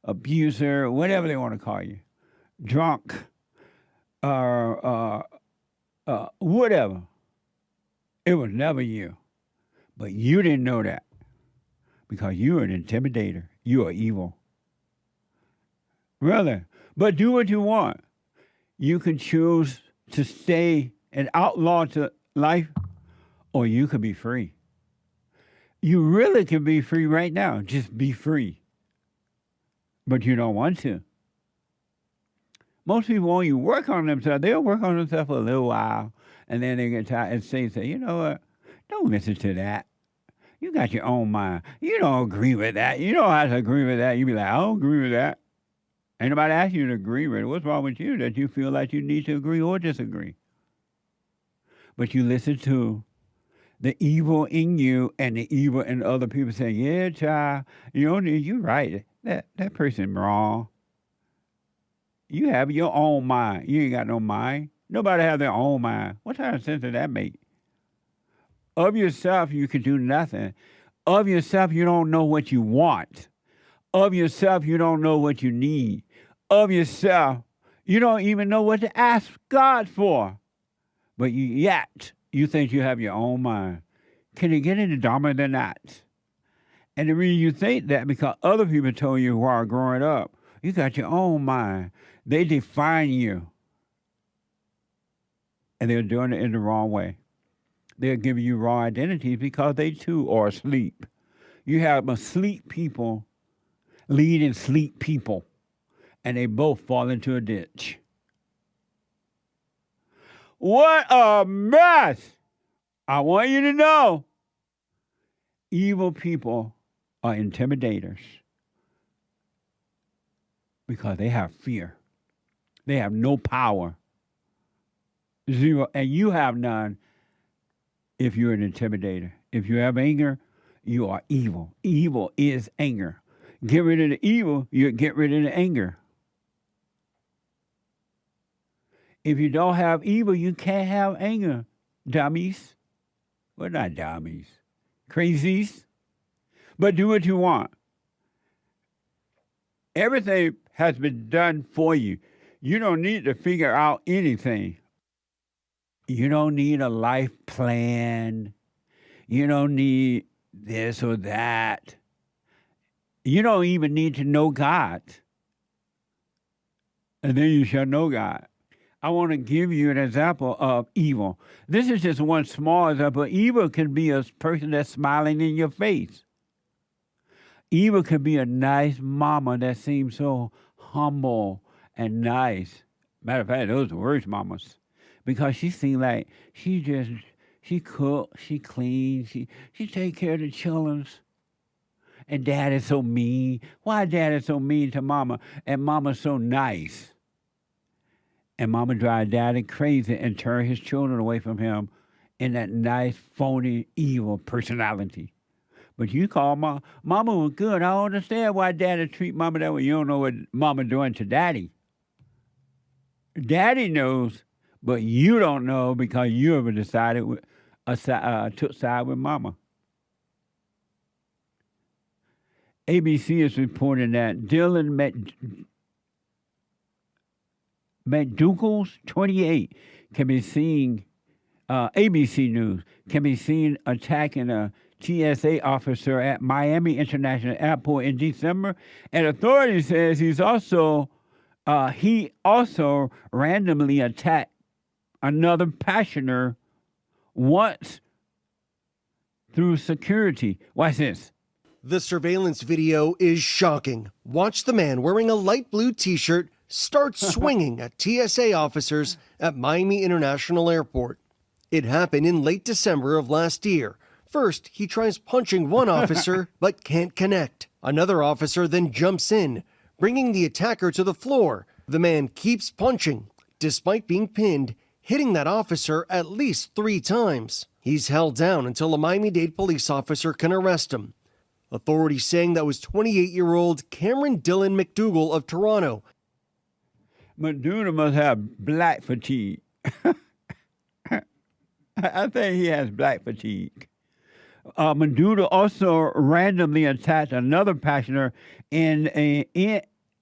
abuser, whatever they want to call you, drunk, whatever. It was never you. But you didn't know that because you are an intimidator. You are evil. Really. But do what you want. You can choose to stay an outlaw to life, or you can be free. You really can be free right now. Just be free. But you don't want to. Most people won't even work on themselves. They'll work on themselves for a little while, and then they get tired and say, you know what? Don't listen to that. You got your own mind. You don't agree with that. You don't have to agree with that. You be like, I don't agree with that. Ain't nobody asked you to agree with it. What's wrong with you that you feel like you need to agree or disagree? But you listen to the evil in you and the evil in other people saying, yeah, child, you're right. That person wrong. You have your own mind. You ain't got no mind. Nobody have their own mind. What kind of sense does that make? Of yourself, you can do nothing. Of yourself, you don't know what you want. Of yourself, you don't know what you need. Of yourself, you don't even know what to ask God for. But yet, you think you have your own mind. Can it get any dumber than that? And the reason you think that because other people told you while growing up, you got your own mind. They define you. And they're doing it in the wrong way. They're giving you wrong identities because they too are asleep. You have asleep people leading sleep people, and they both fall into a ditch. What a mess! I want you to know, evil people are intimidators because they have fear. They have no power. Zero. And you have none if you're an intimidator. If you have anger, you are evil. Evil is anger. Get rid of the evil, you get rid of the anger. If you don't have evil, you can't have anger. Dummies. Well, not dummies. Crazies. But do what you want. Everything has been done for you. You don't need to figure out anything. You don't need a life plan. You don't need this or that. You don't even need to know God. And then you shall know God. I want to give you an example of evil. This is just one small example. Evil can be a person that's smiling in your face. Evil can be a nice mama that seems so humble and nice. Matter of fact, those are the worst mamas. Because she seems like she cook, she clean, she take care of the children. And dad is so mean. Why dad is so mean to mama? And mama's so nice. And mama drive daddy crazy and turn his children away from him in that nice, phony, evil personality. But you call mama was good. I don't understand why daddy treat mama that way. You don't know what mama doing to daddy. Daddy knows, but you don't know because you ever decided took side with mama. ABC is reporting that Dylan McDougal's 28 can be seen, ABC News can be seen attacking a TSA officer at Miami International Airport in December, and authorities says he also randomly attacked another passenger once through security. Watch this. The surveillance video is shocking. Watch the man wearing a light blue t-shirt start swinging at TSA officers at Miami International Airport. It happened in late December of last year. First, he tries punching one officer but can't connect. Another officer then jumps in, bringing the attacker to the floor. The man keeps punching, despite being pinned, hitting that officer at least 3 times. He's held down until a Miami-Dade police officer can arrest him. Authorities saying that was 28-year-old Cameron Dylan McDougal of Toronto. McDougal must have black fatigue. I think he has black fatigue. McDougal also randomly attacked another passenger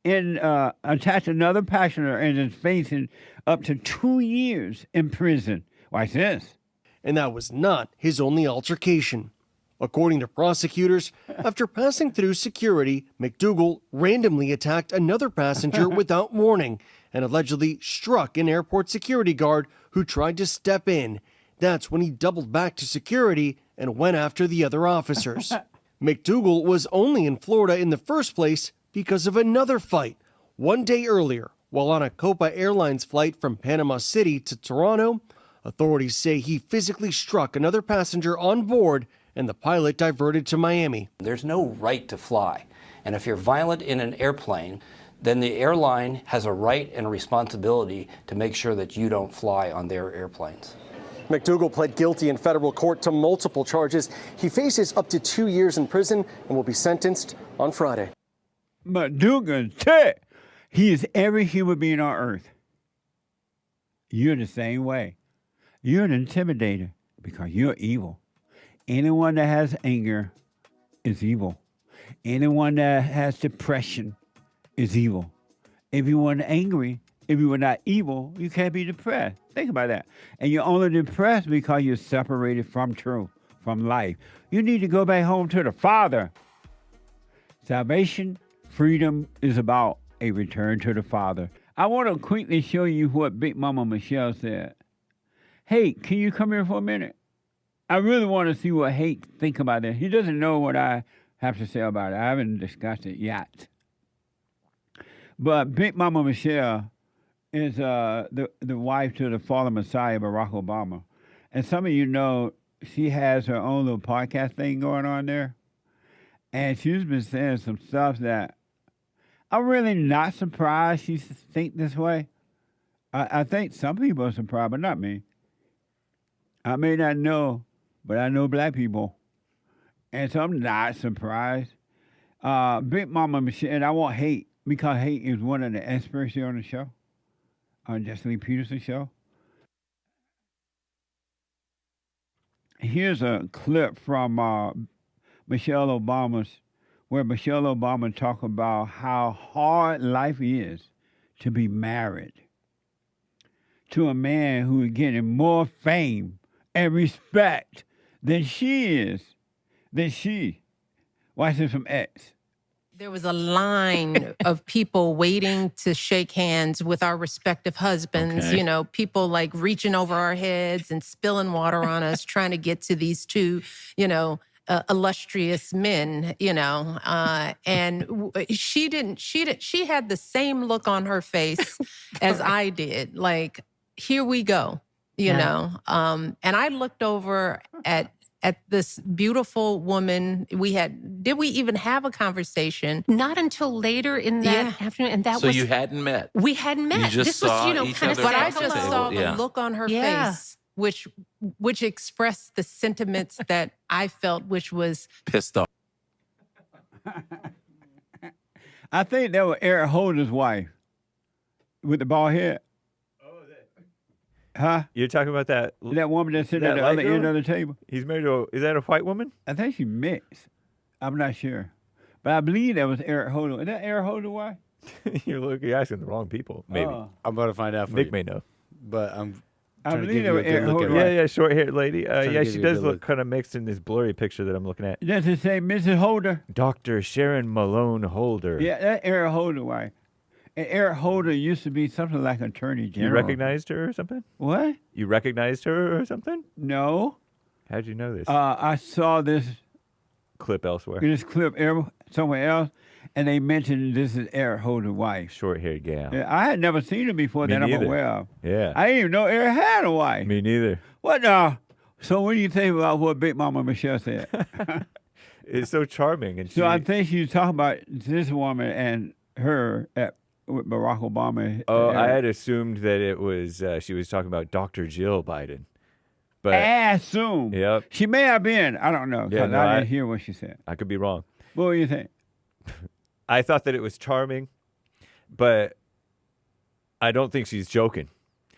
attacked another passenger and is facing up to 2 years in prison. Watch this. And that was not his only altercation. According to prosecutors, after passing through security, McDougal randomly attacked another passenger without warning and allegedly struck an airport security guard who tried to step in. That's when he doubled back to security and went after the other officers. McDougal was only in Florida in the first place because of another fight. 1 day earlier, while on a Copa Airlines flight from Panama City to Toronto, authorities say he physically struck another passenger on board and the pilot diverted to Miami. There's no right to fly. And if you're violent in an airplane, then the airline has a right and a responsibility to make sure that you don't fly on their airplanes. McDougal pled guilty in federal court to multiple charges. He faces up to 2 years in prison and will be sentenced on Friday. McDougal, he is every human being on earth. You're the same way. You're an intimidator because you're evil. Anyone that has anger is evil. Anyone that has depression is evil. If you weren't angry, if you were not evil, you can't be depressed. Think about that. And you're only depressed because you're separated from truth, from life. You need to go back home to the Father. Salvation, freedom is about a return to the Father. I want to quickly show you what Big Mama Michelle said. Hey, can you come here for a minute? I really want to see what Hake think about it. He doesn't know what I have to say about it. I haven't discussed it yet. But Big Mama Michelle is the wife to the fallen Messiah, Barack Obama. And some of you know she has her own little podcast thing going on there. And she's been saying some stuff that I'm really not surprised she thinks this way. I think some people are surprised, but not me. I may not know, but I know black people. And so I'm not surprised. Big Mama Michelle, and I want Hake, because Hake is one of the experts here on the show, on Jesse Lee Peterson show. Here's a clip from Michelle Obama's, where Michelle Obama talked about how hard life is to be married to a man who is getting more fame and respect than she is. Watch this from X. There was a line of people waiting to shake hands with our respective husbands, Okay. you know, people like reaching over our heads and spilling water on us, trying to get to these two, you know, illustrious men, you know, and she had the same look on her face as I did. Like, here we go, you know? And I looked over at this beautiful woman. Did we even have a conversation? Not until later in that afternoon. And that So was. you hadn't met? We hadn't met. You just this saw was, you know, each kind of. other But I at the just table. saw the Yeah. look on her face, which expressed the sentiments that I felt, which was pissed off. I think that was Eric Holder's wife with the bald head. Huh? You're talking about that woman that's sitting at the light other girl? end of the table? He's married to is that a white woman? I think she's mixed. I'm not sure. But I believe that was Eric Holder. Is that Eric Holder's wife? You're asking the wrong people. Maybe. I'm about to find out for Nick you. may know. But I'm I trying to believe give you a they were good look at Holder. it. Yeah, short-haired lady. Trying to Yeah, give she you a does good look look. kind of mixed in this blurry picture that I'm looking at. Does it say Mrs. Holder? Dr. Sharon Malone Holder. Yeah, that Eric Holder wife. And Eric Holder used to be something like Attorney You General. recognized her or something? What? You recognized her or something? No. How'd you know this? I saw this Clip elsewhere. clip somewhere else, and they mentioned this is Eric Holder's wife. Short-haired gal. Yeah, I had never seen her before Me that I'm neither. aware of. Yeah. I didn't even know Eric had a wife. Me neither. What So what do you think about what Big Mama Michelle said? It's so charming. And So I think she was talking about this woman and her with Barack Obama. Oh, I had assumed that it was she was talking about Dr. Jill Biden. But I assume. Yep. She may have been. I don't know. 'Cause Yeah, no, I didn't hear what she said. I could be wrong. What do you think? I thought that it was charming, but I don't think she's joking.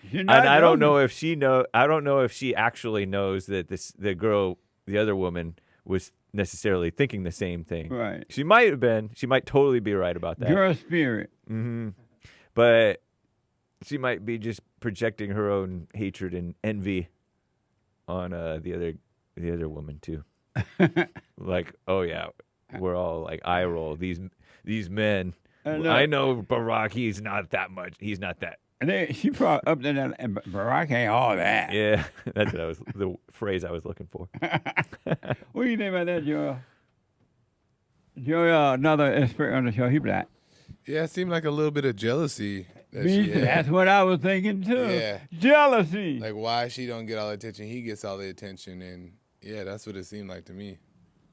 You're not And I don't joking. know if she I don't know if she actually knows that the other woman was necessarily thinking the same thing. Right. She might have been. She might totally be right about that. Girl spirit. Mm-hmm. But she might be just projecting her own hatred and envy on the other woman too. Like, oh yeah, we're all like eye roll. These men. I know Barack. He's not that much. He's not that. And she brought up there, and Barack ain't all that. Yeah, that's what the phrase I was looking for. What do you think about that, Joel? Joel, another expert on the show, he black. Yeah, it seemed like a little bit of jealousy. That she had. That's what I was thinking too. Yeah. Jealousy. Like why she don't get all the attention, he gets all the attention, and yeah, that's what it seemed like to me.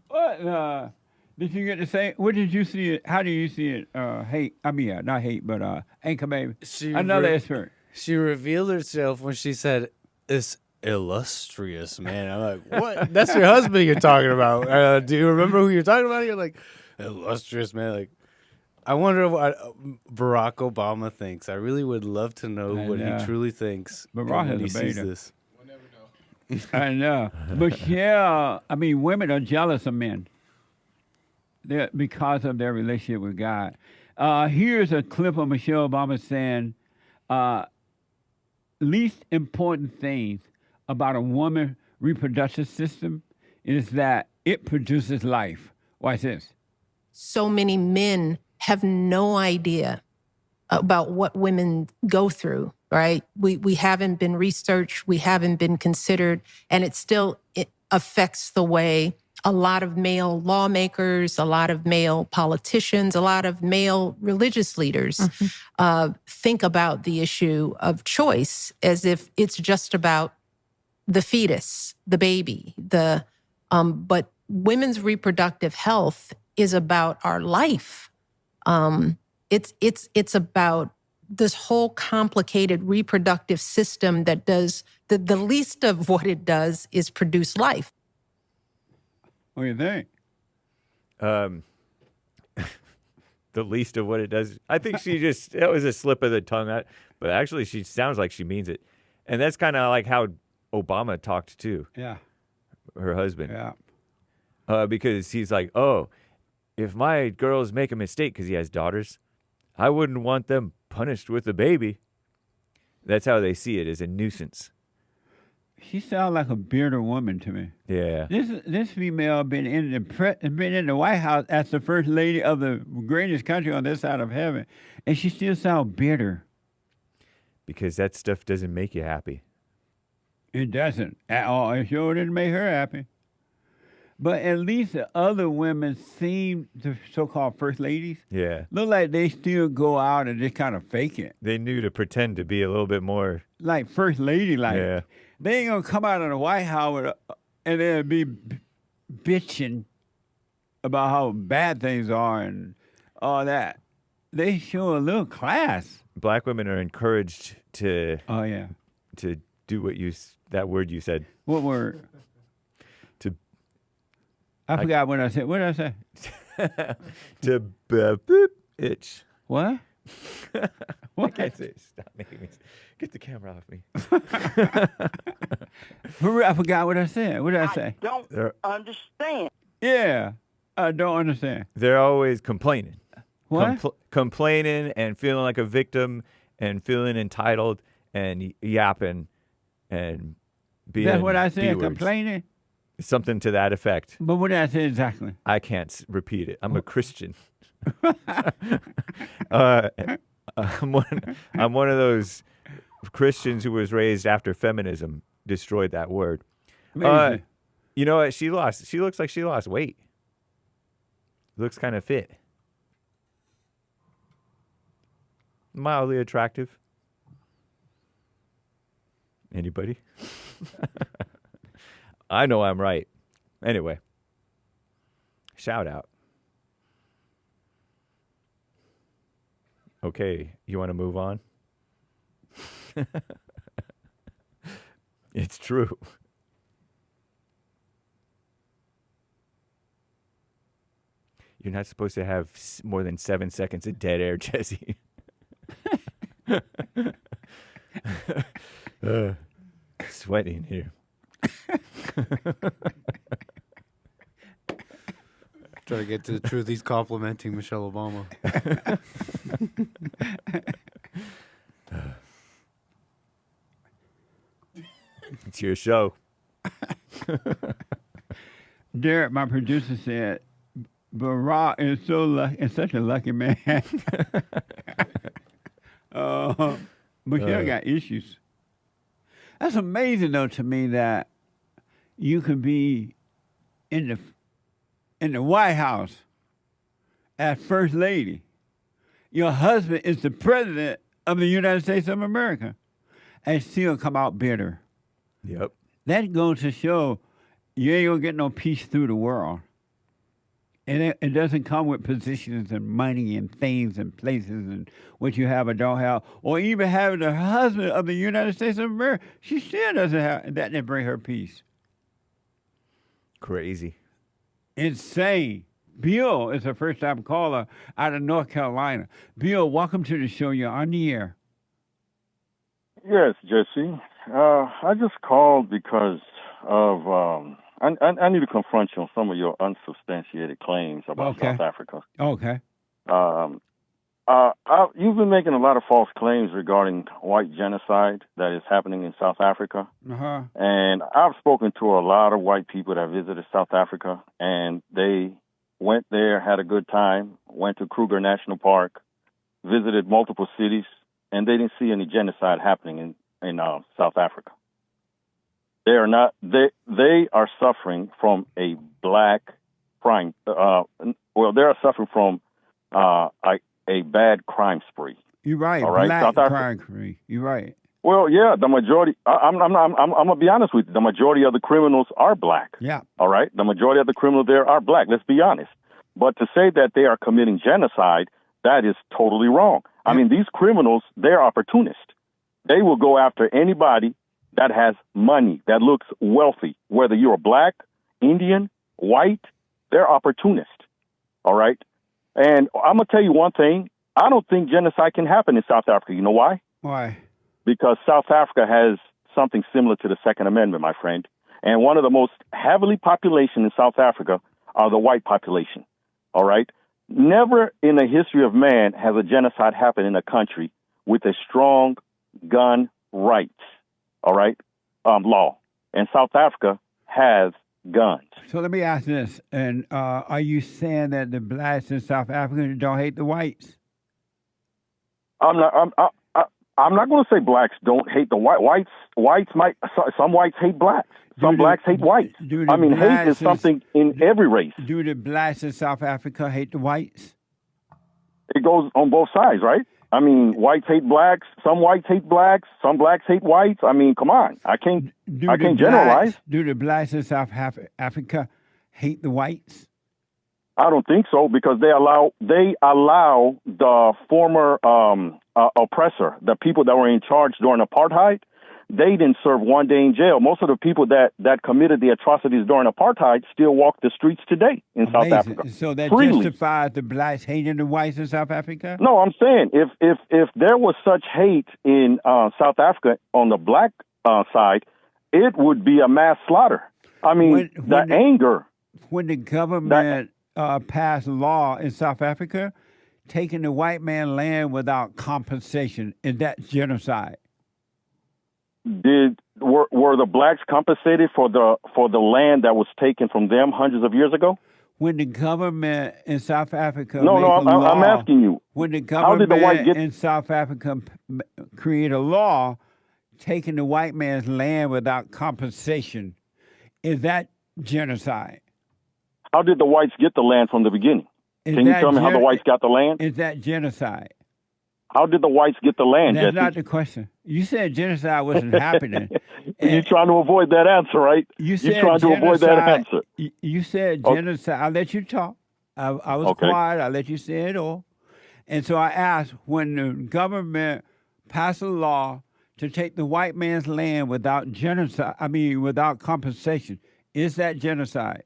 What? Did you get to say? What did you see it? How do you see it? Hate. I mean, not hate, but Anchor Baby. Another expert. She revealed herself when she said, "This illustrious man." I'm like, what? That's your husband you're talking about. Do you remember who you're talking about? You're like, illustrious man. Like, I wonder what Barack Obama thinks. I really would love to know what he truly thinks Barack when he is a sees beta. this. I know. Michelle, I mean, women are jealous of men. Because of their relationship with God. Here's a clip of Michelle Obama saying, least important things about a woman's reproductive system is that it produces life. Watch this. So many men have no idea about what women go through, right? We haven't been researched, we haven't been considered, and it affects the way a lot of male lawmakers, a lot of male politicians, a lot of male religious leaders think about the issue of choice as if it's just about the fetus, the baby. But women's reproductive health is about our life. It's about this whole complicated reproductive system that does the least of what it does is produce life. What do you think? The least of what it does. I think that was a slip of the tongue. But actually, she sounds like she means it. And that's kind of like how Obama talked too. Yeah. Her husband. Yeah. Because he's like, oh, if my girls make a mistake, because he has daughters, I wouldn't want them punished with a baby. That's how they see it, as a nuisance. She sounds like a bearded woman to me. Yeah. This female been in the White House as the first lady of the greatest country on this side of heaven, and she still sounds bitter. Because that stuff doesn't make you happy. It doesn't at all. It sure didn't make her happy. But at least the other women seem, the so-called first ladies, look like they still go out and just kind of fake it. They knew to pretend to be a little bit more like first lady, like. Yeah. They ain't gonna come out of the White House and then be bitching about how bad things are and all that. They show a little class. Black women are encouraged to. Oh yeah. To do that word you said. What word? I forgot what I said. What did I say? To boop itch. What? I can't say it. Stop making me. Get the camera off me. I forgot what I said. What did I say? I don't understand. Yeah, I don't understand. They're always complaining. What? Complaining and feeling like a victim and feeling entitled and yapping and being. That's what I said, B-words. complaining? Something to that effect. But what did I say exactly? I can't repeat it. I'm a Christian. I'm one of those Christians who was raised after feminism destroyed that word. You know what? She looks like she lost weight. Looks kind of fit. Mildly attractive. Anybody? I know I'm right. Anyway. Shout out. Okay, you want to move on? It's true. You're not supposed to have more than 7 seconds of dead air, Jesse. Sweating here. Try to get to the truth. He's complimenting Michelle Obama. It's your show. Derek, my producer, said, Barack is such a lucky man. Michelle got issues. That's amazing, though, to me that you could be in the White House as First Lady. Your husband is the President of the United States of America and still come out bitter. Yep. That goes to show you ain't gonna get no peace through the world. And it doesn't come with positions and money and things and places and what you have or don't have, or even having the husband of the United States of America. She still doesn't have that. Didn't bring her peace. Crazy. Insane. Bill is a first-time caller out of North Carolina. Bill, welcome to the show. You're on the air. Yes, Jesse. I just called because of I need to confront you on some of your unsubstantiated claims about South Africa. Okay. You've been making a lot of false claims regarding white genocide that is happening in South Africa. Uh-huh. And I've spoken to a lot of white people that visited South Africa, and they went there, had a good time, went to Kruger National Park, visited multiple cities, and they didn't see any genocide happening in South Africa. They are not. They are suffering from a black crime. They are suffering from a bad crime spree. You're right. All right, Black South crime spree. You're right. Well, yeah, the majority. I'm gonna be honest with you. The majority of the criminals are black. Yeah. All right. The majority of the criminals there are black. Let's be honest. But to say that they are committing genocide, that is totally wrong. I mean, these criminals, they're opportunists. They will go after anybody that has money, that looks wealthy, whether you're black, Indian, white, they're opportunists. All right? And I'm going to tell you one thing. I don't think genocide can happen in South Africa. You know why? Why? Because South Africa has something similar to the Second Amendment, my friend. And one of the most heavily population in South Africa are the white population. All right? Never in the history of man has a genocide happened in a country with a strong gun rights, all right, law. And South Africa has guns. So let me ask this. And are you saying that the blacks in South Africa don't hate the whites? I'm not going to say blacks don't hate the whites. Whites might. Some whites hate blacks. Some blacks hate whites. I mean, hate is something in every race. Do the blacks in South Africa hate the whites? It goes on both sides, right? I mean, whites hate blacks. Some whites hate blacks. Some blacks hate whites. I mean, come on. I can't generalize. Do the blacks in South Africa hate the whites? I don't think so, because they allow the former oppressor, the people that were in charge during apartheid. They didn't serve one day in jail. Most of the people that committed the atrocities during apartheid still walk the streets today in South Africa. So that freely. justifies the blacks hating the whites in South Africa? No, I'm saying if there was such hate in South Africa on the black side, it would be a mass slaughter. I mean, anger. When the government passed a law in South Africa taking the white man land without compensation, is that genocide? Were the blacks compensated for the land that was taken from them hundreds of years ago? When the government in South Africa No, make no, a law, I'm asking you. when the How did the white government get? in South Africa create a law taking the white man's land without compensation, is that genocide? How did the whites get the land from the beginning? Is Can you that tell me how the whites got the land? Is that genocide? How did the whites get the land, That's Jesse? not the question. You said genocide wasn't happening. You're trying to avoid that answer, right? You said You're trying to avoid that genocide. answer. You said Okay. genocide. I'll let you talk. I was Okay. quiet. I'll let you say it all. And so I asked, when the government passed a law to take the white man's land without genocide, without compensation, is that genocide?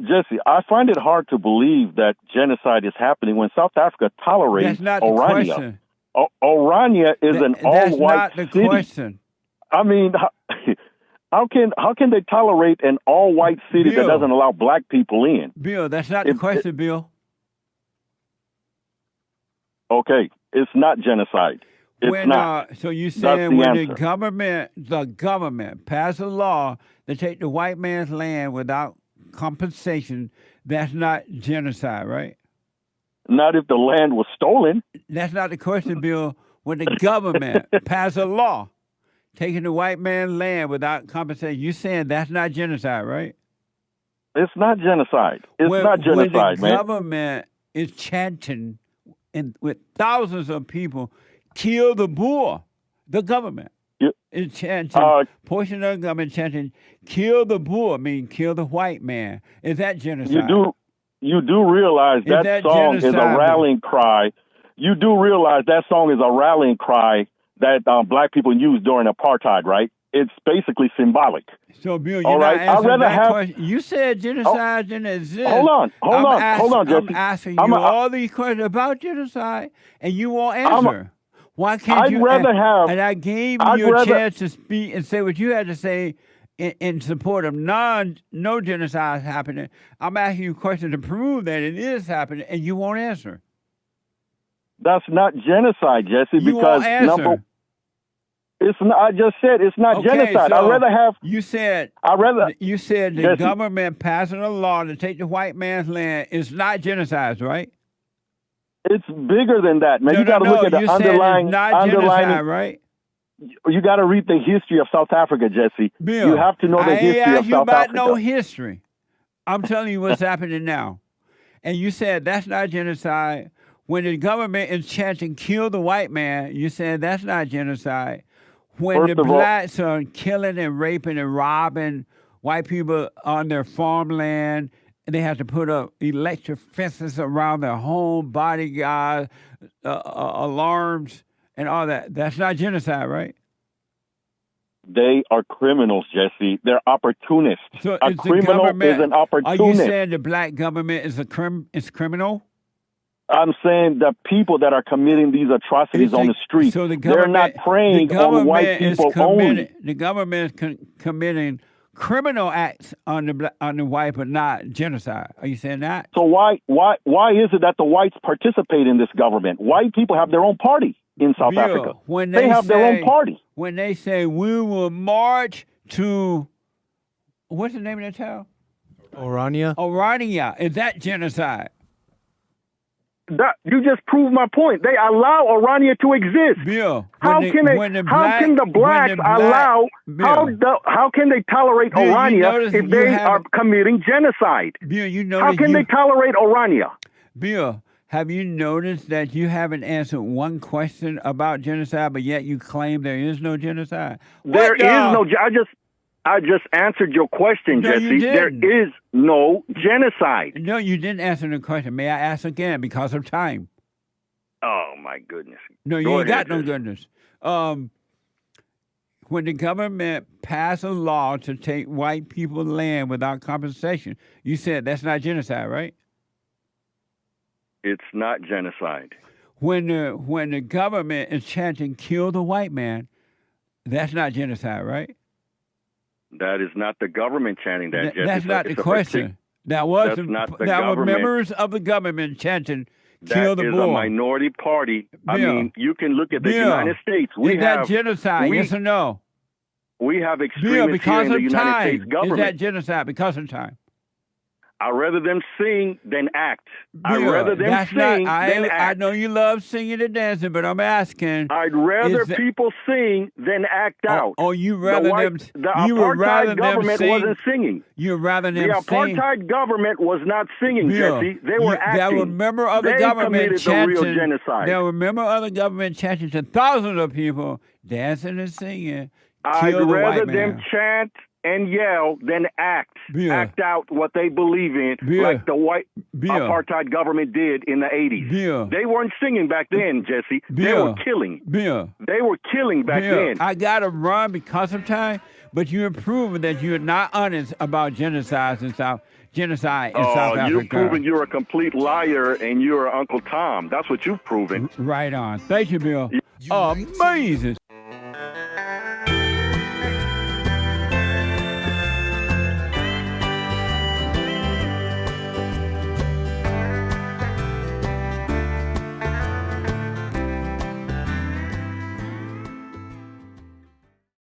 Jesse, I find it hard to believe that genocide is happening when South Africa tolerates That's not the Orania. question. Orania is an That's all-white not the city. question. I mean, how can they tolerate an all-white city that Bill. doesn't allow black people in? Bill, that's not the question, Bill. Okay, it's not genocide. It's When, not. so you That's saying the when answer. the government passed a law to take the white man's land without compensation, that's not genocide, right? Not if the land was stolen. That's not the question, Bill. When the government passed a law taking the white man's land without compensation, you saying that's not genocide, right? It's not genocide. It's when, not genocide, when the man. government is chanting and with thousands of people, kill the Boer, the government. Is chanting, portion of the government chanting, kill the Boer, kill the white man. Is that genocide? You do realize that song is a genocide? rallying cry. You do realize that song is a rallying cry that black people used during apartheid, right? It's basically symbolic. So, Bill, All you're right? not answering that have, question. You said genocide didn't exist. Hold on, Jesse. I'm asking you all these questions about genocide, and you won't answer. Why can't you? And I gave you a chance to speak and say what you had to say in support of no genocide happening. I'm asking you a question to prove that it is happening, and you won't answer. That's not genocide, Jesse. You because won't answer. It's not, I just said it's not genocide. So I'd rather have. You said the Jesse, government passing a law to take the white man's land is not genocide, right? It's bigger than that, man. No, you got to look at the you underlying. Said it's not genocide, right? You got to read the history of South Africa, Jesse. Bill, you have to know the history I of asked you South about Africa. no history. I'm telling you what's happening now. And you said that's not genocide. When the government is chanting, kill the white man, you said that's not genocide. When First the of all- blacks are killing and raping and robbing white people on their farmland, and they have to put up electric fences around their home, bodyguards, alarms, and all that. That's not genocide, right? They are criminals, Jesse. They're opportunists. So a is the criminal government, is an are opportunist. you saying the black government is is criminal? I'm saying the people that are committing these atrocities on the street, So the they're not preying on white people only. The government is committing criminal acts on the white, but not genocide. Are you saying that? So why is it that the whites participate in this government? White people have their own party in South Bill, Africa. When they have their own party. When they say we will march to, what's the name of that town? Orania. Orania. Is that genocide? You just proved my point. They allow Orania to exist. Bill, how can the blacks allow? Bill, how can they tolerate Bill, Orania if they are committing genocide? Bill, you notice how can they tolerate Orania? Bill, have you noticed that you haven't answered one question about genocide, but yet you claim there is no genocide? There is no. I just answered your question, No, you Jesse. There didn't. is no genocide. No, you didn't answer the question. May I ask again because of time? Oh my goodness. No, you Go ain't ahead, got no Jesse. goodness. When the government passed a law to take white people's land without compensation, you said that's not genocide, right? It's not genocide. When the government is chanting "kill the white man," that's not genocide, right? That is not the government chanting that, Jesse. That's not the question. That was members of the government chanting kill that the is bull. a minority party. I Bill. mean, you can look at the Bill. United States. We Is that have genocide? we- yes or no? We have Bill, extremists here because in the of United time. States government. Is that genocide because of time? I'd rather them sing than act. I'd Bill, rather them that's sing not, than I act. know you love singing and dancing, but I'm asking. I'd rather is that- people sing than act out. Oh, you rather them? The You would rather apartheid them government sing? wasn't singing. You'd rather them The sing? apartheid government was not singing, Bill, Jesse. They were acting. There were member of the They government committed chanting. the real genocide. There were member of the government chanting to thousands of people dancing and singing. I'd Kill the rather white them man. chant and yell than act. Bill. Act out what they believe in, Bill. like the white Bill. apartheid government did in the 80s. Bill. They weren't singing back then, Jesse. They Bill. were killing. Bill. They were killing back Bill, then. I got to run because of time, but you're proving that you're not honest about genocide in South Africa. You've proven you're a complete liar and you're Uncle Tom. That's what you've proven. Right on. Thank you, Bill. Amazing.